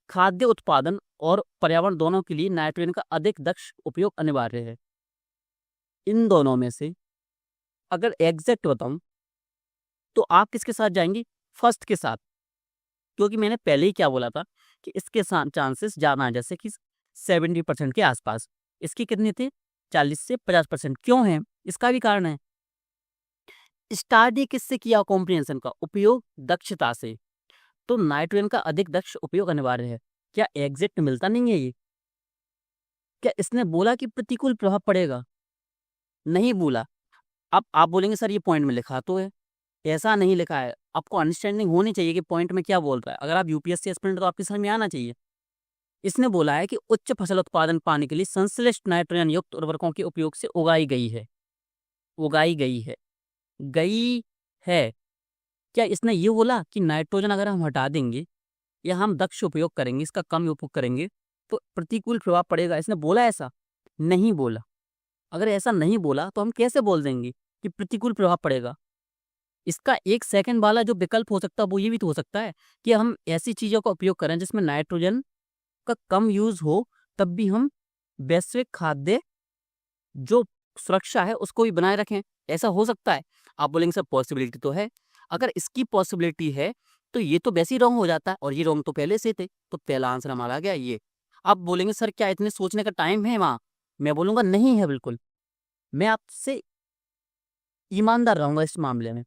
खाद्य उत्पादन और पर्यावरण दोनों के लिए नाइट्रोजन का अधिक दक्ष उपयोग अनिवार्य है। इन दोनों में से अगर एग्जैक्ट बताऊं तो आप किसके साथ जाएंगे? फर्स्ट के साथ, क्योंकि मैंने पहले ही क्या बोला था कि इसके चांसेस ज़्यादा हैं, जैसे कि 70% के आसपास। इसके कितने थे? 40 से 50%। क्यों है? इसका भी कारण है। स्टार्ट किससे किया? कॉम्प्रिहेंशन का उपयोग दक्षता से। तो नाइट्रोजन का अधिक दक्ष उपयोग अनिवार्य है। क्या एग्जैक्ट मिलता नहीं है ये? क्या इसने बोला कि प्रतिकूल प्रभाव पड़ेगा? नहीं बोला। अब आप बोलेंगे सर ये पॉइंट में लिखा तो है। ऐसा नहीं लिखा है। आपको अंडरस्टैंडिंग होनी चाहिए कि पॉइंट में क्या बोल रहा है। अगर आप यूपीएससी एस्पिरेंट तो आपके समझ में आना चाहिए। इसने बोला है कि उच्च फसल उत्पादन पाने के लिए संश्लिष्ट नाइट्रोजन युक्त उर्वरकों के उपयोग से उगाई गई है। उगाई गई है, गई है। क्या इसने ये बोला कि नाइट्रोजन अगर हम हटा देंगे या हम दक्ष उपयोग करेंगे, इसका कम उपयोग करेंगे तो प्रतिकूल प्रभाव पड़ेगा? इसने बोला ऐसा? नहीं बोला। अगर ऐसा नहीं बोला तो हम कैसे बोल देंगे कि प्रतिकूल प्रभाव पड़ेगा? इसका एक सेकंड वाला जो विकल्प हो सकता है वो ये भी तो हो सकता है कि हम ऐसी चीजों का उपयोग करें जिसमें नाइट्रोजन का कम यूज हो, तब भी हम वैश्विक खाद्य जो सुरक्षा है उसको भी बनाए रखें। ऐसा हो सकता है। आप बोलेंगे सर पॉसिबिलिटी तो है। अगर इसकी पॉसिबिलिटी है तो ये तो वैसे ही रॉन्ग हो जाता है, और ये रॉन्ग तो पहले से थे। तो पहला आंसर हमारा आ गया ये। आप बोलेंगे सर क्या इतने सोचने का टाइम है वहां? मैं बोलूंगा नहीं है बिल्कुल। मैं आपसे ईमानदार रहूंगा इस मामले में।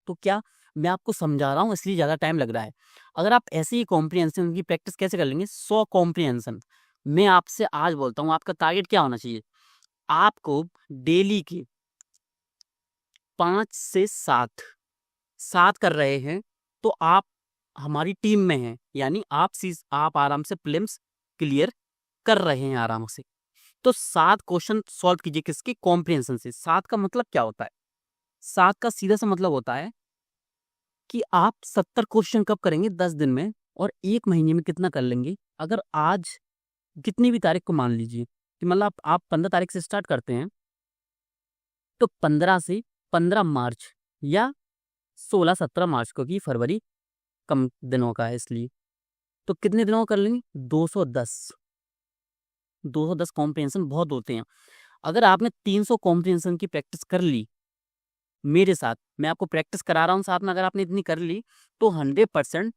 तो क्या मैं आपको समझा रहा हूँ इसलिए ज़्यादा टाइम लग रहा है। अगर आप ऐसे ही कॉम्प्रिहेंशन की प्रैक्टिस कैसे कर लेंगे? 100 कॉम्प्रिहेंशन। मैं आपसे आज बोलता हूँ आपका टारगेट क्या होना चाहिए? आपको डेली के 5 से 7 कर रहे हैं तो आप हमारी टीम में हैं, यानी आप आराम से प्रीलिम्स क्लियर कर रहे हैं आराम से। तो 7 क्वेश्चन सॉल्व कीजिए किसके? कॉम्प्रिहेंशन से। 7 का मतलब क्या होता है? 7 का सीधा सा मतलब होता है कि आप 70 क्वेश्चन कब करेंगे? 10 दिन में। और 1 महीने में कितना कर लेंगे? अगर आज कितनी भी तारीख को मान लीजिए कि मतलब आप 15 तारीख से स्टार्ट करते हैं तो 15 से 15 मार्च या 16-17 मार्च को, कि फरवरी कम दिनों का है इसलिए, तो कितने दिनों का कर लेंगे? 210। 210 कॉम्प्रिहेंशन बहुत होते हैं। अगर आपने 300 कॉम्प्रिहेंशन की प्रैक्टिस कर ली मेरे साथ, मैं आपको प्रैक्टिस करा रहा हूँ साथ में, अगर आपने इतनी कर ली तो 100%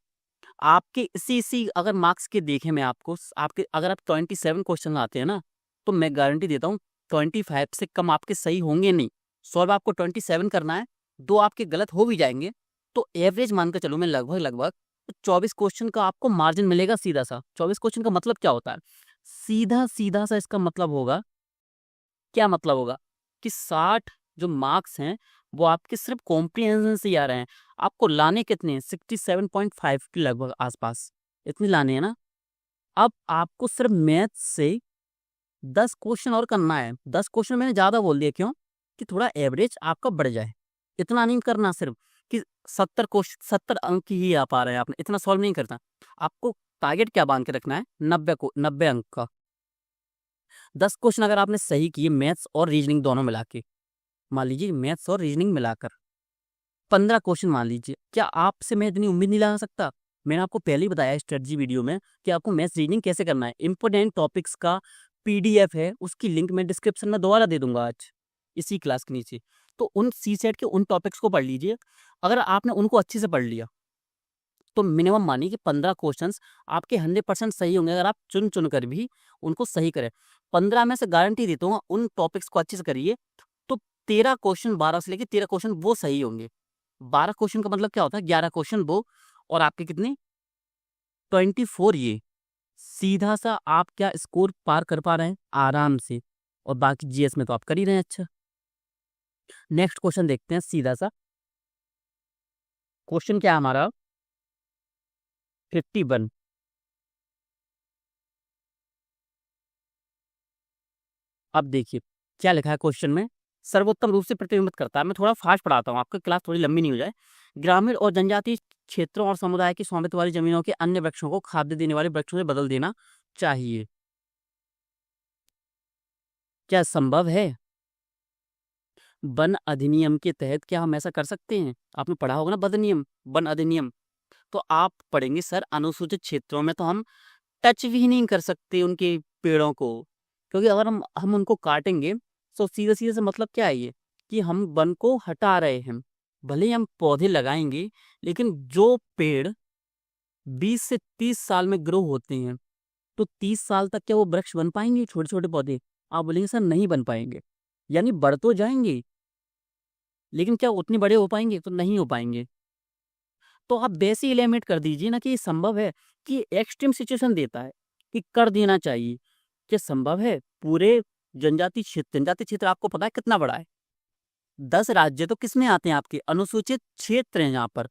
आपके इसी अगर मार्क्स के देखें मैं आपको, आपके अगर आप 27 क्वेश्चन आते हैं ना, तो मैं गारंटी देता हूँ 25 से कम आपके सही होंगे नहीं। सॉल्व आपको 27 करना है, 2 आपके गलत हो भी जाएंगे तो एवरेज मान कर चलो मैं लगभग 24 क्वेश्चन का आपको मार्जिन मिलेगा सीधा सा। 24 क्वेश्चन का मतलब क्या होता है? सीधा सा इसका मतलब होगा, क्या मतलब होगा कि 60 जो मार्क्स हैं वो आपके सिर्फ कॉम्प्रिहेंशन से ही आ रहे हैं। आपको लाने कितने हैं? 67.5 के लगभग आसपास इतने लाने हैं ना। अब आपको सिर्फ मैथ से 10 क्वेश्चन और करना है। 10 क्वेश्चन मैंने ज़्यादा बोल दिया, क्यों? कि थोड़ा एवरेज आपका बढ़ जाए। इतना नहीं करना सिर्फ कि 70 क्वेश्चन 70 अंक ही आ पा रहे हैं आपने, इतना सॉल्व नहीं करना। आपको टारगेट क्या बांध के रखना है? 90 अंक का। 10 क्वेश्चन अगर आपने सही किए मैथ्स और रीजनिंग दोनों मिला के, मान लीजिए मैथ्स और रीजनिंग मिलाकर 15 क्वेश्चन मान लीजिए, क्या आपसे मैं इतनी उम्मीद नहीं लगा सकता? मैंने आपको पहले ही बताया स्ट्रेटजी वीडियो में कि आपको मैथ्स रीजनिंग कैसे करना है। इंपोर्टेंट टॉपिक्स का पीडीएफ है, उसकी लिंक मैं डिस्क्रिप्शन में दोबारा दे दूंगा आज इसी क्लास के नीचे। तो उन सी सेट के उन टॉपिक्स को पढ़ लीजिए। अगर आपने उनको अच्छे से पढ़ लिया तो मिनिमम मानिए कि 15 क्वेश्चंस आपके 100% सही होंगे, अगर आप चुन चुन कर भी उनको सही करें। 15 में से गारंटी देता हूँ उन टॉपिक्स को अच्छे से करिए तो 13 क्वेश्चन, 12 से लेकर 13 क्वेश्चन वो सही होंगे। 12 क्वेश्चन का मतलब क्या होता है? 11 क्वेश्चन वो, और आपके कितने? 24 ये। सीधा सा आप क्या स्कोर पार कर पा रहे हैं आराम से। और बाकी जीएस में तो आप कर ही रहे हैं अच्छा। नेक्स्ट क्वेश्चन देखते हैं सीधा सा। क्वेश्चन क्या है हमारा 51। अब देखिए क्या लिखा है क्वेश्चन में, सर्वोत्तम रूप से प्रतिबिंबित करता है। मैं थोड़ा फास्ट पढ़ाता हूँ, आपकी क्लास थोड़ी लंबी नहीं हो जाए। ग्रामीण और जनजातीय क्षेत्रों और समुदाय की स्वामित्व वाली जमीनों के अन्य वृक्षों को खाद्य देने वाले वृक्षों से बदल देना चाहिए। क्या संभव है? वन अधिनियम के तहत क्या हम ऐसा कर सकते हैं? आपने पढ़ा होगा ना वन अधिनियम। तो आप पढ़ेंगे सर अनुसूचित क्षेत्रों में तो हम टच भी नहीं कर सकते उनके पेड़ों को, क्योंकि अगर हम उनको काटेंगे तो सीधे सीधे से मतलब क्या है ये कि हम वन को हटा रहे हैं। भले ही हम पौधे लगाएंगे, लेकिन जो पेड़ 20 से 30 साल में ग्रो होते हैं, तो 30 साल तक क्या वो वृक्ष बन पाएंगे? छोटे छोटे पौधे आप बोलेंगे सर नहीं बन पाएंगे, यानी बढ़ तो जाएंगे लेकिन क्या उतने बड़े हो पाएंगे? तो नहीं हो पाएंगे। तो आप वैसे एलिमिनेट कर दीजिए ना कि ये संभव है, कि एक्सट्रीम सिचुएशन देता है कि कर देना चाहिए। क्या संभव है? पूरे जनजाति क्षेत्र आपको पता है कितना बड़ा है? 10 राज्य तो किसमें आते हैं? आपके अनुसूचित क्षेत्र हैं। यहाँ पर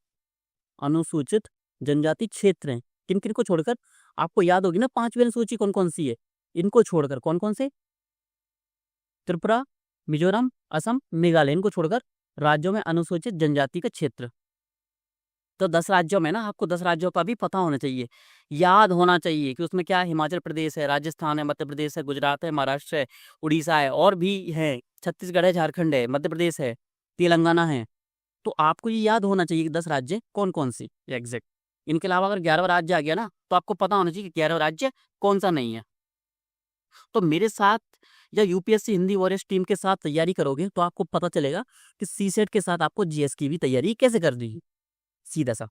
अनुसूचित जनजाति क्षेत्र हैं, किन किन को छोड़कर? आपको याद होगी ना 5वीं अनुसूची कौन कौन सी है, इनको छोड़कर कौन कौन से? त्रिपुरा, मिजोरम, असम, मेघालय, इनको छोड़कर राज्यों में अनुसूचित जनजाति का क्षेत्र। तो 10 राज्यों में ना, आपको 10 राज्यों का भी पता होना चाहिए, याद होना चाहिए कि उसमें क्या है। हिमाचल प्रदेश है, राजस्थान है, मध्य प्रदेश है, गुजरात है, महाराष्ट्र है, उड़ीसा है, और भी है, छत्तीसगढ़ है, झारखंड है, मध्य प्रदेश है, तेलंगाना है। तो आपको ये याद होना चाहिए कि 10 राज्य कौन कौन से एग्जैक्ट। इनके अलावा अगर 11वां राज्य आ गया ना, तो आपको पता होना चाहिए कि 11वां राज्य कौन सा नहीं है। तो मेरे साथ या यूपीएससी हिंदी वॉरियर्स टीम के साथ तैयारी करोगे तो आपको पता चलेगा कि सीसेट के साथ आपको जीएस की भी तैयारी कैसे करनी है, सीधा सा।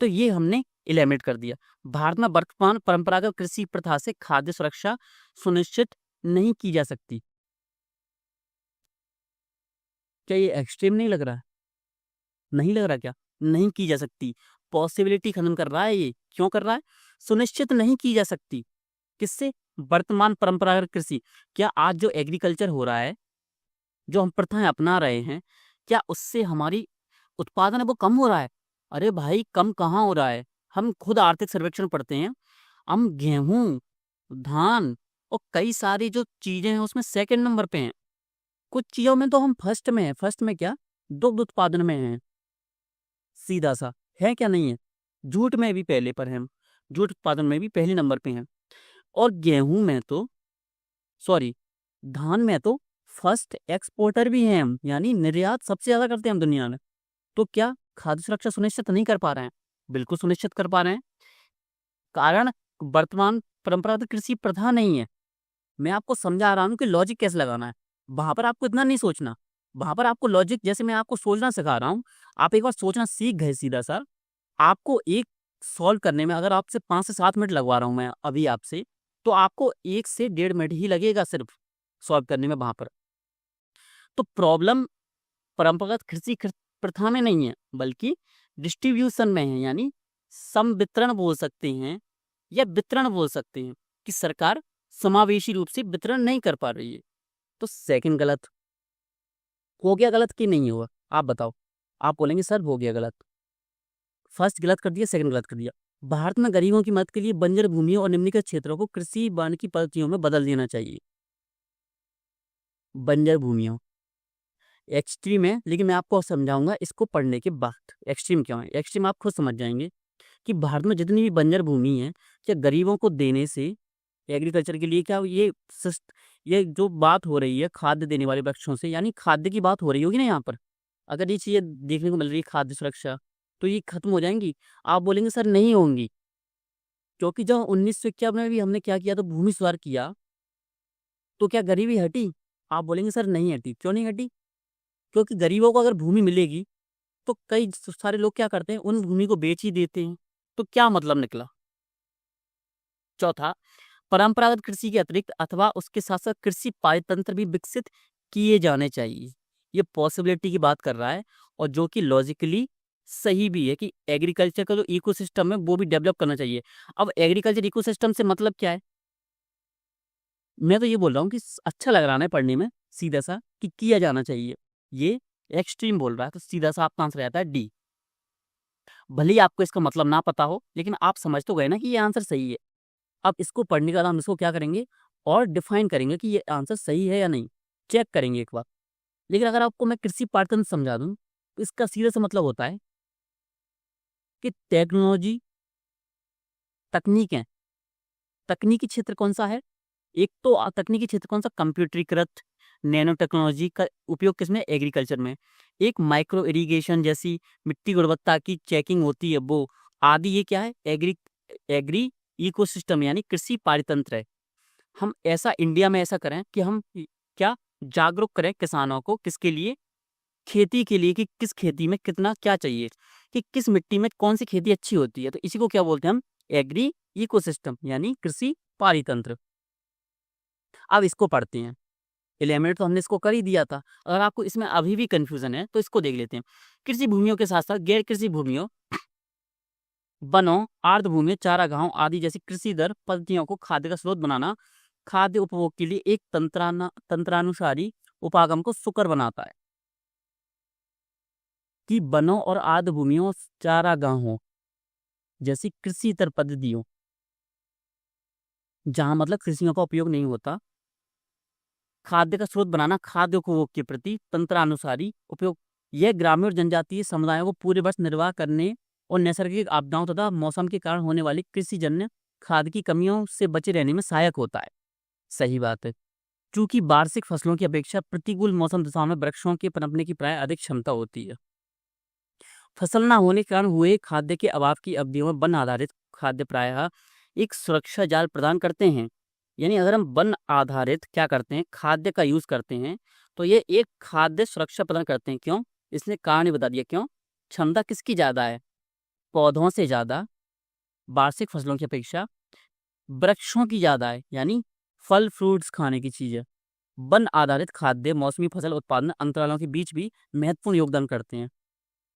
तो ये हमने एलिमिनेट कर दिया। भारत में वर्तमान परंपरागत कृषि प्रथा से खाद्य सुरक्षा सुनिश्चित नहीं की जा सकती। क्या ये एक्सट्रीम नहीं लग रहा है? नहीं लग रहा क्या? नहीं की जा सकती, पॉसिबिलिटी खत्म कर रहा है ये। क्यों कर रहा है? सुनिश्चित नहीं की जा सकती किससे? वर्तमान परंपरागत कृषि। क्या आज जो एग्रीकल्चर हो रहा है, जो हम प्रथाएं अपना रहे हैं, क्या उससे हमारी उत्पादन है वो कम हो रहा है? अरे भाई कम कहाँ हो रहा है। हम खुद आर्थिक सर्वेक्षण पढ़ते हैं, हम गेहूं, धान और कई सारी जो चीजें हैं उसमें सेकंड नंबर पे हैं। कुछ चीजों में तो हम फर्स्ट में हैं। फर्स्ट में क्या? दुग्ध उत्पादन में हैं, सीधा सा। है क्या? नहीं है। जूट में भी पहले पर हैं हम, जूट उत्पादन में भी पहले नंबर पे हैं। और गेहूं में तो, सॉरी, धान में तो फर्स्ट एक्सपोर्टर भी हैं हम, यानी निर्यात सबसे ज्यादा करते हैं हम दुनिया में। तो क्या खाद्य सुरक्षा सुनिश्चित नहीं कर पा रहे हैं? बिल्कुल सुनिश्चित कर पा रहे हैं। कारण वर्तमान परंपरागत कृषि प्रथा नहीं है। मैं आपको समझा रहा हूँ कि लॉजिक कैसे लगाना है। वहां पर आपको इतना नहीं सोचना, वहां पर आपको लॉजिक, जैसे मैं आपको सोचना सिखा रहा हूँ, आप एक बार सोचना सीख गए सीधा सा। आपको एक सॉल्व करने में अगर आपसे 5 से 7 मिनट लगवा रहा हूँ मैं अभी आपसे, तो आपको 1 से 1.5 मिनट ही लगेगा सिर्फ सॉल्व करने में वहां पर। तो प्रॉब्लम परंपरागत कृषि प्रथा में नहीं है, बल्कि डिस्ट्रीब्यूशन में है, यानी संवितरण बोल सकते हैं या वितरण बोल सकते हैं, कि सरकार समावेशी रूप से वितरण नहीं कर पा रही है। तो सेकंड गलत हो गया, गलत कि नहीं हुआ? आप बताओ। आप बोलेंगे सर हो गया गलत। फर्स्ट गलत कर दिया, सेकंड गलत कर दिया। भारत में गरीबों की मदद के लिए बंजर भूमियों और निम्नलिखित क्षेत्रों को कृषि वानिकी पद्धतियों में बदल देना चाहिए। बंजर भूमियों एक्सट्रीम है, लेकिन मैं आपको समझाऊंगा इसको पढ़ने के बाद एक्सट्रीम क्यों है। एक्सट्रीम आप खुद समझ जाएंगे कि भारत में जितनी भी बंजर भूमि है, क्या गरीबों को देने से एग्रीकल्चर के लिए, क्या ये जो बात हो रही है खाद्य देने वाले वृक्षों से, यानी खाद्य की बात हो रही होगी ना यहाँ पर, अगर ये चीजें देखने को मिल रही है खाद्य सुरक्षा, तो ये खत्म हो जाएंगी? आप बोलेंगे सर नहीं होंगी, क्योंकि जब 1951 में भी हमने क्या किया, तो भूमि सुधार किया, तो क्या गरीबी हटी? आप बोलेंगे सर नहीं हटी। क्यों नहीं हटी? क्योंकि गरीबों को अगर भूमि मिलेगी तो कई सारे लोग क्या करते हैं, उन भूमि को बेच ही देते हैं। तो क्या मतलब निकला? चौथा, परंपरागत कृषि के अतिरिक्त अथवा उसके साथ साथ कृषि पारितंत्र भी विकसित किए जाने चाहिए। ये पॉसिबिलिटी की बात कर रहा है, और जो कि लॉजिकली सही भी है कि एग्रीकल्चर का जो इकोसिस्टम है वो भी डेवलप करना चाहिए। अब एग्रीकल्चर इकोसिस्टम से मतलब क्या है? मैं तो ये बोल रहा हूँ कि अच्छा लग रहा है पढ़ने में, सीधा सा, कि किया जाना चाहिए। ये एक्सट्रीम बोल रहा है, तो सीधा सा आपका आंसर आता है डी। भले ही आपको इसका मतलब ना पता हो, लेकिन आप समझ तो गए ना कि ये आंसर सही है। अब इसको पढ़ने के बाद हम इसको क्या करेंगे और डिफाइन करेंगे कि ये आंसर सही है या नहीं, चेक करेंगे एक बार। लेकिन अगर आपको मैं कृषि पाठतंत्र समझा दूं तो इसका सीधा सा मतलब होता है कि टेक्नोलॉजी, तकनीकें, तकनीकी क्षेत्र कौन सा है? एक तो तकनीकी क्षेत्र कौन सा? कंप्यूटरीकृत नैनो टेक्नोलॉजी का उपयोग किसमें? एग्रीकल्चर में। एक माइक्रो इरिगेशन जैसी मिट्टी गुणवत्ता की चेकिंग होती है वो, आदि ये क्या है? एग्री एग्री इकोसिस्टम यानी कृषि पारितंत्र है। हम ऐसा इंडिया में ऐसा करें कि हम क्या जागरूक करें किसानों को, किसके लिए? खेती के लिए, कि किस खेती में कितना क्या चाहिए, कि किस मिट्टी में कौन सी खेती अच्छी होती है। तो इसी को क्या बोलते हैं हम? एग्री इकोसिस्टम यानी कृषि पारितंत्र। अब इसको पढ़ते हैं। 11 तो हमने इसको कर ही दिया था। अगर आपको इसमें अभी भी कंफ्यूजन है तो इसको देख लेते हैं। कृषि भूमियों के साथ साथ गैर कृषि भूमियों, वनों, आर्द्र भूमि, चारागाहों आदि जैसी कृषि दर पद्धतियों को खाद्य का स्रोत बनाना खाद्य उपभोग के लिए एक तंत्रानुसारी उपागम को सुकर बनाता है। कि वनों और आर्द्र भूमियों, चारागाहों जैसी कृषि दर पद्धतियों, जहां मतलब कृषियों का उपयोग नहीं होता, खाद्य का स्रोत बनाना खाद्य उपभोग के प्रति तंत्रानुसारी उपयोग, यह ग्रामीण और जनजातीय समुदायों को पूरे वर्ष निर्वाह करने और नैसर्गिक आपदाओं तथा मौसम के कारण होने वाली कृषिजन्य खाद्य की कमियों से बचे रहने में सहायक होता है। सही बात है। चूंकि वार्षिक फसलों की अपेक्षा प्रतिकूल मौसम दशाओं में वृक्षों के पनपने की प्राय अधिक क्षमता होती है। फसल न होने के कारण हुए खाद्य के अभाव की अवधियों में वन आधारित खाद्य प्रायः एक सुरक्षा जाल प्रदान करते हैं। यानी अगर हम वन आधारित क्या करते हैं, खाद्य का यूज करते हैं, तो ये एक खाद्य सुरक्षा प्रदान करते हैं। क्यों? इसने कारण ही बता दिया। क्यों? क्षमता किसकी ज्यादा है? पौधों से ज्यादा, वार्षिक फसलों की अपेक्षा वृक्षों की ज्यादा है, यानी फल फ्रूट्स खाने की चीजें। वन आधारित खाद्य मौसमी फसल उत्पादन अंतरालों के बीच भी महत्वपूर्ण योगदान करते हैं।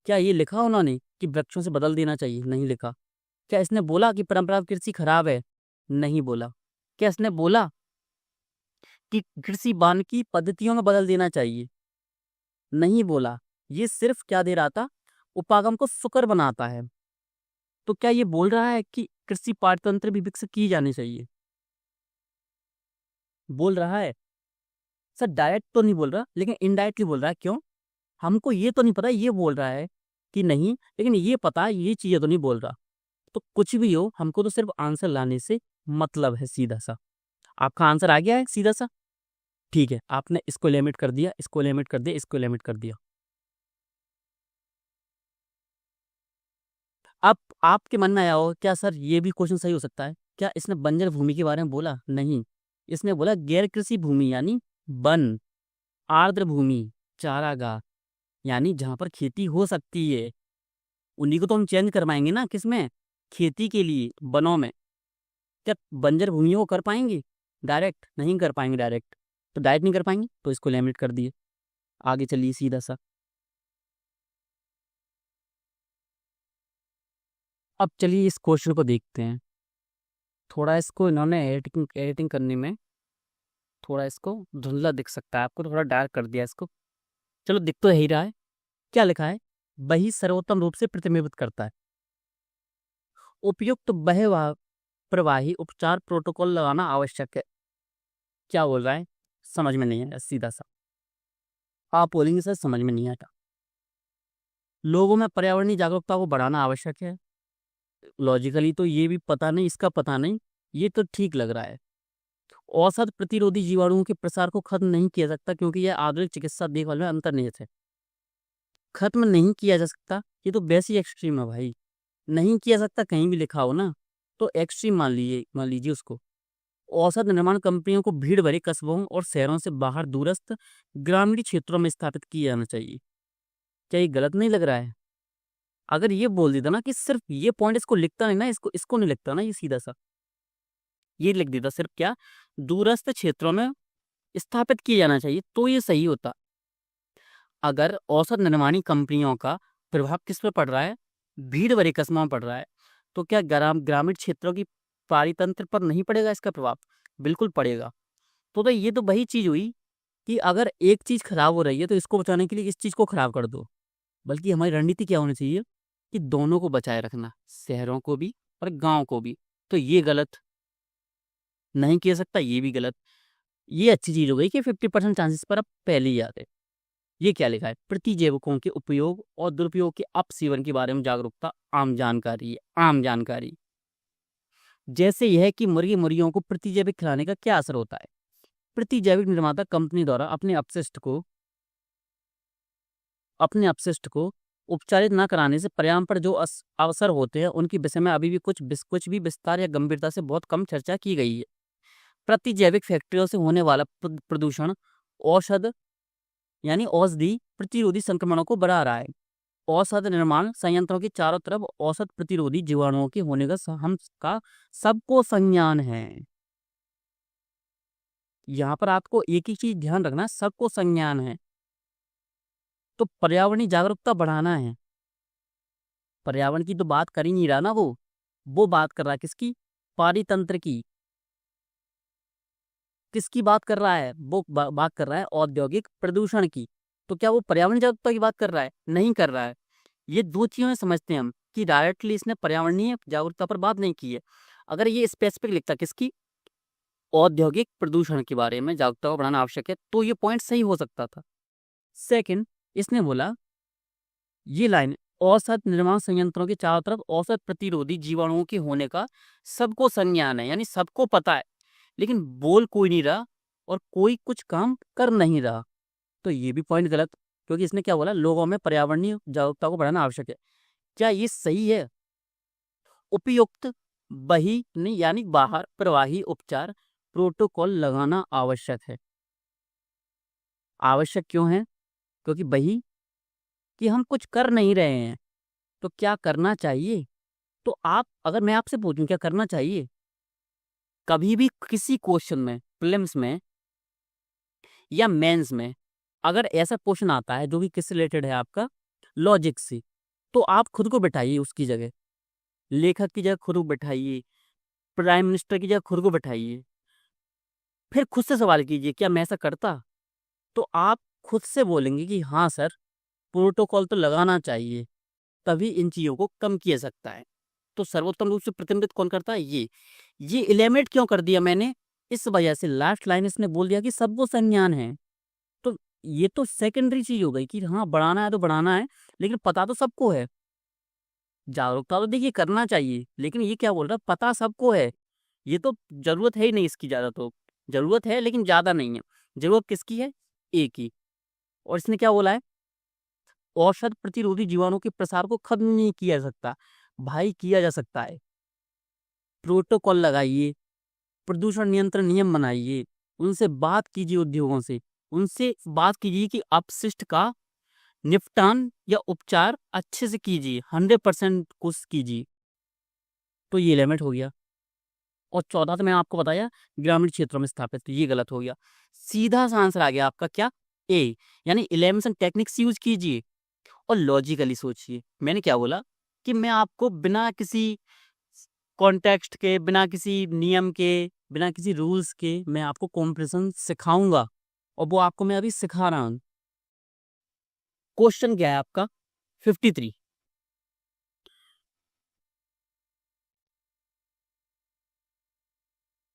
क्या ये लिखा उन्होंने कि वृक्षों से बदल देना चाहिए? नहीं लिखा। क्या इसने बोला कि परंपरागत कृषि खराब है? नहीं बोला। क्या इसने बोला कि कृषि वानिकी पद्धतियों में बदल देना चाहिए? नहीं बोला। ये सिर्फ क्या दे रहा था? उपागम को सुकर बनाता है। तो क्या ये बोल रहा है कि कृषि पाठतंत्र भी विकसित की जानी चाहिए? बोल रहा है। सर डायरेक्ट तो नहीं बोल रहा, लेकिन इनडायरेक्टली बोल रहा है। क्यों? हमको ये तो नहीं पता ये बोल रहा है कि नहीं, लेकिन ये पता है ये चीजें तो नहीं बोल रहा। तो कुछ भी हो, हमको तो सिर्फ आंसर लाने से मतलब है सीधा सा। आपका आंसर आ गया है सीधा सा? ठीक है, आपने इसको लिमिट कर दिया, इसको लिमिट कर दिया, इसको लिमिट कर दिया। अब आपके मन में आया हो क्या सर ये भी क्वेश्चन सही हो सकता है? क्या इसने बंजर भूमि के बारे में बोला? नहीं। इसने बोला गैर कृषि भूमि यानी वन, आर्द्र भूमि, चारागाह यानी जहां पर खेती हो सकती है, उन्हीं को तो हम चेंज करवाएंगे ना। किसमें? खेती के लिए वनों में। क्या बंजर भूमियों को कर पाएंगे डायरेक्ट? नहीं कर पाएंगे डायरेक्ट। तो डायरेक्ट नहीं कर पाएंगे तो इसको लिमिट कर दिए। आगे चलिए सीधा सा। अब चलिए इस क्वेश्चन को देखते हैं। थोड़ा इसको इन्होंने एडिटिंग एडिटिंग करने में थोड़ा इसको धुंधला दिख सकता है आपको, तो थोड़ा डार्क कर दिया इसको। चलो दिख तो यही रहा है। क्या लिखा है? वही सर्वोत्तम रूप से प्रतिबिंबित करता है। उपयुक्त बह प्रवाही उपचार प्रोटोकॉल लगाना आवश्यक है। क्या बोल रहा है? समझ में नहीं आया सीधा सा। आप बोलेंगे सर समझ में नहीं आया। लोगों में पर्यावरणीय जागरूकता को बढ़ाना आवश्यक है। लॉजिकली तो ये भी पता नहीं, इसका पता नहीं, ये तो ठीक लग रहा है। औसत प्रतिरोधी जीवाणुओं के प्रसार को खत्म नहीं किया सकता क्योंकि यह आधुनिक चिकित्सा देखभाल में अंतर्निहित है। खत्म नहीं किया जा सकता, ये तो वैसी एक्सट्रीम है भाई। नहीं किया सकता कहीं भी लिखा हो ना, तो एक्सट्रीम मान लीजिए उसको। औसत निर्माण कंपनियों को भीड़ भरे कस्बों और शहरों से बाहर दूरस्थ ग्रामीण क्षेत्रों में स्थापित किया जाना चाहिए। क्या ये गलत नहीं लग रहा है? अगर ये बोल देता ना कि सिर्फ ये पॉइंट, इसको लिखता नहीं ना, इसको इसको नहीं लिखता ना, ये सीधा सा ये लिख देता सिर्फ क्या, दूरस्थ क्षेत्रों में स्थापित किया जाना चाहिए, तो ये सही होता। अगर औसत निर्माणी कंपनियों का प्रभाव किस पे पड़ रहा है? भीड़ भरे कस्बों में पड़ रहा है, तो क्या ग्रामीण क्षेत्रों की पारितंत्र पर नहीं पड़ेगा इसका प्रभाव? बिल्कुल पड़ेगा। तो ये तो वही चीज हुई कि अगर एक चीज खराब हो रही है तो इसको बचाने के लिए इस चीज को खराब कर दो। बल्कि हमारी रणनीति क्या होनी चाहिए? कि दोनों को बचाए रखना, शहरों को भी और गांव को भी। तो ये गलत नहीं कह सकता, ये भी गलत। ये अच्छी चीज हो गई कि 50% चांसेस पर अब पहले ही आते। ये क्या लिखा है, प्रतिजैविकों के उपयोग और दुरुपयोग के अपसेवन के बारे में जागरूकता, आम जानकारी है, आम जानकारी। जैसे यह कि मुर्गी मुर्गियों को प्रतिजैविक खिलाने का क्या असर होता है। प्रतिजैविक निर्माता कंपनी द्वारा अपने अपशिष्ट को उपचारित न कराने से पर्यावरण पर जो अवसर होते हैं उनके विषय में अभी भी कुछ भी विस्तार या गंभीरता से बहुत कम चर्चा की गई है। प्रतिजैविक फैक्ट्रियों से होने वाला प्रदूषण औषधि प्रतिरोधी संक्रमणों को बढ़ा रहा है। औषध निर्माण संयंत्रों के चारों तरफ औषध प्रतिरोधी जीवाणुओं के होने का सबको संज्ञान है। यहाँ पर आपको एक ही चीज ध्यान रखना, सबको संज्ञान है। तो पर्यावरणीय जागरूकता बढ़ाना है। पर्यावरण की तो बात कर ही नहीं रहा ना, वो बात कर रहा है किसकी, पारितंत्र की। किसकी बात कर रहा है, वो बात कर रहा है औद्योगिक प्रदूषण की। तो क्या वो पर्यावरण जागरूकता की बात कर रहा है? नहीं कर रहा है। ये दो चीजें समझते हैं हम कि डायरेक्टली इसने पर्यावरणीय जागरूकता पर बात नहीं की है। अगर ये स्पेसिफिक लिखता किसकी, औद्योगिक प्रदूषण के बारे में जागरूकता को बढ़ाना आवश्यक है, तो ये पॉइंट सही हो सकता था। सेकंड, इसने बोला ये लाइन, औषध निर्माण संयंत्रों के चारों तरफ औषध प्रतिरोधी जीवाणुओं के होने का सबको संज्ञान है, यानी सबको पता है, लेकिन बोल कोई नहीं रहा और कोई कुछ काम कर नहीं रहा। तो ये भी पॉइंट गलत, क्योंकि इसने क्या बोला, लोगों में पर्यावरणीय जागरूकता को बढ़ाना आवश्यक है। क्या ये सही है? उपयुक्त यानी बाहर प्रवाही उपचार प्रोटोकॉल लगाना आवश्यक है। आवश्यक क्यों है? क्योंकि कि हम कुछ कर नहीं रहे हैं, तो क्या करना चाहिए? तो अगर मैं आपसे पूछूं क्या करना चाहिए, कभी भी किसी क्वेश्चन में, प्रीलिम्स में या मेंस में, अगर ऐसा क्वेश्चन आता है जो कि किससे रिलेटेड है, आपका लॉजिक से, तो आप खुद को बैठाइए उसकी जगह, लेखक की जगह खुद को बैठाइए, प्राइम मिनिस्टर की जगह खुद को बैठाइए, फिर खुद से सवाल कीजिए क्या मैं ऐसा करता? तो आप खुद से बोलेंगे कि हाँ सर, प्रोटोकॉल तो लगाना चाहिए, तभी इन चीजों को कम किया जा सकता है। तो सर्वोत्तम रूप से प्रतिनिधित्व कौन करता है? ये एलिमिनेट क्यों कर दिया मैंने? इस वजह से लास्ट लाइन इसने बोल दिया कि सबको संज्ञान है। तो ये तो सेकेंडरी चीज हो गई कि हाँ बढ़ाना है तो बढ़ाना है, लेकिन पता तो सबको है। जागरूकता तो देखिए करना चाहिए, लेकिन ये क्या बोल रहा है, पता सबको है। ये तो जरूरत है ही नहीं इसकी ज्यादा, तो जरूरत है लेकिन ज्यादा नहीं है। जरूरत किसकी है? एक ही। और इसने क्या बोला है, औषध प्रतिरोधी जीवाणु के प्रसार को खत्म नहीं किया जा सकता। भाई किया जा सकता है। प्रोटोकॉल लगाइए, प्रदूषण नियंत्रण नियम बनाइए, उनसे बात कीजिए, उद्योगों से उनसे बात कीजिए कि अपशिष्ट का निपटान या उपचार अच्छे से कीजिए, 100% कोशिश कीजिए। तो ये लिमिट हो गया। और चौथा तो मैंने आपको बताया ग्रामीण क्षेत्रों में स्थापित, तो ये गलत हो गया। सीधा सा आंसर आ गया आपका क्या, ए, यानी एलिमिनेशन टेक्निक्स यूज कीजिए और लॉजिकली सोचिए। मैंने क्या बोला कि मैं आपको बिना किसी कॉन्टेक्स्ट के, बिना किसी नियम के, बिना किसी रूल्स के मैं आपको कॉम्प्रिहेंशन सिखाऊंगा, और वो आपको मैं अभी सिखा रहा हूं। क्वेश्चन क्या है आपका 53,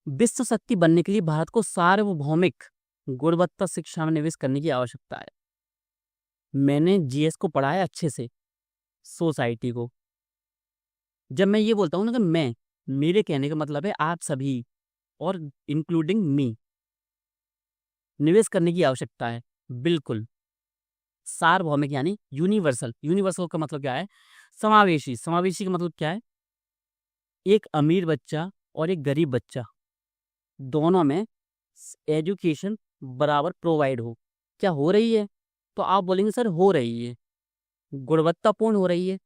विश्व शक्ति बनने के लिए भारत को सार्वभौमिक गुणवत्ता शिक्षा में निवेश करने की आवश्यकता है। मैंने जीएस को पढ़ा है अच्छे से, सोसाइटी को। जब मैं ये बोलता हूं ना कि मेरे कहने का मतलब है आप सभी और इंक्लूडिंग मी, निवेश करने की आवश्यकता है। बिल्कुल सार्वभौमिक यानी यूनिवर्सल। यूनिवर्सल का मतलब क्या है? समावेशी। समावेशी का मतलब क्या है? एक अमीर बच्चा और एक गरीब बच्चा दोनों में एजुकेशन बराबर प्रोवाइड हो। क्या हो रही है? तो आप बोलेंगे सर हो रही है। गुणवत्तापूर्ण हो रही है?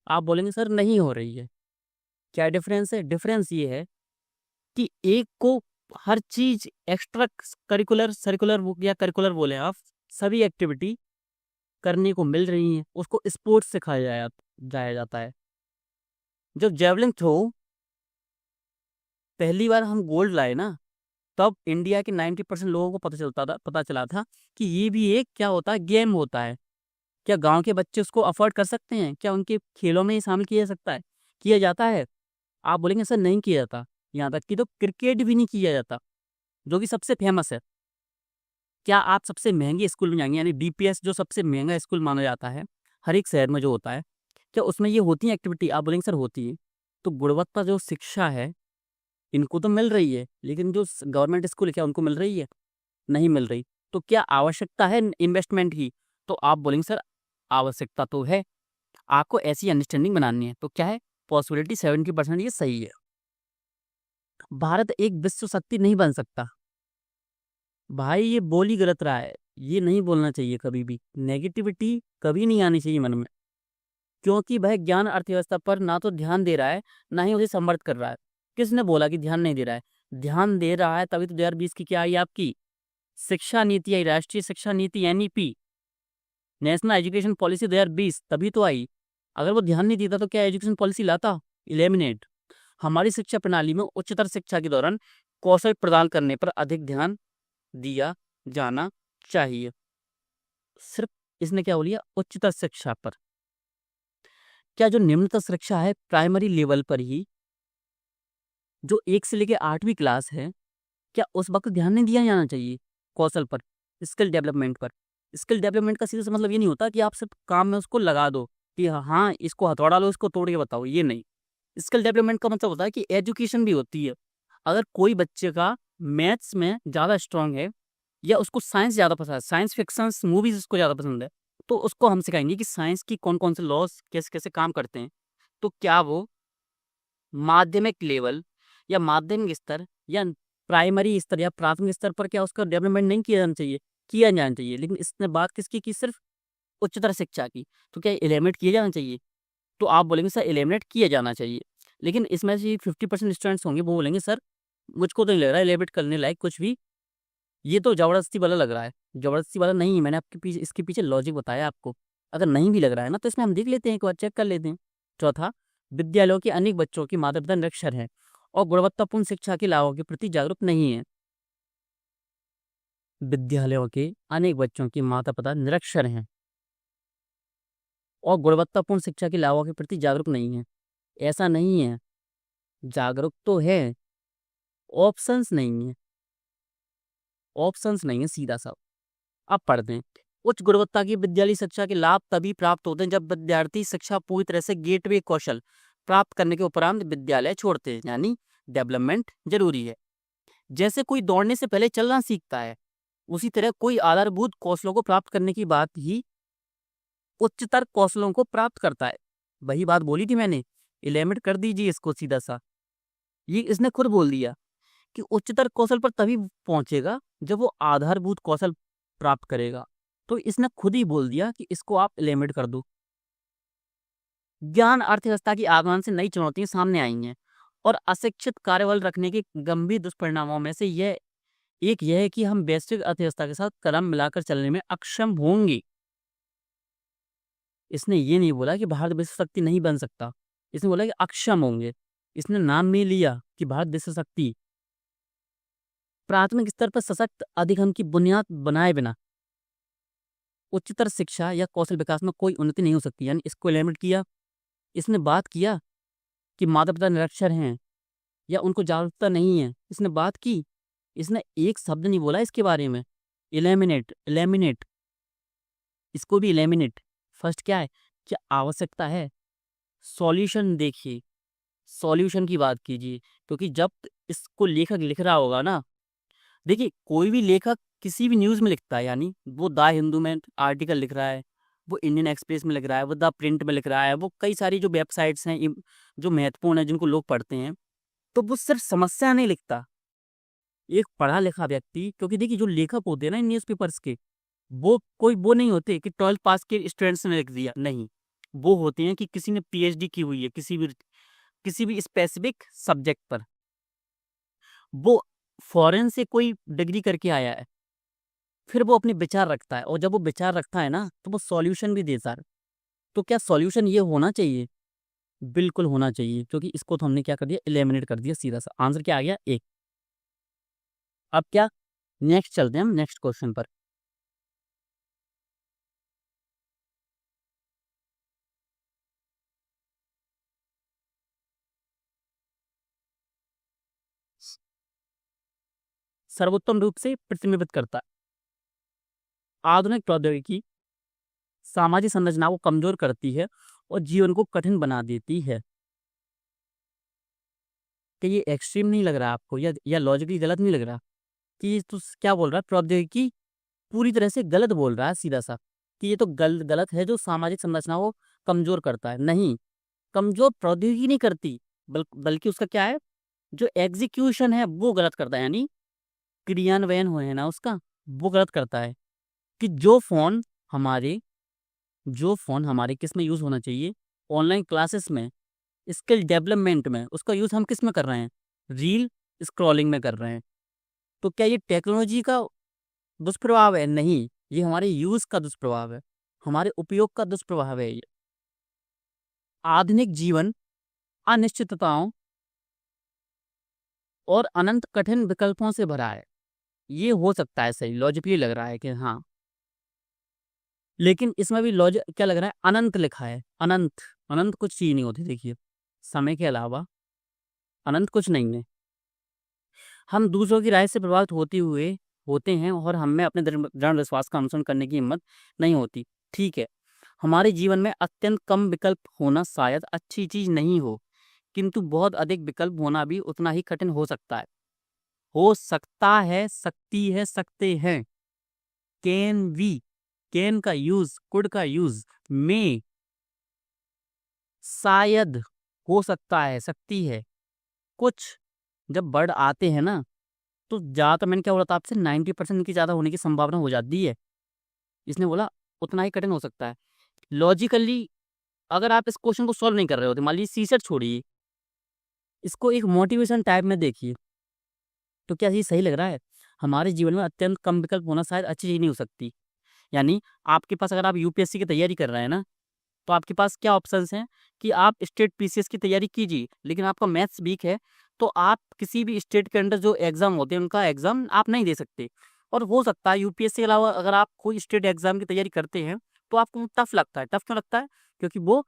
आप बोलेंगे सर नहीं हो रही है। क्या डिफरेंस है? डिफरेंस ये है कि एक को हर चीज एक्स्ट्रा करिकुलर, सर्कुलर या करिकुलर बोले आप, सभी एक्टिविटी करने को मिल रही है, उसको स्पोर्ट्स सिखाया जाया जाता है। जब जेवलिन थ्रो पहली बार हम गोल्ड लाए ना, तब इंडिया के 90% लोगों को पता चला था कि ये भी एक क्या होता है, गेम होता है। क्या गांव के बच्चे उसको अफोर्ड कर सकते हैं? क्या उनके खेलों में ही शामिल किया जा सकता है, किया जाता है? आप बोलेंगे सर नहीं किया जाता। यहाँ तक कि तो क्रिकेट भी नहीं किया जाता, जो कि सबसे फेमस है। क्या आप सबसे महंगे स्कूल में जाएंगे, यानी डीपीएस जो सबसे महंगा स्कूल माना जाता है हर एक शहर में जो होता है, क्या उसमें ये होती है एक्टिविटी? आप बोलेंगे सर होती है। तो गुणवत्ता जो शिक्षा है इनको तो मिल रही है, लेकिन जो गवर्नमेंट स्कूल है क्या उनको मिल रही है? नहीं मिल रही। तो क्या आवश्यकता है इन्वेस्टमेंट की? तो आप बोलेंगे सर आवश्यकता तो है। आपको ऐसी अंडरस्टैंडिंग बनानी है। तो क्या है, पॉसिबिलिटी 70% ये सही है। भारत एक विश्व शक्ति नहीं बन सकता। भाई ये बोल ही गलत रहा है, ये नहीं बोलना चाहिए कभी भी। नेगेटिविटी कभी नहीं आनी चाहिए मन में, क्योंकि वह ज्ञान अर्थव्यवस्था पर ना तो ध्यान दे रहा है, ना ही उसे समृद्ध कर रहा है। किसने बोला कि ध्यान नहीं दे रहा है? ध्यान दे रहा है, तभी तो 2020 की क्या आई आपकी शिक्षा नीति आई, राष्ट्रीय शिक्षा नीति एनईपी, नेशनल एजुकेशन पॉलिसी 2020, तभी तो आई। अगर वो ध्यान नहीं देता तो क्या एजुकेशन पॉलिसी लाता? इलेमिनेट। हमारी शिक्षा प्रणाली में उच्चतर शिक्षा के दौरान कौशल प्रदान करने पर अधिक ध्यान दिया जाना चाहिए। सिर्फ इसने क्या बोलिया? उच्चतर शिक्षा पर। क्या जो निम्नतर शिक्षा है प्राइमरी लेवल पर ही, जो 1 से लेके 8वीं क्लास है, क्या उस वक्त ध्यान नहीं दिया जाना चाहिए कौशल पर, स्किल डेवलपमेंट पर? स्किल डेवलपमेंट का सीधा सा मतलब ये नहीं होता कि आप सिर्फ काम में उसको लगा दो कि हाँ इसको हथौड़ा लो, इसको तोड़ के बताओ, ये नहीं। स्किल डेवलपमेंट का मतलब होता है कि एजुकेशन भी होती है। अगर कोई बच्चे का मैथ्स में ज़्यादा स्ट्रांग है, या उसको साइंस ज़्यादा पसंद है, साइंस फिक्शन मूवीज उसको ज़्यादा पसंद है, तो उसको हम सिखाएंगे कि साइंस की कौन कौन से लॉस कैसे कैसे काम करते हैं। तो क्या वो माध्यमिक लेवल या माध्यमिक स्तर या प्राइमरी स्तर या प्राथमिक स्तर पर क्या उसका डेवलपमेंट नहीं किया जाना चाहिए? किया जाना चाहिए। लेकिन इसने बात किसकी की? सिर्फ उच्चतर शिक्षा की। तो क्या एलिमिनेट किया जाना चाहिए? तो आप बोलेंगे सर एलिमिनेट किया जाना चाहिए, लेकिन इसमें से 50% स्टूडेंट्स होंगे वो बोलेंगे सर मुझको तो नहीं लग रहा है एलिमिनेट करने लायक कुछ भी, ये तो ज़बरदस्ती वाला लग रहा है। ज़बरदस्ती वाला नहीं है, मैंने आपके पीछे इसके पीछे लॉजिक बताया आपको। अगर नहीं भी लग रहा है ना तो इसमें हम देख लेते हैं, एक बार चेक कर लेते हैं। चौथा, विद्यालयों के अनेक बच्चों की माता पिता निरक्षर हैं और गुणवत्तापूर्ण शिक्षा के लाभों के प्रति जागरूक नहीं है। विद्यालयों के अनेक बच्चों की माता पिता निरक्षर हैं और गुणवत्तापूर्ण शिक्षा के लाभों के प्रति जागरूक नहीं है। ऐसा नहीं है, जागरूक तो है, ऑप्शंस नहीं है। ऑप्शंस नहीं है सीधा सा। अब पढ़ते हैं। उच्च गुणवत्ता की विद्यालय शिक्षा के लाभ तभी प्राप्त होते हैं जब विद्यार्थी शिक्षा पूरी तरह से गेटवे कौशल प्राप्त करने के उपरांत विद्यालय छोड़ते हैं, यानी डेवलपमेंट जरूरी है। जैसे कोई दौड़ने से पहले चलना सीखता है, उसी तरह कोई आधारभूत कौशलों को प्राप्त करने की बात ही उच्चतर कौशलों को प्राप्त करता है। वही बात बोली थी मैंने, एलिमिनेट कर दीजिए इसको सीधा सा। ये इसने खुद बोल दिया कि उच्चतर कौशल पर तभी पहुंचेगा जब वो आधारभूत कौशल प्राप्त करेगा। तो इसने खुद ही बोल दिया कि इसको आप एलिमिनेट कर दो। ज्ञान अर्थव्यवस्था की आगमन से नई चुनौतियां सामने आई हैं और अशिक्षित कार्यबल रखने के गंभीर दुष्परिणामों में से यह है कि हम वैश्विक अर्थव्यवस्था के साथ कदम मिलाकर चलने में अक्षम होंगे। इसने ये नहीं बोला कि भारत विश्व शक्ति नहीं बन सकता, इसने बोला कि अक्षम होंगे। इसने नाम में लिया कि भारत विश्व शक्ति। प्राथमिक स्तर पर सशक्त अधिगम की बुनियाद बनाए बिना उच्चतर शिक्षा या कौशल विकास में कोई उन्नति नहीं हो सकती, यानी इसको एलिमिनेट किया। इसने बात किया कि माता पिता निरक्षर हैं या उनको जागरूकता नहीं है, इसने बात की। इसने एक शब्द नहीं बोला इसके बारे में। एलिमिनेट, एलिमिनेट, इसको भी एलिमिनेट। फर्स्ट क्या है, क्या आवश्यकता है? सॉल्यूशन देखिए, सॉल्यूशन की बात कीजिए, क्योंकि जब इसको लेखक लिख रहा होगा ना, देखिए कोई भी लेखक किसी भी न्यूज़ में लिखता है, यानी वो द हिंदू में आर्टिकल लिख रहा है, वो इंडियन एक्सप्रेस में लिख रहा है, वो द प्रिंट में लिख रहा है, वो कई सारी जो वेबसाइट्स हैं जो महत्वपूर्ण है जिनको लोग पढ़ते हैं, तो वो सिर्फ समस्या नहीं लिखता। एक पढ़ा लिखा व्यक्ति, क्योंकि देखिए जो लेखक होते हैं ना इन न्यूज़पेपर्स के, वो कोई वो नहीं होते कि 12th पास के स्टूडेंट्स ने लिख दिया, नहीं। वो होते हैं कि किसी ने पीएचडी की हुई है किसी भी स्पेसिफिक सब्जेक्ट पर, वो फॉरेन से कोई डिग्री करके आया है, फिर वो अपने विचार रखता है, और जब वो विचार रखता है ना तो वो सॉल्यूशन भी देता है। तो क्या सॉल्यूशन ये होना चाहिए? बिल्कुल होना चाहिए, क्योंकि इसको तो हमने क्या कर दिया, एलिमिनेट कर दिया सीधा सा। आंसर क्या आ गया? एक। अब क्या, नेक्स्ट चलते हैं हम नेक्स्ट क्वेश्चन पर। सर्वोत्तम रूप से प्रतिबिंबित करता है। आधुनिक प्रौद्योगिकी सामाजिक संरचना को कमजोर करती है और जीवन को कठिन बना देती है। कि ये एक्सट्रीम नहीं लग रहा आपको, या लॉजिकली गलत नहीं लग रहा कि ये तो क्या बोल रहा है, प्रौद्योगिकी पूरी तरह से गलत बोल रहा है सीधा सा, कि ये तो गलत है जो सामाजिक संरचना को कमजोर करता है। नहीं, कमजोर प्रौद्योगिकी नहीं करती, बल्कि उसका क्या है, जो एग्जीक्यूशन है वो गलत करता है, यानी क्रियान्वयन हो है ना उसका, वो गलत करता है। कि हमारे जो फोन हमारे किस में यूज होना चाहिए, ऑनलाइन क्लासेस में, स्किल डेवलपमेंट में, उसका यूज हम किस में कर रहे हैं, रील स्क्रॉलिंग में कर रहे हैं। तो क्या ये टेक्नोलॉजी का दुष्प्रभाव है? नहीं, ये हमारे यूज का दुष्प्रभाव है, हमारे उपयोग का दुष्प्रभाव है ये। आधुनिक जीवन अनिश्चितताओं और अनंत कठिन विकल्पों से भरा है। ये हो सकता है, सही लॉजिकली लग रहा है कि हाँ, लेकिन इसमें भी लॉजिक क्या लग रहा है, अनंत लिखा है। अनंत, अनंत कुछ चीज नहीं होती, देखिए समय के अलावा अनंत कुछ नहीं है। हम दूसरों की राय से प्रभावित होते हैं और हमें अपने दृढ़ विश्वास का अनुसरण करने की हिम्मत नहीं होती। ठीक है, हमारे जीवन में अत्यंत कम विकल्प होना शायद अच्छी चीज नहीं हो, किंतु बहुत अधिक विकल्प होना भी उतना ही कठिन हो सकता है। हो सकता है, सकती है, सकते हैं। कैन वी, कैन का यूज, कुड का यूज, में, शायद, हो सकता है, सकती है। कुछ जब वर्ड आते हैं ना, तो ज़्यादातर मैंने क्या बोला था आपसे, 90% की ज़्यादा होने की संभावना हो जाती है। इसने बोला उतना ही कठिन हो सकता है। लॉजिकली अगर आप इस क्वेश्चन को सॉल्व नहीं कर रहे होते, मान लीजिए सीसेट छोड़िए, इसको एक मोटिवेशन टाइप में देखिए, तो क्या ये सही लग रहा है? हमारे जीवन में अत्यंत कम विकल्प होना शायद अच्छी चीज़ नहीं हो सकती। यानी आपके पास, अगर आप यूपीएससी की तैयारी कर रहे हैं ना, तो आपके पास क्या ऑप्शंस हैं कि आप स्टेट पीसीएस की तैयारी कीजिए, लेकिन आपका मैथ्स वीक है, तो आप किसी भी स्टेट के अंडर जो एग्जाम होते हैं उनका एग्जाम आप नहीं दे सकते। और हो सकता है यूपीएससी के अलावा अगर आप कोई स्टेट एग्जाम की तैयारी करते हैं तो आपको टफ लगता है। टफ क्यों लगता है? क्योंकि वो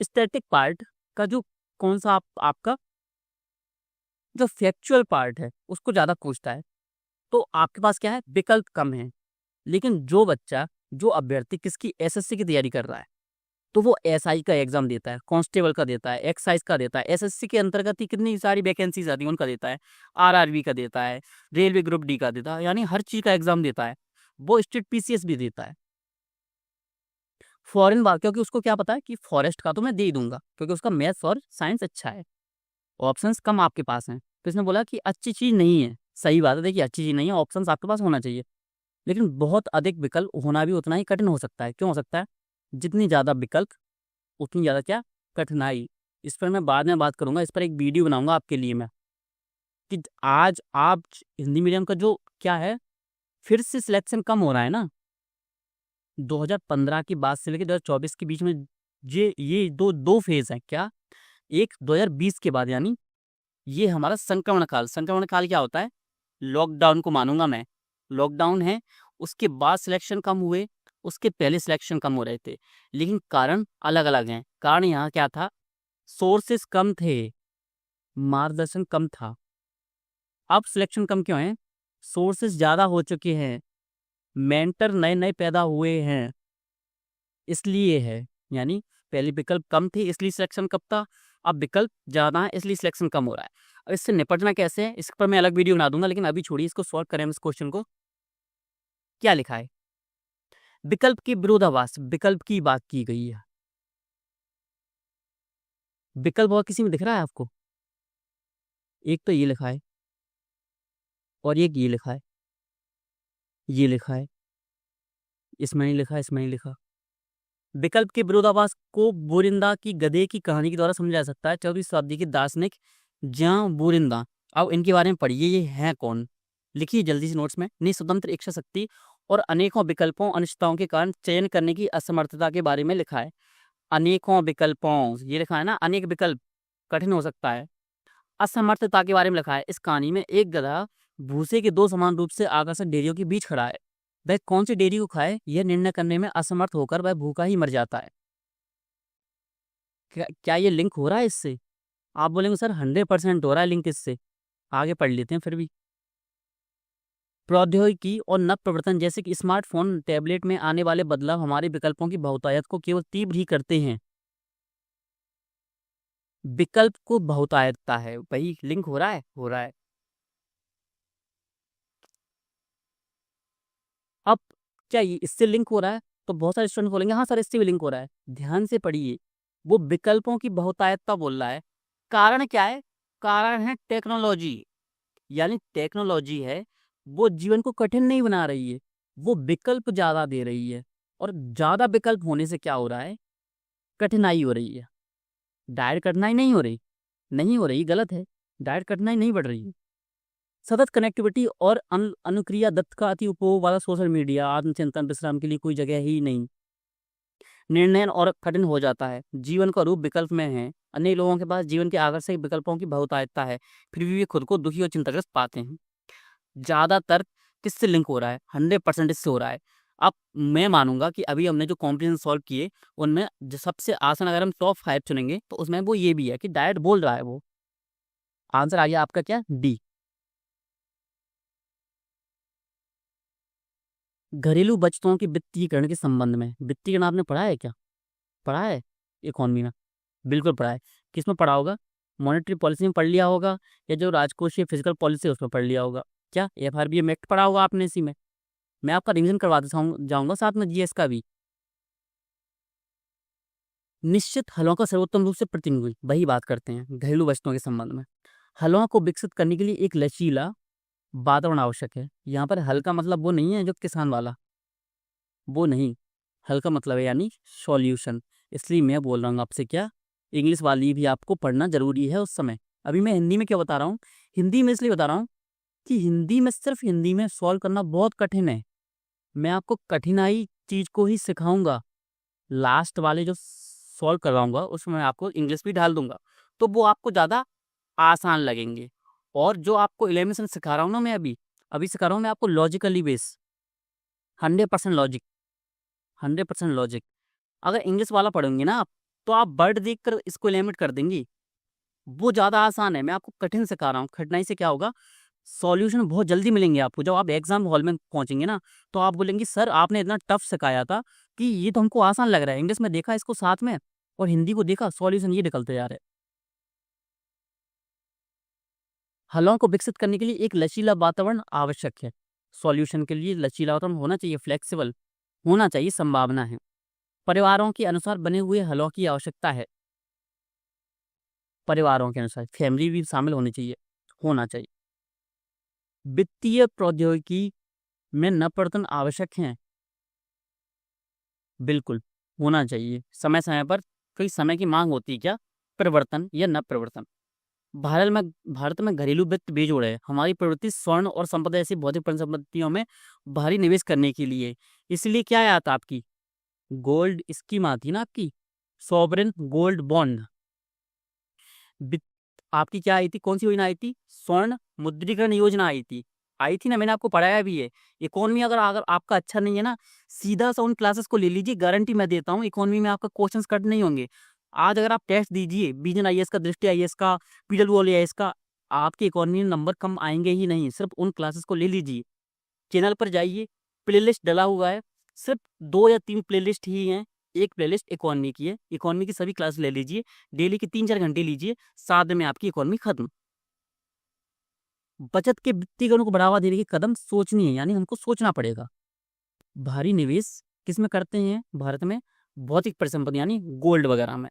स्टैटिक पार्ट का जो, कौन सा आपका जो फैक्चुअल पार्ट है उसको ज़्यादा पूछता है। तो आपके पास क्या है, विकल्प कम है। लेकिन जो बच्चा, जो अभ्यर्थी किसकी, एसएससी की तैयारी कर रहा है, तो वो एसआई का एग्जाम देता है, कांस्टेबल का देता है, एक्साइज का देता है, एसएससी के अंतर्गत ही कितनी सारी वैकेंसीज आती हैं उनका देता है, आरआरबी का देता है, रेलवे ग्रुप डी का देता है, यानी हर चीज का एग्जाम देता है। वो स्टेट पीसीएस भी देता है। फॉरेन बार, क्योंकि उसको क्या पता है कि फॉरेस्ट का तो मैं दे ही दूंगा, क्योंकि उसका मैथ्स और साइंस अच्छा है, ऑप्शंस कम आपके पास हैं। तो इसने बोला कि अच्छी चीज नहीं है। सही बात है, देखिए अच्छी चीज नहीं है, ऑप्शंस आपके पास होना चाहिए, लेकिन बहुत अधिक विकल्प होना भी उतना ही कठिन हो सकता है। क्यों हो सकता है? जितनी ज्यादा विकल्प उतनी ज़्यादा क्या, कठिनाई। इस पर मैं बाद में बात करूंगा, इस पर एक वीडियो बनाऊंगा आपके लिए मैं, कि आज आप हिंदी मीडियम का जो क्या है, फिर से सिलेक्शन कम हो रहा है ना, 2015 की बात से लेकर 2024 के बीच में। ये दो दो फेज हैं क्या, एक 2020 के बाद, यानी ये हमारा संक्रमण काल। संक्रमण काल क्या होता है, लॉकडाउन को मानूंगा मैं, लॉकडाउन है, उसके बाद सिलेक्शन कम हुए, उसके पहले सिलेक्शन कम हो रहे थे, लेकिन कारण अलग अलग हैं। कारण यहाँ क्या था, सोर्सेस कम थे, मार्गदर्शन कम था। अब सिलेक्शन कम क्यों है? सोर्सेस ज्यादा हो चुके हैं, मेंटर नए नए पैदा हुए हैं, इसलिए है। यानी पहले विकल्प कम थे इसलिए सिलेक्शन कम था, अब विकल्प ज्यादा है इसलिए सिलेक्शन कम हो रहा है। अब इससे निपटना कैसे है, इस पर मैं अलग वीडियो बना दूंगा, लेकिन अभी छोड़िए, इसको सॉल्व करें इस क्वेश्चन को। क्या लिखा है, विकल्प के विरोधाभास, विकल्प की बात की गई है। विकल्प और किसी में दिख रहा है आपको? एक तो ये लिखा है, और एक ये लिखा है, ये लिखा है, इसमें नहीं लिखा, इसमें नहीं लिखा। विकल्प के विरोधाभास को बोरिंदा की गधे की कहानी के द्वारा समझा जा सकता है। 14वीं शताब्दी के दार्शनिक जॉन बोरिंदा, अब इनके बारे में पढ़िए, ये हैं कौन, लिखिए जल्दी से नोट्स में। स्वतंत्र इच्छा शक्ति और अनेकों विकल्पों अनिश्चितताओं के कारण चयन करने की असमर्थता के बारे में लिखा है। अनेकों विकल्पों, ये लिखा है ना, अनेक विकल्प, कठिन हो सकता है। असमर्थता के बारे में लिखा है। इस कहानी में एक गधा भूसे के दो समान रूप से आकर्षक डेयरियों के बीच खड़ा है। वह कौन सी डेयरी को खाए यह निर्णय करने में असमर्थ होकर वह भूखा ही मर जाता है। क्या ये लिंक हो रहा है इससे? आप बोलेंगे सर 100% हो रहा है लिंक इससे। आगे पढ़ लेते हैं फिर भी। प्रौद्योगिकी और नव प्रवर्तन जैसे कि स्मार्टफोन, टैबलेट में आने वाले बदलाव हमारे विकल्पों की बहुतायत को केवल तीव्र ही करते हैं। विकल्प को बहुतायतता है, वही लिंक हो रहा है, हो रहा है। अब क्या ये इससे लिंक हो रहा है? तो बहुत सारे स्टूडेंट बोलेंगे हाँ सर इससे भी लिंक हो रहा है। ध्यान से पढ़िए, वो विकल्पों की बहुतायतता बोल रहा है। कारण क्या है? कारण है टेक्नोलॉजी। यानी टेक्नोलॉजी है, वो जीवन को कठिन नहीं बना रही है, वो विकल्प ज्यादा दे रही है। और ज्यादा विकल्प होने से क्या हो रहा है? कठिनाई हो रही है। डायरेक्ट कठिनाई नहीं हो रही, नहीं हो रही, गलत है। डायरेक्ट कठिनाई नहीं बढ़ रही है। सतत कनेक्टिविटी और अनुक्रिया दत्त का अति उपयोग वाला सोशल मीडिया आत्मचिंतन विश्राम के लिए कोई जगह ही नहीं। निर्णय और कठिन हो जाता है। जीवन का रूप विकल्प में है। अनेक लोगों के पास जीवन के आकर्षक विकल्पों की बहुतायतता है, फिर भी वे खुद को दुखी और चिंताग्रस्त पाते हैं। ज्यादातर किससे लिंक हो रहा है? 100% इससे हो रहा है। अब मैं मानूंगा कि अभी हमने जो कॉम्प्रिहेंशन सॉल्व किए उनमें जो सबसे आसान अगर हम टॉप 5 चुनेंगे तो उसमें वो ये भी है कि डायरेक्ट बोल रहा है वो। आंसर आ गया आपका क्या? डी। घरेलू बचतों के वित्तीयकरण के संबंध में, वित्तीयकरण आपने पढ़ा है क्या? पढ़ा है इकोनॉमी में? बिल्कुल पढ़ा है। किसमें पढ़ा होगा? मॉनेटरी पॉलिसी में पढ़ लिया होगा, या जो राजकोषीय फिजिकल पॉलिसी है उसमें पढ़ लिया होगा। क्या FRBM एक्ट पढ़ा होगा आपने इसी में? मैं आपका रिवीजन करवा देता हूँ जाऊंगा साथ में GS का भी। निश्चित हलों का सर्वोत्तम रूप से प्रतिनिधि, वही बात करते हैं घरेलू बचतों के संबंध में। हलों को विकसित करने के लिए एक लचीला वातावरण आवश्यक है। यहाँ पर हल का मतलब वो नहीं है जो किसान वाला, वो नहीं। हल का मतलब है यानी सॉल्यूशन। इसलिए मैं बोल रहा हूँ आपसे क्या, इंग्लिश वाली भी आपको पढ़ना जरूरी है उस समय। अभी मैं हिंदी में क्या बता रहा हूँ? हिंदी में इसलिए बता रहा हूँ कि हिंदी में, सिर्फ हिंदी में सॉल्व करना बहुत कठिन है। मैं आपको कठिनाई चीज को ही सिखाऊंगा। लास्ट वाले जो सॉल्व करवाऊंगा उसमें मैं आपको इंग्लिश भी डाल दूंगा, तो वो आपको ज़्यादा आसान लगेंगे। और जो आपको 11 से सिखा रहा हूँ ना, मैं अभी अभी सिखा रहा हूँ मैं आपको लॉजिकली बेस, 100% लॉजिक, 100% लॉजिक। अगर इंग्लिश वाला पढ़ेंगे ना आप, तो आप वर्ड देख कर इसको एलिमिनेट कर देंगी। वो ज़्यादा आसान है, मैं आपको कठिन सिखा रहा हूँ। कठिनाई से क्या होगा? सॉल्यूशन बहुत जल्दी मिलेंगे आपको। जब आप एग्जाम हॉल में पहुंचेंगे ना, तो आप बोलेंगे सर आपने इतना टफ सिखाया था कि ये तो हमको आसान लग रहा है। इंग्लिश में देखा इसको साथ में, और हिंदी को देखा, सॉल्यूशन ये निकलते जा रहे हैं। हलों को विकसित करने के लिए एक लचीला वातावरण आवश्यक है। सॉल्यूशन के लिए लचीला वातावरण होना चाहिए, फ्लेक्सिबल होना चाहिए, संभावना है। परिवारों के अनुसार बने हुए हलों की आवश्यकता है। परिवारों के अनुसार फैमिली भी शामिल होनी चाहिए, होना चाहिए। वित्तीय प्रौद्योगिकी में नवप्रवर्तन आवश्यक है। बिल्कुल होना चाहिए। समय समय पर कई समय की मांग होती है क्या? परिवर्तन या नव परिवर्तन। भारत में घरेलू वित्त बेजोड़ है। हमारी प्रवृत्ति स्वर्ण और संपदा ऐसी भौतिक परिसंपत्तियों में भारी निवेश करने के लिए। इसलिए क्या आया था आपकी? गोल्ड स्कीम आती ना आपकी, सॉवरेन गोल्ड बॉन्ड। वित्त आपकी क्या आई थी? कौन सी योजना आई थी? स्वर्ण मुद्रीकरण योजना आई थी ना, मैंने आपको पढ़ाया भी है। इकोनॉमी अगर अगर आपका अच्छा नहीं है ना, सीधा सा उन क्लासेस को ले लीजिए, गारंटी मैं देता हूँ इकोनॉमी में आपका क्वेश्चंस कट नहीं होंगे। आज अगर आप टेस्ट दीजिए, विजन IAS का, दृष्टि IAS का, PWO IAS का, आपके इकोनॉमी में नंबर कम आएंगे ही नहीं। सिर्फ उन क्लासेस को ले लीजिए। चैनल पर जाइए, प्लेलिस्ट डला हुआ है, सिर्फ 2 या 3 प्लेलिस्ट ही हैं। एक प्लेलिस्ट इकोनॉमी की है, इकोनॉमी की सभी क्लास ले लीजिए, डेली की 3-4 घंटे लीजिए, 7 दिन में आपकी इकोनॉमी खत्म। बचत के वित्तीयकरण को बढ़ावा देने के कदम सोचनी है, यानी हमको सोचना पड़ेगा। भारी निवेश किस में करते हैं भारत में? भौतिक परिसंपत्ति यानी गोल्ड वगैरह में।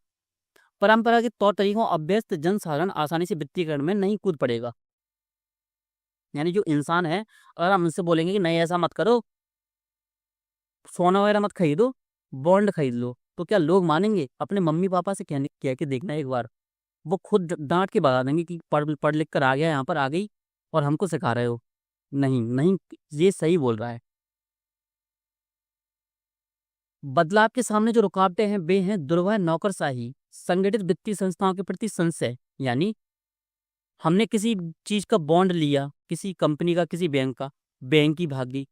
परंपरागत तौर तरीकों अभ्यस्त जनसाधारण आसानी से वित्तीयकरण में नहीं कूद पड़ेगा। यानी जो इंसान है, अगर हम उनसे बोलेंगे कि नहीं ऐसा मत करो, सोना वगैरह मत खरीदो, बॉन्ड खरीद लो, तो क्या लोग मानेंगे? अपने मम्मी पापा से कहने कह के देखना एक बार, वो खुद डांट के बता देंगे कि पढ़ पढ़ लिख कर आ गया, यहाँ पर आ गई और हमको सिखा रहे हो। नहीं नहीं, ये सही बोल रहा है। बदलाव के सामने जो रुकावटें हैं वे हैं दुर्व्यवहार, नौकरशाही, संगठित वित्तीय संस्थाओं के प्रति संशय। यानी हमने किसी चीज का बॉन्ड लिया, किसी कंपनी का, किसी बैंक का, बैंक की भाग गई,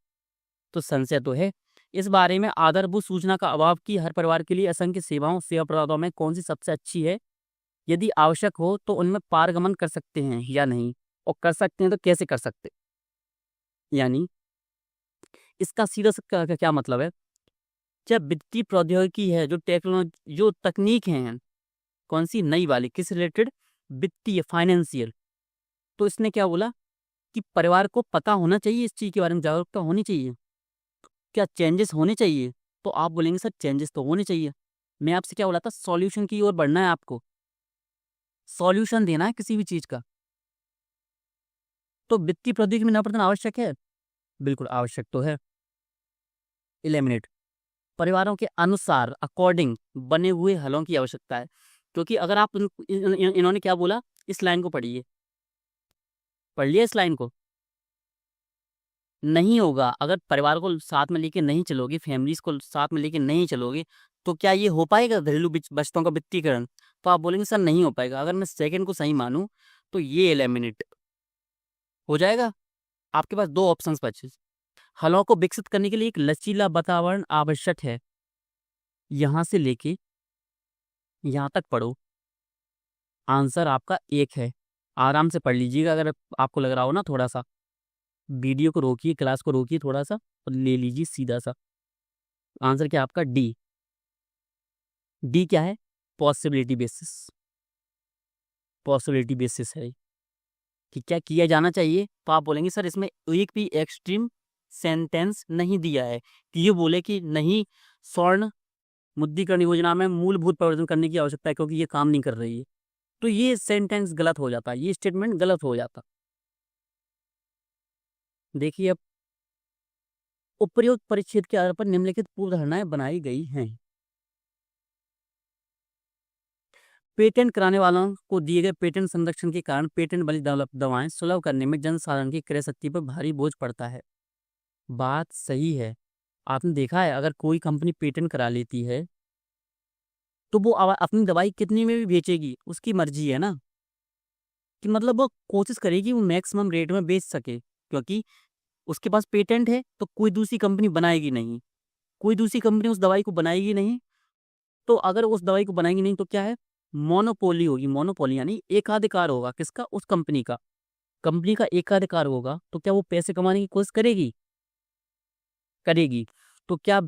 तो संशय तो है। इस बारे में आधारभूत सूचना का अभाव कि हर परिवार के लिए असंख्य सेवाओं, सेवा प्रदाताओं में कौन सी सबसे अच्छी है, यदि आवश्यक हो तो उनमें पारगमन कर सकते हैं या नहीं, और कर सकते हैं तो कैसे कर सकते। यानी इसका सीधा सा क्या मतलब है, जब वित्तीय प्रौद्योगिकी है, जो टेक्नोलॉजी, जो तकनीक है, कौन सी नई वाली, किस रिलेटेड, वित्तीय, फाइनेंशियल, तो इसने क्या बोला कि परिवार को पता होना चाहिए, इस चीज के बारे में जागरूकता होनी चाहिए, क्या चेंजेस होने चाहिए, तो आप बोलेंगे सर चेंजेस तो होने चाहिए। मैं आपसे क्या बोला था, सॉल्यूशन की ओर बढ़ना है, आपको सॉल्यूशन देना है किसी भी चीज का। तो वित्तीय प्रौद्योगिकी में नवप्रवर्तन आवश्यक है, बिल्कुल आवश्यक तो है। इलेमिनेट, परिवारों के अनुसार अकॉर्डिंग बने हुए हलों की आवश्यकता है, क्योंकि अगर आप इन्होंने क्या बोला, इस लाइन को पढ़िए, पढ़ लिया इस लाइन को, नहीं होगा अगर परिवार को साथ में लेके नहीं चलोगे, फैमिलीज को साथ में लेके नहीं चलोगे, तो क्या ये हो पाएगा घरेलू बचतों का वित्तीकरण, तो आप बोलेंगे सर नहीं हो पाएगा। अगर मैं सेकंड को सही मानूं तो ये एलिमिनेट हो जाएगा। आपके पास दो ऑप्शंस बचे, हलों को विकसित करने के लिए एक लचीला वातावरण आवश्यक है, यहां से लेके यहां तक पढ़ो, आंसर आपका एक है। आराम से पढ़ लीजिएगा, अगर आपको लग रहा हो ना, थोड़ा सा वीडियो को रोकिए, क्लास को रोकिए थोड़ा सा और ले लीजिए सीधा सा आंसर, क्या आपका डी। डी क्या है, पॉसिबिलिटी बेसिस, पॉसिबिलिटी बेसिस है कि क्या किया जाना चाहिए, तो आप बोलेंगे सर इसमें एक भी एक्सट्रीम सेंटेंस नहीं दिया है कि ये बोले कि नहीं स्वर्ण मुद्रीकरण योजना में मूलभूत परिवर्तन करने की आवश्यकता है क्योंकि ये काम नहीं कर रही है, तो ये सेंटेंस गलत हो जाता है, ये स्टेटमेंट गलत हो जाता। देखिए अब, उपरोक्त परिच्छेद के आधार पर निम्नलिखित पूर्व धारणाएं बनाई गई हैं। पेटेंट कराने वालों को दिए गए पेटेंट संरक्षण के कारण पेटेंट वाली दवाएं सुलभ करने में जनसाधारण की क्रय शक्ति पर भारी बोझ पड़ता है। बात सही है। आपने देखा है अगर कोई कंपनी पेटेंट करा लेती है तो वो अपनी दवाई कितनी में भी बेचेगी, उसकी मर्जी है ना, कि मतलब वो कोशिश करेगी वो मैक्सिमम रेट में बेच सके, क्योंकि उसके पास पेटेंट है तो कोई दूसरी कंपनी बनाएगी नहीं, कोई दूसरी कंपनी उस दवाई को बनाएगी नहीं। तो अगर उस दवाई को बनाएगी नहीं तो क्या है, मोनोपोली होगी। मोनोपोली यानी एकाधिकार होगा, किसका, उस कंपनी का एकाधिकार होगा, तो क्या वो पैसे कमाने की कोशिश करेगी, करेगी, तो क्या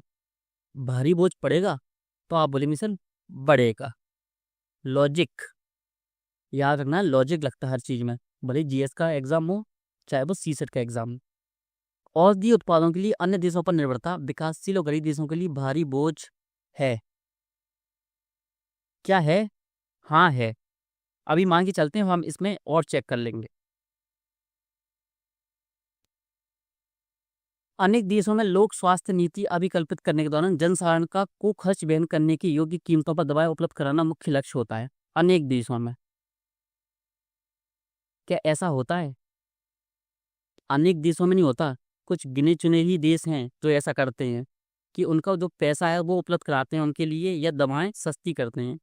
भारी बोझ पड़ेगा, तो आप बोलेंगे सर बढ़ेगा। लॉजिक याद रखना, लॉजिक लगता है हर चीज में, भले जीएस का एग्जाम हो चाहे वो सीसेट का एग्जाम हो। औषधीय उत्पादों के लिए अन्य देशों पर निर्भरता विकासशील और गरीब देशों के लिए भारी बोझ है। क्या है, हाँ है। अभी मान के चलते हैं, हम इसमें और चेक कर लेंगे। अनेक देशों में लोक स्वास्थ्य नीति अभिकल्पित करने के दौरान जनसाधारण को खर्च वहन करने की योग्य कीमतों पर दवाएं उपलब्ध कराना मुख्य लक्ष्य होता है। अनेक देशों में क्या ऐसा होता है, अनेक देशों में नहीं होता, कुछ गिने चुने ही देश हैं जो ऐसा करते हैं कि उनका जो पैसा है वो उपलब्ध कराते हैं उनके लिए, या दवाएं सस्ती करते हैं।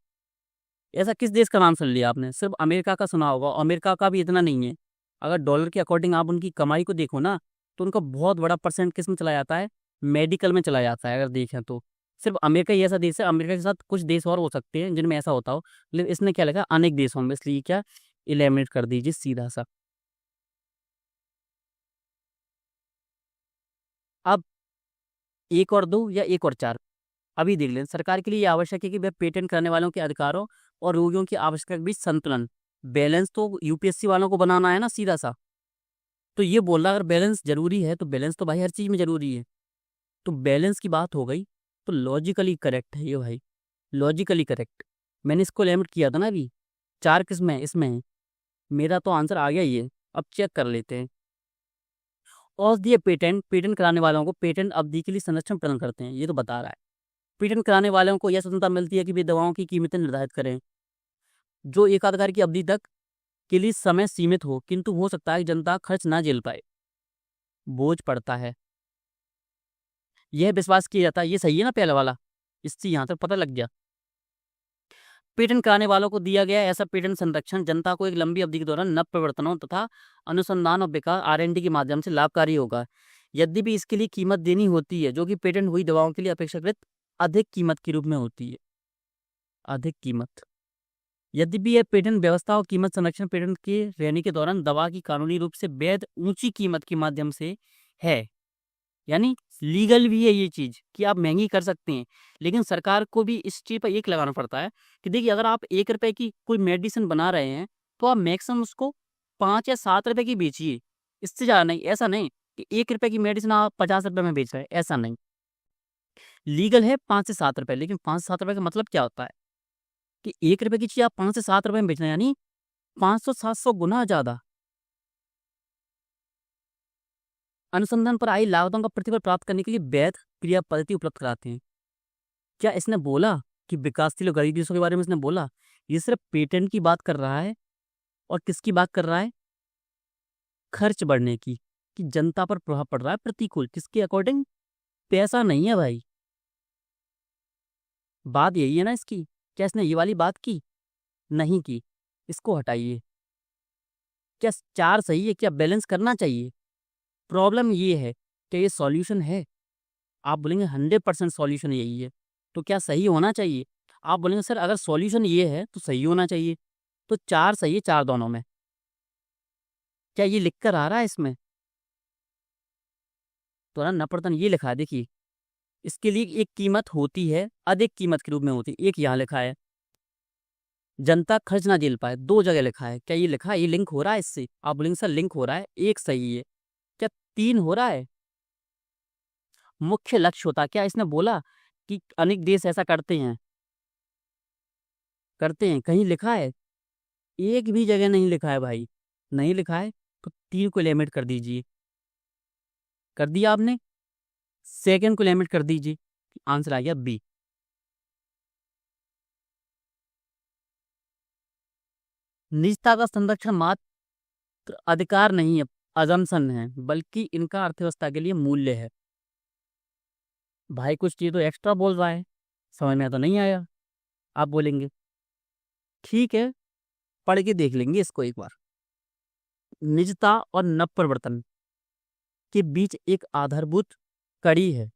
ऐसा किस देश का नाम सुन लिया आपने, सिर्फ अमेरिका का सुना होगा। अमेरिका का भी इतना नहीं है, अगर डॉलर के अकॉर्डिंग आप उनकी कमाई को देखो ना, तो उनका बहुत बड़ा परसेंट किस में चला जाता है, मेडिकल में चला जाता है। अगर देखें तो सिर्फ अमेरिका ही ऐसा देश है, अमेरिका के साथ कुछ देश और हो सकते हैं जिनमें ऐसा होता हो, लेकिन इसने क्या लगा, अनेक देशों में, इसलिए क्या इलेमिनेट कर दीजिए सीधा सा। अब एक और दो या एक और चार अभी देख लें। सरकार के लिए ये आवश्यक है कि वह पेटेंट करने वालों के अधिकारों और रोगियों की आवश्यकता के बीच संतुलन, बैलेंस तो यूपीएससी वालों को बनाना है ना सीधा सा। तो ये बोल रहा अगर बैलेंस जरूरी है तो बैलेंस तो भाई हर चीज में जरूरी है, तो बैलेंस की बात हो गई, तो लॉजिकली करेक्ट है ये भाई, लॉजिकली करेक्ट। मैंने इसको लिमिट किया था ना अभी, चार किस्में हैं, इसमें है। मेरा तो आंसर आ गया ही है। अब चेक कर लेते हैं। औषधीय पेटेंट पेटेंट कराने वालों को पेटेंट अवधि के लिए संरक्षण प्रदान करते हैं, ये तो बता रहा है। पेटेंट कराने वालों को यह स्वतंत्रता मिलती है कि वे दवाओं की कीमतें निर्धारित करें जो एकाधिकार की अवधि तक के लिए समय सीमित हो, किंतु हो सकता है कि जनता खर्च ना झेल पाए, बोझ पड़ता है, यह विश्वास किया जाता है। ये सही है ना पहले वाला, इससे यहाँ तक पता लग गया। पेटेंट कराने वालों को दिया गया ऐसा पेटेंट संरक्षण जनता को एक लंबी अवधि के दौरान नव प्रवर्तनों तथा अनुसंधान और विकास R&D के माध्यम से लाभकारी होगा, यद्यपि इसके लिए कीमत देनी होती है जो कि पेटेंट हुई दवाओं के लिए अपेक्षाकृत अधिक कीमत के रूप में होती है, अधिक कीमत। यद्यपि यह पेटेंट व्यवस्था और कीमत संरक्षण पेटेंट के रहने के दौरान दवा की कानूनी रूप से वैध ऊंची कीमत के माध्यम से है, यानी लीगल भी है ये चीज़ कि आप महंगी कर सकते हैं, लेकिन सरकार को भी इस चीज़ पर एक लगाना पड़ता है कि देखिए अगर आप 1 रुपए की कोई मेडिसिन बना रहे हैं, तो आप मैक्सिमम उसको 5 या 7 रुपए की बेचिए, इससे ज़्यादा नहीं। ऐसा नहीं कि 1 रुपए की मेडिसिन आप 50 रुपए में बेच रहे हैं, ऐसा नहीं। लीगल है 5 से 7 रुपए, लेकिन 5 से 7 रुपए का मतलब क्या होता है कि 1 रुपए की चीज़ आप 5 से 7 रुपए में बेच रहे हैं, यानी 500-700 गुना ज़्यादा। अनुसंधान पर आई लागतों का प्रतिफल प्राप्त करने के लिए वैध क्रिया पद्धति उपलब्ध कराते हैं। क्या इसने बोला कि विकासशील और गरीब देशों के बारे में इसने बोला? ये सिर्फ पेटेंट की बात कर रहा है और किसकी बात कर रहा है? खर्च बढ़ने की, कि जनता पर प्रभाव पड़ रहा है प्रतिकूल, किसके अकॉर्डिंग? पैसा नहीं है भाई। बात यही है ना इसकी। क्या इसने ये वाली बात की? नहीं की। इसको हटाइए। क्या 4 सही है? क्या बैलेंस करना चाहिए? प्रॉब्लम ये है कि ये सॉल्यूशन है। आप बोलेंगे 100% सॉल्यूशन यही है, तो क्या सही होना चाहिए? आप बोलेंगे सर अगर सॉल्यूशन ये है तो सही होना चाहिए, तो 4 सही है 4 दोनों में। क्या ये लिख कर आ रहा है इसमें? तो ना नप्रतन ये लिखा है, देखिए इसके लिए एक कीमत होती है, अधिक कीमत के रूप में होती है। एक यहाँ लिखा है जनता खर्च ना झेल पाए, 2 जगह लिखा है। क्या ये लिखा है? ये लिंक हो रहा है इससे? आप बोलेंगे सर लिंक हो रहा है, एक सही है। क्या 3 हो रहा है? मुख्य लक्ष्य होता है। क्या इसने बोला कि अनेक देश ऐसा करते हैं? करते हैं, कहीं लिखा है? एक भी जगह नहीं लिखा है भाई। नहीं लिखा है तो 3 को एलिमिनेट कर दीजिए। कर दिया आपने? सेकंड को एलिमिनेट कर दीजिए। आंसर आ गया बी। निजता का संरक्षण मात्र अधिकार नहीं है, अजम्पशन है, बल्कि इनका अर्थव्यवस्था के लिए मूल्य है। भाई कुछ चीज तो एक्स्ट्रा बोल रहा है, समझ में तो नहीं आया। आप बोलेंगे ठीक है, पढ़ के देख लेंगे इसको एक बार। निजता और नवप्रवर्तन के बीच एक आधारभूत कड़ी है।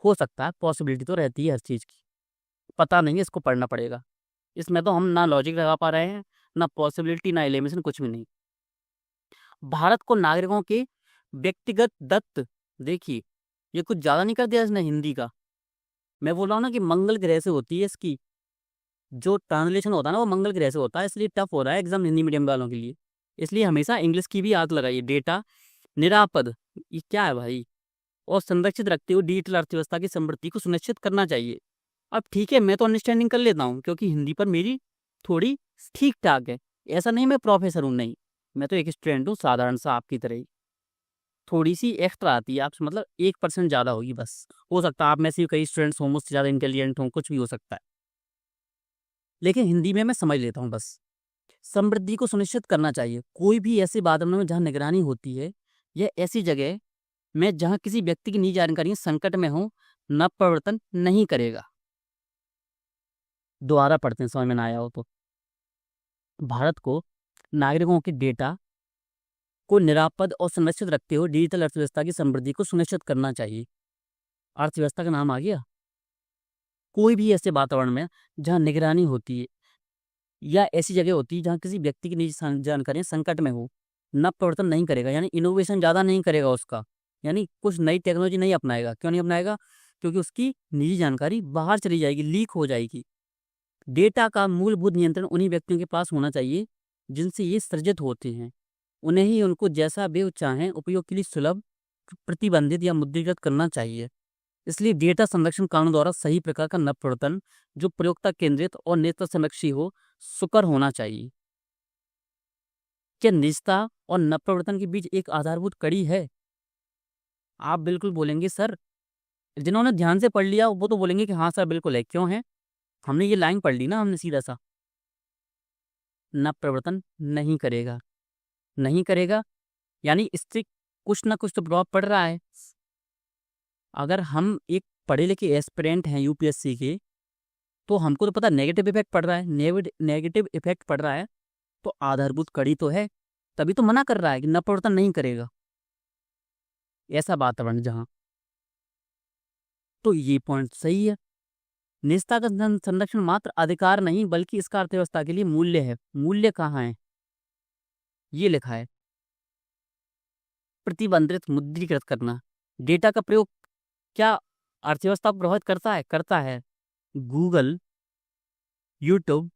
हो सकता है, पॉसिबिलिटी तो रहती है हर चीज की। पता नहीं है, इसको पढ़ना पड़ेगा। इसमें तो हम ना लॉजिक लगा पा रहे हैं, ना पॉसिबिलिटी, ना एलिमिनेशन, कुछ भी नहीं। भारत को नागरिकों के व्यक्तिगत दत्त, देखिए ये कुछ ज्यादा नहीं कर दिया इसने हिंदी का। मैं बोल रहा हूँ ना कि मंगल ग्रह से होती है इसकी, जो ट्रांसलेशन होता है ना वो मंगल ग्रह से होता है, इसलिए टफ हो रहा है एग्जाम हिंदी मीडियम वालों के लिए। इसलिए हमेशा इंग्लिश की भी याद लगाइए। डेटा निरापद, ये क्या है भाई? और संरक्षित रखते हुए डिजिटल अर्थव्यवस्था की समृद्धि को सुनिश्चित करना चाहिए। अब ठीक है, मैं तो अंडरस्टैंडिंग कर लेता हूँ क्योंकि हिंदी पर मेरी थोड़ी ठीक ठाक है। ऐसा नहीं मैं प्रोफेसर हूँ, नहीं, मैं तो एक स्टूडेंट हूँ साधारण सा आपकी तरह ही। थोड़ी सी एक्स्ट्रा आती है आपसे, मतलब 1% ज़्यादा होगी बस। हो सकता है आप में से भी कई स्टूडेंट्स हों मुझसे ज़्यादा इंटेलिजेंट हों, कुछ भी हो सकता है, लेकिन हिंदी में मैं समझ लेता हूँ बस। समृद्धि को सुनिश्चित करना चाहिए। कोई भी ऐसे वातावरण में जहाँ निगरानी होती है, या ऐसी जगह में जहाँ किसी व्यक्ति की निजी जानकारी संकट में हो, न प्रवर्तन नहीं करेगा। दोबारा पढ़ते हैं, समझ में ना आया हो तो। भारत को नागरिकों के डेटा को निरापद और संरक्षित रखते हुए डिजिटल अर्थव्यवस्था की समृद्धि को सुनिश्चित करना चाहिए। अर्थव्यवस्था का नाम आ गया। कोई भी ऐसे वातावरण में जहाँ निगरानी होती है, या ऐसी जगह होती है जहाँ किसी व्यक्ति की निजी जानकारी संकट में हो, न प्रवर्तन नहीं करेगा, यानी इनोवेशन ज़्यादा नहीं करेगा उसका, यानी कुछ नई टेक्नोलॉजी नहीं अपनाएगा। क्यों नहीं अपनाएगा? क्योंकि उसकी निजी जानकारी बाहर चली जाएगी, लीक हो जाएगी। डेटा का मूलभूत नियंत्रण उन्हीं व्यक्तियों के पास होना चाहिए जिनसे ये सृजित होते हैं। उन्हें ही उनको जैसा वे चाहें उपयोग के लिए सुलभ, प्रतिबंधित या मुद्रीकृत करना चाहिए। इसलिए डेटा संरक्षण कानून द्वारा सही प्रकार का नवप्रवर्तन, जो प्रयोक्ता केंद्रित और नेतृत्व संरक्षी हो, सुकर होना चाहिए। क्या निजता और नवप्रवर्तन के बीच एक आधारभूत कड़ी है? आप बिल्कुल बोलेंगे सर, जिन्होंने ध्यान से पढ़ लिया वो तो बोलेंगे कि हाँ सर बिल्कुल है। क्यों है? हमने ये लाइन पढ़ ली ना, हमने सीधा सा। नवप्रवर्तन नहीं करेगा, नहीं करेगा, यानी इससे कुछ ना कुछ तो प्रभाव पड़ रहा है। अगर हम एक पढ़े लिखे एस्पिरेंट हैं यूपीएससी के, तो हमको तो पता नेगेटिव इफेक्ट पड़ रहा है, नेगेटिव इफेक्ट पड़ रहा है, तो आधारभूत कड़ी तो है, तभी तो मना कर रहा है कि नवप्रवर्तन नहीं करेगा। ऐसा वातावरण जहाँ, तो ये पॉइंट सही है। निजता का संरक्षण मात्र अधिकार नहीं, बल्कि इसका अर्थव्यवस्था के लिए मूल्य है। मूल्य कहाँ है? ये लिखा है, प्रतिबंधित मुद्रीकृत करना। डेटा का प्रयोग क्या अर्थव्यवस्था को प्रभावित करता है। गूगल, यूट्यूब,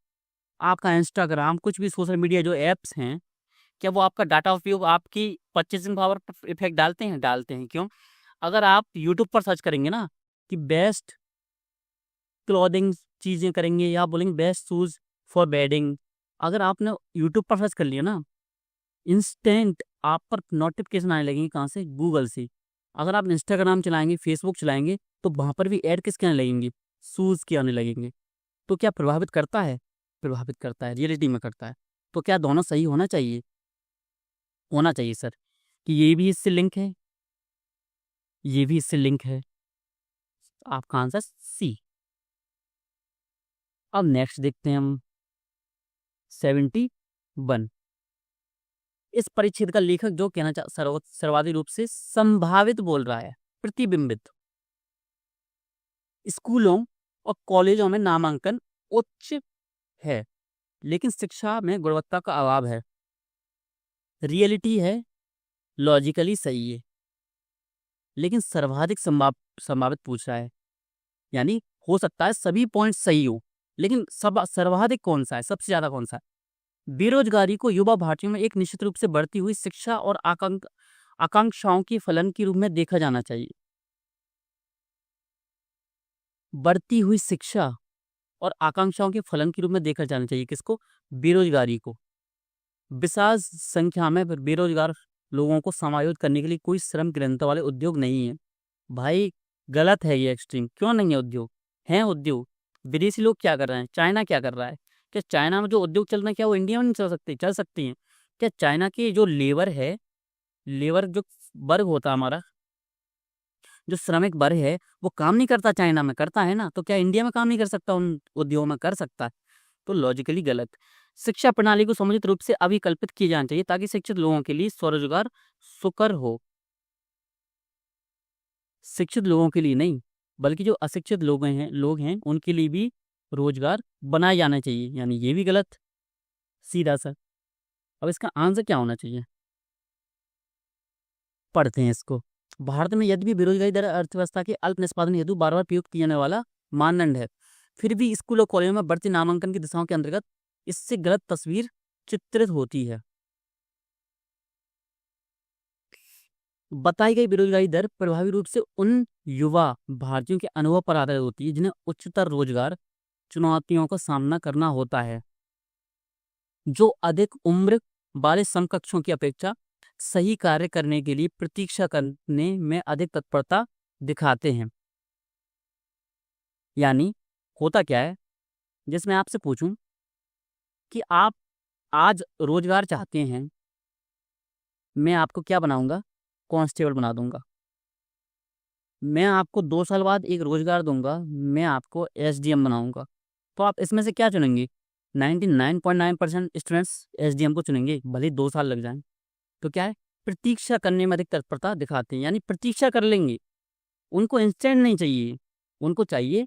आपका इंस्टाग्राम, कुछ भी सोशल मीडिया जो ऐप्स हैं, क्या वो आपका डाटा उपयोग आपकी परचेसिंग पावर पर इफेक्ट डालते हैं। क्यों? अगर आप यूट्यूब पर सर्च करेंगे ना कि बेस्ट क्लॉथिंग चीज़ें करेंगे, या बोलेंगे बेस्ट शूज़ फॉर बेडिंग, अगर आपने यूट्यूब पर सर्च कर लिया ना, इंस्टेंट आप पर नोटिफिकेशन आने लगेंगे। कहाँ से? गूगल से। अगर आप इंस्टाग्राम चलाएंगे, फेसबुक चलाएंगे, तो वहाँ पर भी ऐड किसके आने लगेंगे? शूज़ के आने लगेंगे। तो क्या प्रभावित करता है? प्रभावित करता है, रियलिटी में करता है। तो क्या दोनों सही होना चाहिए? होना चाहिए सर, कि ये भी इससे लिंक है, ये भी इससे लिंक है। आपका आंसर सी। अब नेक्स्ट देखते हैं हम 71। इस परिच्छेद का लेखक जो कहना सर्वाधिक रूप से संभावित बोल रहा है, प्रतिबिंबित। स्कूलों और कॉलेजों में नामांकन उच्च है, लेकिन शिक्षा में गुणवत्ता का अभाव है। रियलिटी है, लॉजिकली सही है, लेकिन सर्वाधिक संभावित पूछ रहा है। यानी हो सकता है सभी पॉइंट सही हो, लेकिन सर्वाधिक कौन सा है, सबसे ज्यादा कौन सा है? बेरोजगारी को युवा भारतीयों में एक निश्चित रूप से बढ़ती हुई शिक्षा और आकांक्षाओं के फलन के रूप में देखा जाना चाहिए। बढ़ती हुई शिक्षा और आकांक्षाओं के फलन के रूप में देखा जाना चाहिए किसको? बेरोजगारी को। विशाल संख्या में बेरोजगार लोगों को समायोजित करने के लिए कोई श्रम गिरफ्तार वाले उद्योग नहीं है। भाई गलत है ये एक्सट्रीम। क्यों नहीं है उद्योग? हैं उद्योग। विदेशी लोग क्या कर रहे हैं? चाइना क्या कर रहा है? क्या चाइना में जो उद्योग चल रहे हैं, क्या वो इंडिया में नहीं चल सकते? चल सकती हैं। क्या चाइना की जो लेबर है, लेबर जो वर्ग होता है हमारा, जो श्रमिक वर्ग है, वो काम नहीं करता चाइना में? करता है ना। तो क्या इंडिया में काम नहीं कर सकता? उन उद्योगों में कर सकता है। तो लॉजिकली गलत। शिक्षा प्रणाली को समुचित रूप से अभिकल्पित किया जाना चाहिए ताकि शिक्षित लोगों के लिए स्वरोजगार सुकर हो। शिक्षित लोगों के लिए नहीं, बल्कि जो अशिक्षित लोग हैं उनके लिए भी रोजगार बनाया जाना चाहिए। यानी ये भी गलत, सीधा सा। अब इसका आंसर क्या होना चाहिए? पढ़ते हैं इसको। भारत में यद्यपि बेरोजगारी दर अर्थव्यवस्था के अल्प निष्पादन हेतु बार बार प्रयुक्त किया जाने वाला मानदंड है, फिर भी स्कूल और कॉलेजों में बढ़ती नामांकन की दिशाओं के अंतर्गत इससे गलत तस्वीर चित्रित होती है। बताई गई बेरोजगारी दर प्रभावी रूप से उन युवा भारतीयों के अनुभव पर आधारित होती है जिन्हें उच्चतर रोजगार चुनौतियों का सामना करना होता है, जो अधिक उम्र वाले समकक्षों की अपेक्षा सही कार्य करने के लिए प्रतीक्षा करने में अधिक तत्परता दिखाते हैं। यानी होता क्या है, जिसमें आपसे पूछूं कि आप आज रोजगार चाहते हैं, मैं आपको क्या बनाऊंगा? कांस्टेबल बना दूंगा। मैं आपको 2 साल बाद एक रोजगार दूंगा, मैं आपको एसडीएम बनाऊंगा। तो आप इसमें से क्या चुनेंगे? 99.9% स्टूडेंट्स एसडीएम को चुनेंगे, भले ही 2 साल लग जाएं। तो क्या है? प्रतीक्षा करने में अधिक तत्परता दिखाते हैं, यानी प्रतीक्षा कर लेंगे। उनको इंस्टेंट नहीं चाहिए, उनको चाहिए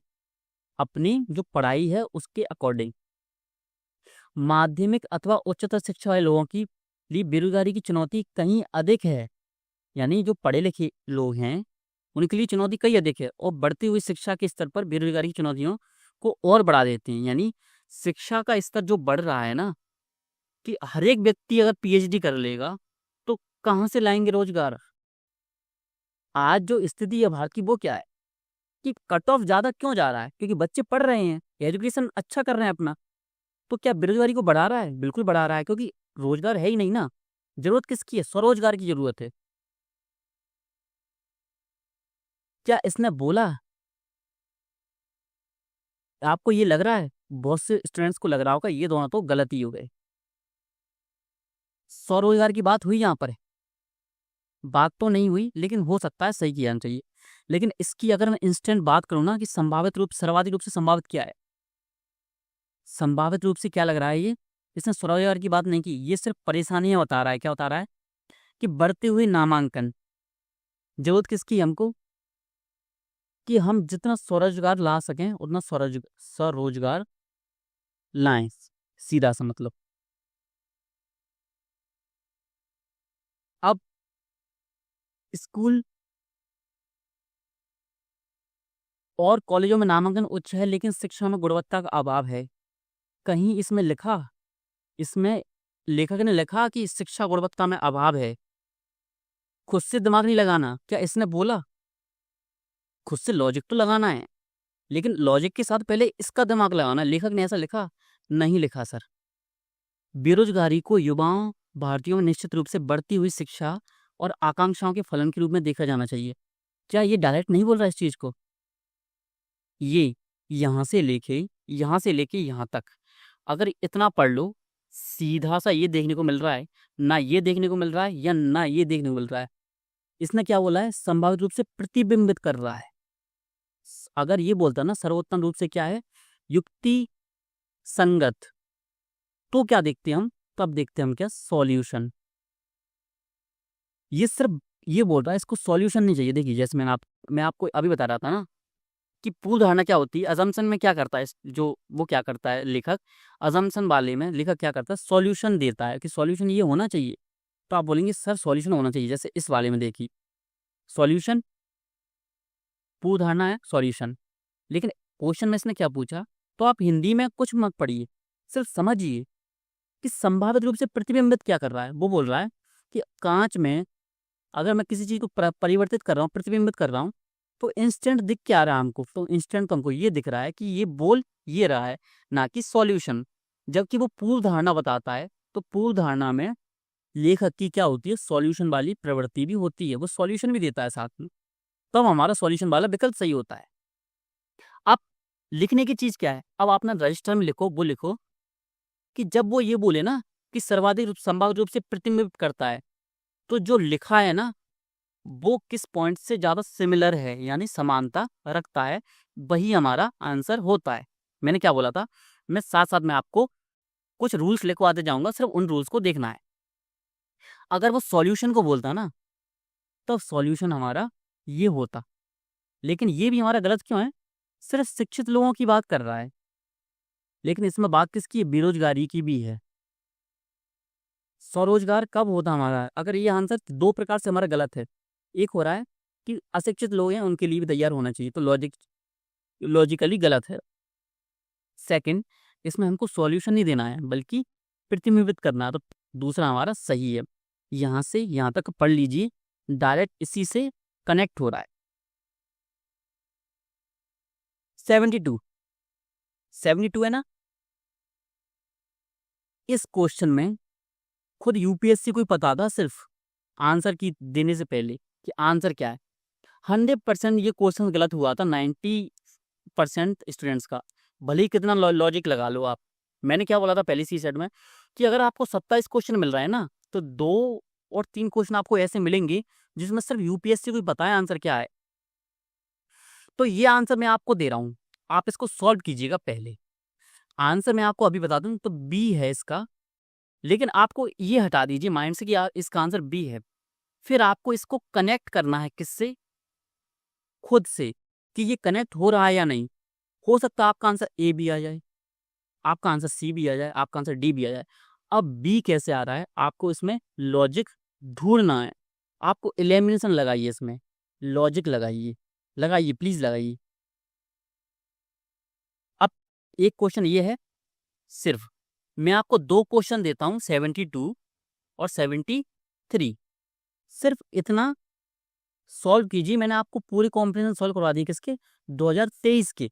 अपनी जो पढ़ाई है उसके अकॉर्डिंग। माध्यमिक अथवा उच्चतर शिक्षा वाले लोगों की लिए बेरोजगारी की चुनौती कहीं अधिक है। यानी जो पढ़े लिखे लोग हैं उनके लिए चुनौती कई अधिक है, और बढ़ती हुई शिक्षा के स्तर पर बेरोजगारी की चुनौतियों को और बढ़ा देते हैं। यानी शिक्षा का स्तर जो बढ़ रहा है ना, कि हर एक व्यक्ति अगर पीएचडी कर लेगा तो कहाँ से लाएंगे रोजगार? आज जो स्थिति है भारत की वो क्या है कि कट ऑफ ज्यादा क्यों जा रहा है? क्योंकि बच्चे पढ़ रहे हैं, एजुकेशन अच्छा कर रहे हैं अपना। तो क्या बेरोजगारी को बढ़ा रहा है? बिल्कुल बढ़ा रहा है, क्योंकि रोजगार है ही नहीं ना। जरूरत किसकी है? स्वरोजगार की जरूरत है। क्या इसने बोला? आपको ये लग रहा है? बहुत से स्टूडेंट्स को लग रहा होगा ये दोनों तो गलत ही हो गए। स्वरोजगार की बात हुई यहाँ पर? बात तो नहीं हुई, लेकिन हो सकता है सही किया जाना चाहिए। लेकिन इसकी अगर मैं इंस्टेंट बात करूँ ना कि संभावित रूप सर्वाधिक रूप से संभावित क्या है, संभावित रूप से क्या लग रहा है ये? इसने स्वरोजगार की बात नहीं की, ये सिर्फ परेशानियां बता रहा है। क्या बता रहा है? कि बढ़ते हुए नामांकन, जरूरत किसकी है हमको? कि हम जितना स्वरोजगार ला सकें उतना स्वरोजगार लाएं। सीधा सा मतलब। अब स्कूल और कॉलेजों में नामांकन उच्च है लेकिन शिक्षा में गुणवत्ता का अभाव है। कहीं इसमें लिखा, इसमें लेखक ने लिखा कि शिक्षा गुणवत्ता में अभाव है। खुद से दिमाग नहीं लगाना, क्या इसने बोला? खुद से लॉजिक तो लगाना है, लेकिन लॉजिक के साथ पहले इसका दिमाग लगाना। लेखक ने ऐसा लिखा? नहीं लिखा सर। बेरोजगारी को युवाओं भारतीयों में निश्चित रूप से बढ़ती हुई शिक्षा और आकांक्षाओं के फलन के रूप में देखा जाना चाहिए। क्या ये डायरेक्ट नहीं बोल रहा इस चीज को? ये यहाँ से लेके यहाँ तक अगर इतना पढ़ लो, सीधा सा ये देखने को मिल रहा है, ना ये देखने को मिल रहा है या ना ये देखने को मिल रहा है। इसने क्या बोला है? संभावित रूप से प्रतिबिंबित कर रहा है। अगर ये बोलता ना सर्वोत्तम रूप से क्या है, युक्ति संगत, तो क्या देखते हैं हम? तब देखते हैं हम क्या? सॉल्यूशन। ये सिर्फ ये बोल रहा है, इसको सॉल्यूशन नहीं चाहिए। देखिए जैसे मैं आपको अभी बता रहा था ना कि पूर्व धारणा क्या होती है। अजम्पशन में क्या करता है जो वो क्या करता है लेखक, अजम्पशन वाले में लेखक क्या करता है? सॉल्यूशन देता है कि सॉल्यूशन ये होना चाहिए। तो आप बोलेंगे सर सॉल्यूशन होना चाहिए, जैसे इस वाले में देखिए सॉल्यूशन, पूर्व धारणा है सॉल्यूशन। लेकिन क्वेश्चन में इसने क्या पूछा? तो आप हिंदी में कुछ मत पढ़िए, सिर्फ समझिए कि संभावित रूप से प्रतिबिंबित क्या कर रहा है। वो बोल रहा है कि कांच में अगर मैं किसी चीज को परिवर्तित कर रहा हूँ, प्रतिबिंबित कर रहा हूँ, तो इंस्टेंट दिख क्या रहा है हमको? तो इंस्टेंट तो हमको ये दिख रहा है कि ये बोल ये रहा है, ना कि सॉल्यूशन। जबकि वो पूर्व धारणा बताता है, तो पूर्व धारणा में लेखक की क्या होती है? सॉल्यूशन वाली प्रवृत्ति भी होती है, वो सॉल्यूशन भी देता है साथ में, तब हमारा सॉल्यूशन वाला विकल्प सही होता है। अब लिखने की चीज क्या है? अब आप ना रजिस्टर में लिखो, वो लिखो कि जब वो ये बोले ना कि सर्वाधिक संभावित रूप से प्रतिबिंबित करता है, तो जो लिखा है ना वो किस पॉइंट से ज्यादा सिमिलर है, यानी समानता रखता है, वही हमारा आंसर होता है। मैंने क्या बोला था? मैं साथ साथ में आपको कुछ रूल्स लिखवाते जाऊंगा, सिर्फ उन रूल्स को देखना है। अगर वो सॉल्यूशन को बोलता ना, तब सॉल्यूशन हमारा ये होता। लेकिन ये भी हमारा गलत क्यों है? सिर्फ शिक्षित लोगों की बात कर रहा है, लेकिन इसमें बात किसकी है? बेरोजगारी की भी है। स्वरोजगार कब होता हमारा? अगर ये आंसर दो प्रकार से हमारा गलत है। एक हो रहा है कि अशिक्षित लोग हैं उनके लिए भी तैयार होना चाहिए, तो लॉजिकली गलत है। सेकंड, इसमें हमको सॉल्यूशन नहीं देना है बल्कि प्रतिबिंबित करना है, तो दूसरा हमारा सही है। यहाँ से यहाँ तक पढ़ लीजिए, डायरेक्ट इसी से कनेक्ट हो रहा है। 72 है ना? इस क्वेश्चन में खुद यूपीएससी को ही पता था सिर्फ आंसर की देने से पहले कि आंसर क्या है। 100% ये क्वेश्चन गलत हुआ था 90% स्टूडेंट्स का, भले ही कितना लॉजिक लगा लो आप। मैंने क्या बोला था पहली सी सेट में कि अगर आपको 27 क्वेश्चन मिल रहा है ना, तो 2 और 3 क्वेश्चन आपको ऐसे मिलेंगे जिसमें सिर्फ यूपीएससी को ही पता है आंसर क्या है। तो ये आंसर मैं आपको दे रहा हूँ, आप इसको सॉल्व कीजिएगा। पहले आंसर मैं आपको अभी बता दूं तो बी है इसका, लेकिन आपको ये हटा दीजिए माइंड से कि इसका आंसर बी है। फिर आपको इसको कनेक्ट करना है किससे? खुद से, कि ये कनेक्ट हो रहा है या नहीं। हो सकता है आपका आंसर ए भी आ जाए, आपका आंसर सी भी आ जाए, आपका आंसर डी भी आ जाए। अब बी कैसे आ रहा है? आपको इसमें लॉजिक ढूंढना है। आपको एलिमिनेशन लगाइए, इसमें लॉजिक लगाइए, लगाइए प्लीज लगाइए। अब एक क्वेश्चन ये है, सिर्फ मैं आपको 2 क्वेश्चन देता हूं 72 और 73, सिर्फ इतना सॉल्व कीजिए। मैंने आपको पूरे कॉम्प्रिहेंशन सॉल्व करवा दी, किसके? 2023 के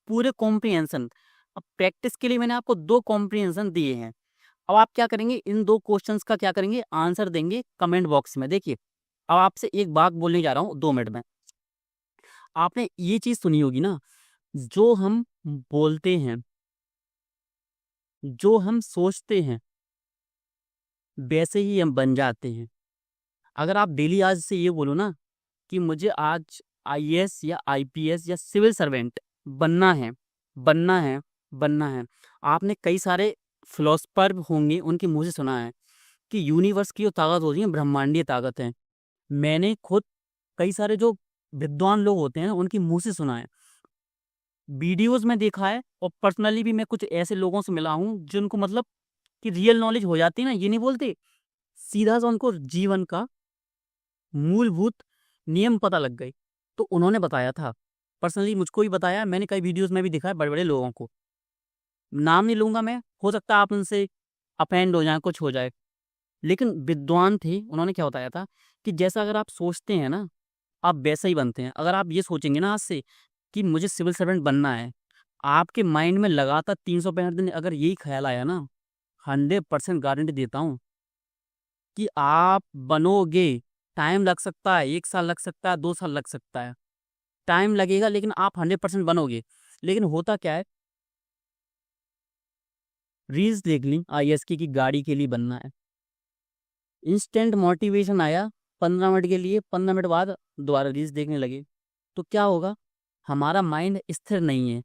पूरे कॉम्प्रिहेंशन। अब प्रैक्टिस के लिए मैंने आपको 2 कॉम्प्रिहेंशन दिए हैं। अब आप क्या करेंगे? इन 2 क्वेश्चंस का क्या करेंगे? आंसर देंगे कमेंट बॉक्स में। देखिए अब आपसे एक बात बोलने जा रहा हूं 2 मिनट में। आपने ये चीज सुनी होगी ना, जो हम बोलते हैं, जो हम सोचते हैं, वैसे ही हम बन जाते हैं। अगर आप डेली आज से ये बोलो ना कि मुझे आज आईएएस या आईपीएस या सिविल सर्वेंट बनना है, बनना है, बनना है। आपने कई सारे फिलोसफर होंगे उनके मुंह से सुना है कि यूनिवर्स की जो ताकत होती है ब्रह्मांडीय ताकत है। मैंने खुद कई सारे जो विद्वान लोग होते हैं उनके मुंह से सुना है, वीडियोस में देखा है, और पर्सनली भी मैं कुछ ऐसे लोगों से मिला हूं जिनको मतलब कि रियल नॉलेज हो जाती है ना, ये नहीं बोलते, सीधा सा उनको जीवन का मूलभूत नियम पता लग गए। तो उन्होंने बताया था पर्सनली मुझको भी बताया, मैंने कई वीडियोस में भी दिखा है बड़े बड़े लोगों को, नाम नहीं लूंगा मैं, हो सकता है आप उनसे अफेंड हो जाए, कुछ हो जाए, लेकिन विद्वान थे। उन्होंने क्या बताया था कि जैसा अगर आप सोचते हैं ना, आप वैसा ही बनते हैं। अगर आप ये सोचेंगे ना आज से कि मुझे सिविल सर्वेंट बनना है, आपके माइंड में लगातार 365 दिन अगर यही ख्याल आया ना, 100% गारंटी देता हूँ कि आप बनोगे। टाइम लग सकता है, 1 साल लग सकता है, 2 साल लग सकता है, टाइम लगेगा, लेकिन आप 100% बनोगे। लेकिन होता क्या है, रील्स देख ली आईएएस की कि गाड़ी के लिए बनना है, इंस्टेंट मोटिवेशन आया 15 मिनट के लिए, 15 मिनट बाद दोबारा रील्स देखने लगे, तो क्या होगा, हमारा माइंड स्थिर नहीं है।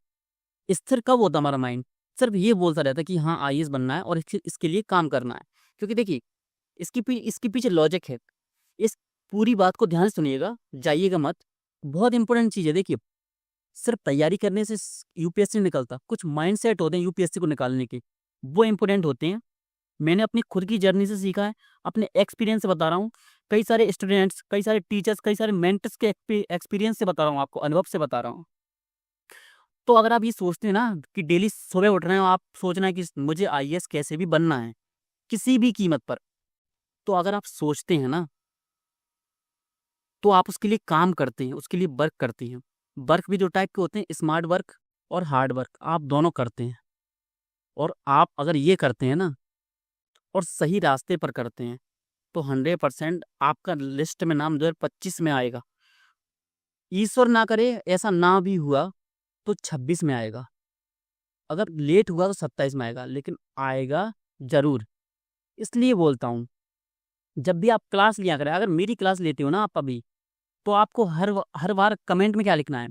स्थिर कब होता हमारा माइंड, सिर्फ ये बोलता रहता है कि हाँ आईएएस बनना है और इसके लिए काम करना है। क्योंकि देखिए इसके पीछे लॉजिक है। इस पूरी बात को ध्यान से सुनिएगा, जाइएगा मत, बहुत इंपॉर्टेंट चीज़ है। देखिए सिर्फ तैयारी करने से यूपीएससी निकलता, कुछ माइंड सेट होते हैं यूपीएससी को निकालने के, वो इंपॉर्टेंट होते हैं। मैंने अपनी खुद की जर्नी से सीखा है, अपने एक्सपीरियंस से बता रहा हूँ, कई सारे स्टूडेंट्स, कई सारे टीचर्स, कई सारे मेंटर्स के एक्सपीरियंस से बता रहा हूँ, आपको अनुभव से बता रहा हूँ। तो अगर आप ये सोचते हैं ना कि डेली सुबह उठ रहे हो, आप सोचना है कि मुझे आईएएस कैसे भी बनना है किसी भी कीमत पर, तो अगर आप सोचते हैं ना, तो आप उसके लिए काम करते हैं, उसके लिए वर्क करते हैं। वर्क भी दो टाइप के होते हैं, स्मार्ट वर्क और हार्ड वर्क, आप दोनों करते हैं। और आप अगर ये करते हैं ना और सही रास्ते पर करते हैं, तो 100% आपका लिस्ट में नाम 2025 में आएगा। ईश्वर ना करे ऐसा ना भी हुआ तो 26 में आएगा, अगर लेट हुआ तो 27 में आएगा, लेकिन आएगा जरूर। इसलिए बोलता हूँ, जब भी आप क्लास लिया करें, अगर मेरी क्लास लेते हो ना आप अभी, तो आपको हर बार कमेंट में क्या लिखना है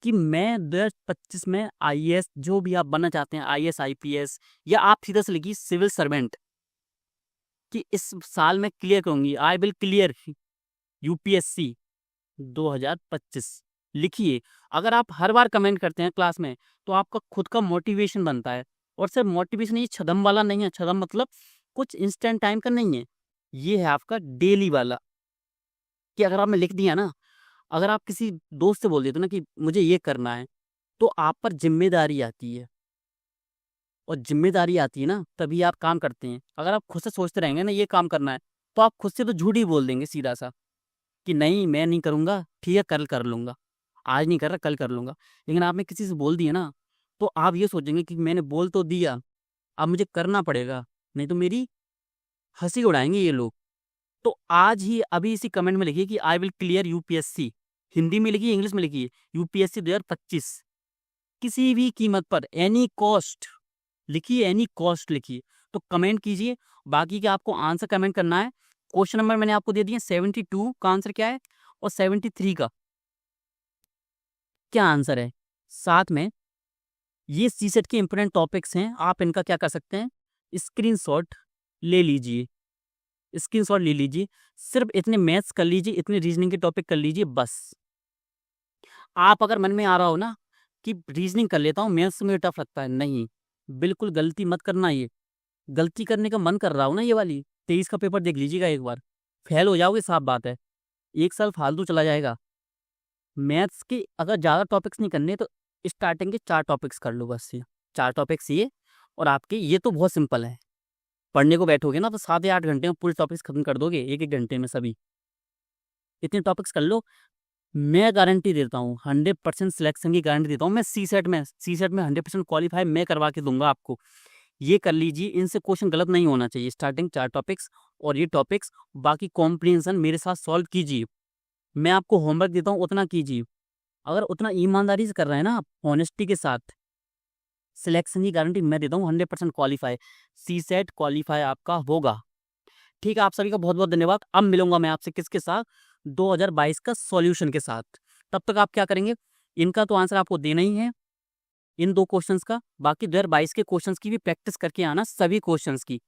कि मैं 2025 में आईएएस, जो भी आप बनना चाहते हैं, आईएएस आईपीएस, या आप सीधा से लिखिए सिविल सर्वेंट, कि इस साल में क्लियर करूंगी, आई विल क्लियर यूपीएससी 2025 लिखिए। अगर आप हर बार कमेंट करते हैं क्लास में, तो आपका खुद का मोटिवेशन बनता है। और सिर्फ मोटिवेशन ये छदम वाला नहीं है, छदम मतलब कुछ इंस्टेंट टाइम का नहीं है, ये है आपका डेली वाला। कि अगर आपने लिख दिया ना, अगर आप किसी दोस्त से बोल देते ना कि मुझे ये करना है, तो आप पर जिम्मेदारी आती है, और जिम्मेदारी आती है ना तभी आप काम करते हैं। अगर आप खुद से सोचते रहेंगे ना ये काम करना है, तो आप खुद से तो झूठ ही बोल देंगे सीधा सा कि नहीं मैं नहीं करूँगा, ठीक है कल कर लूँगा, आज नहीं कर रहा कल कर लूँगा। लेकिन आपने किसी से बोल दिया ना, तो आप ये सोचेंगे कि मैंने बोल तो दिया, अब मुझे करना पड़ेगा, नहीं तो मेरी हंसी उड़ाएंगे ये लोग। तो आज ही अभी इसी कमेंट में लिखिए कि I will clear UPSC, Hindi में लिखिए, इंग्लिश में लिखिए, यूपीएससी 2025, किसी भी कीमत पर, एनी कॉस्ट लिखिए, एनी कॉस्ट लिखिए, तो कमेंट कीजिए। बाकी का आपको आंसर कमेंट करना है। क्वेश्चन नंबर मैंने आपको दे दिए, 72 का आंसर क्या है और 73 का क्या आंसर है। साथ में ये सीसेट के इंपोर्टेंट टॉपिक्स हैं, आप इनका क्या कर सकते हैं, स्क्रीनशॉट ले लीजिए, स्क्रीनशॉट ले लीजिए। सिर्फ इतने मैथ्स कर लीजिए, इतने रीजनिंग के टॉपिक कर लीजिए बस। आप अगर मन में आ रहा हो ना कि रीजनिंग कर लेता हूँ, मैथ्स में टफ लगता है, नहीं, बिल्कुल गलती मत करना। ये गलती करने का मन कर रहा हो ना, ये वाली 23 का पेपर देख लीजिएगा एक बार, फेल हो जाओगे, साफ बात है, 1 साल फालतू चला जाएगा। मैथ्स के अगर ज़्यादा टॉपिक्स नहीं करने, तो स्टार्टिंग के 4 टॉपिक्स कर लो बस, ये 4 टॉपिक्स ये, और आपके ये तो बहुत सिंपल है। पढ़ने को बैठोगे ना तो 7 या 8 घंटे में पूरे टॉपिक्स खत्म कर दोगे, एक एक घंटे में सभी, इतने टॉपिक्स कर लो। मैं गारंटी देता हूँ, 100% सिलेक्शन की गारंटी देता हूँ। मैं सी सेट में 100% क्वालिफाई मैं करवा के दूंगा आपको। ये कर लीजिए, इनसे क्वेश्चन गलत नहीं होना चाहिए। स्टार्टिंग 4 टॉपिक्स और ये टॉपिक्स, बाकी कॉम्प्रिहेंशन मेरे साथ सॉल्व कीजिए। मैं आपको होमवर्क देता हूँ, उतना कीजिए। अगर उतना ईमानदारी से कर रहे हैं ना आप, ऑनेस्टी के साथ, सिलेक्शन की गारंटी मैं देता हूँ, 100% क्वालिफाई, सी सेट क्वालिफाई आपका होगा। ठीक है, आप सभी का बहुत बहुत धन्यवाद। अब मिलूंगा मैं आपसे किसके साथ, 2022 का सॉल्यूशन के साथ। तब तक आप क्या करेंगे, इनका तो आंसर आपको देना ही है, इन 2 क्वेश्चंस का, बाकी 2022 के क्वेश्चंस की भी प्रैक्टिस करके आना, सभी क्वेश्चंस की।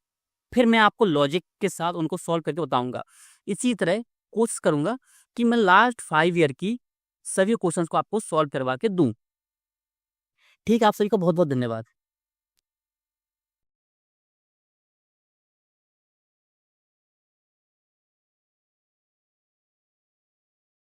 फिर मैं आपको लॉजिक के साथ उनको सॉल्व करके बताऊंगा। इसी तरह कोशिश करूंगा कि मैं लास्ट 5 ईयर की सभी क्वेश्चंस को आपको सॉल्व करवा के दूं। ठीक है, आप सभी का बहुत बहुत धन्यवाद।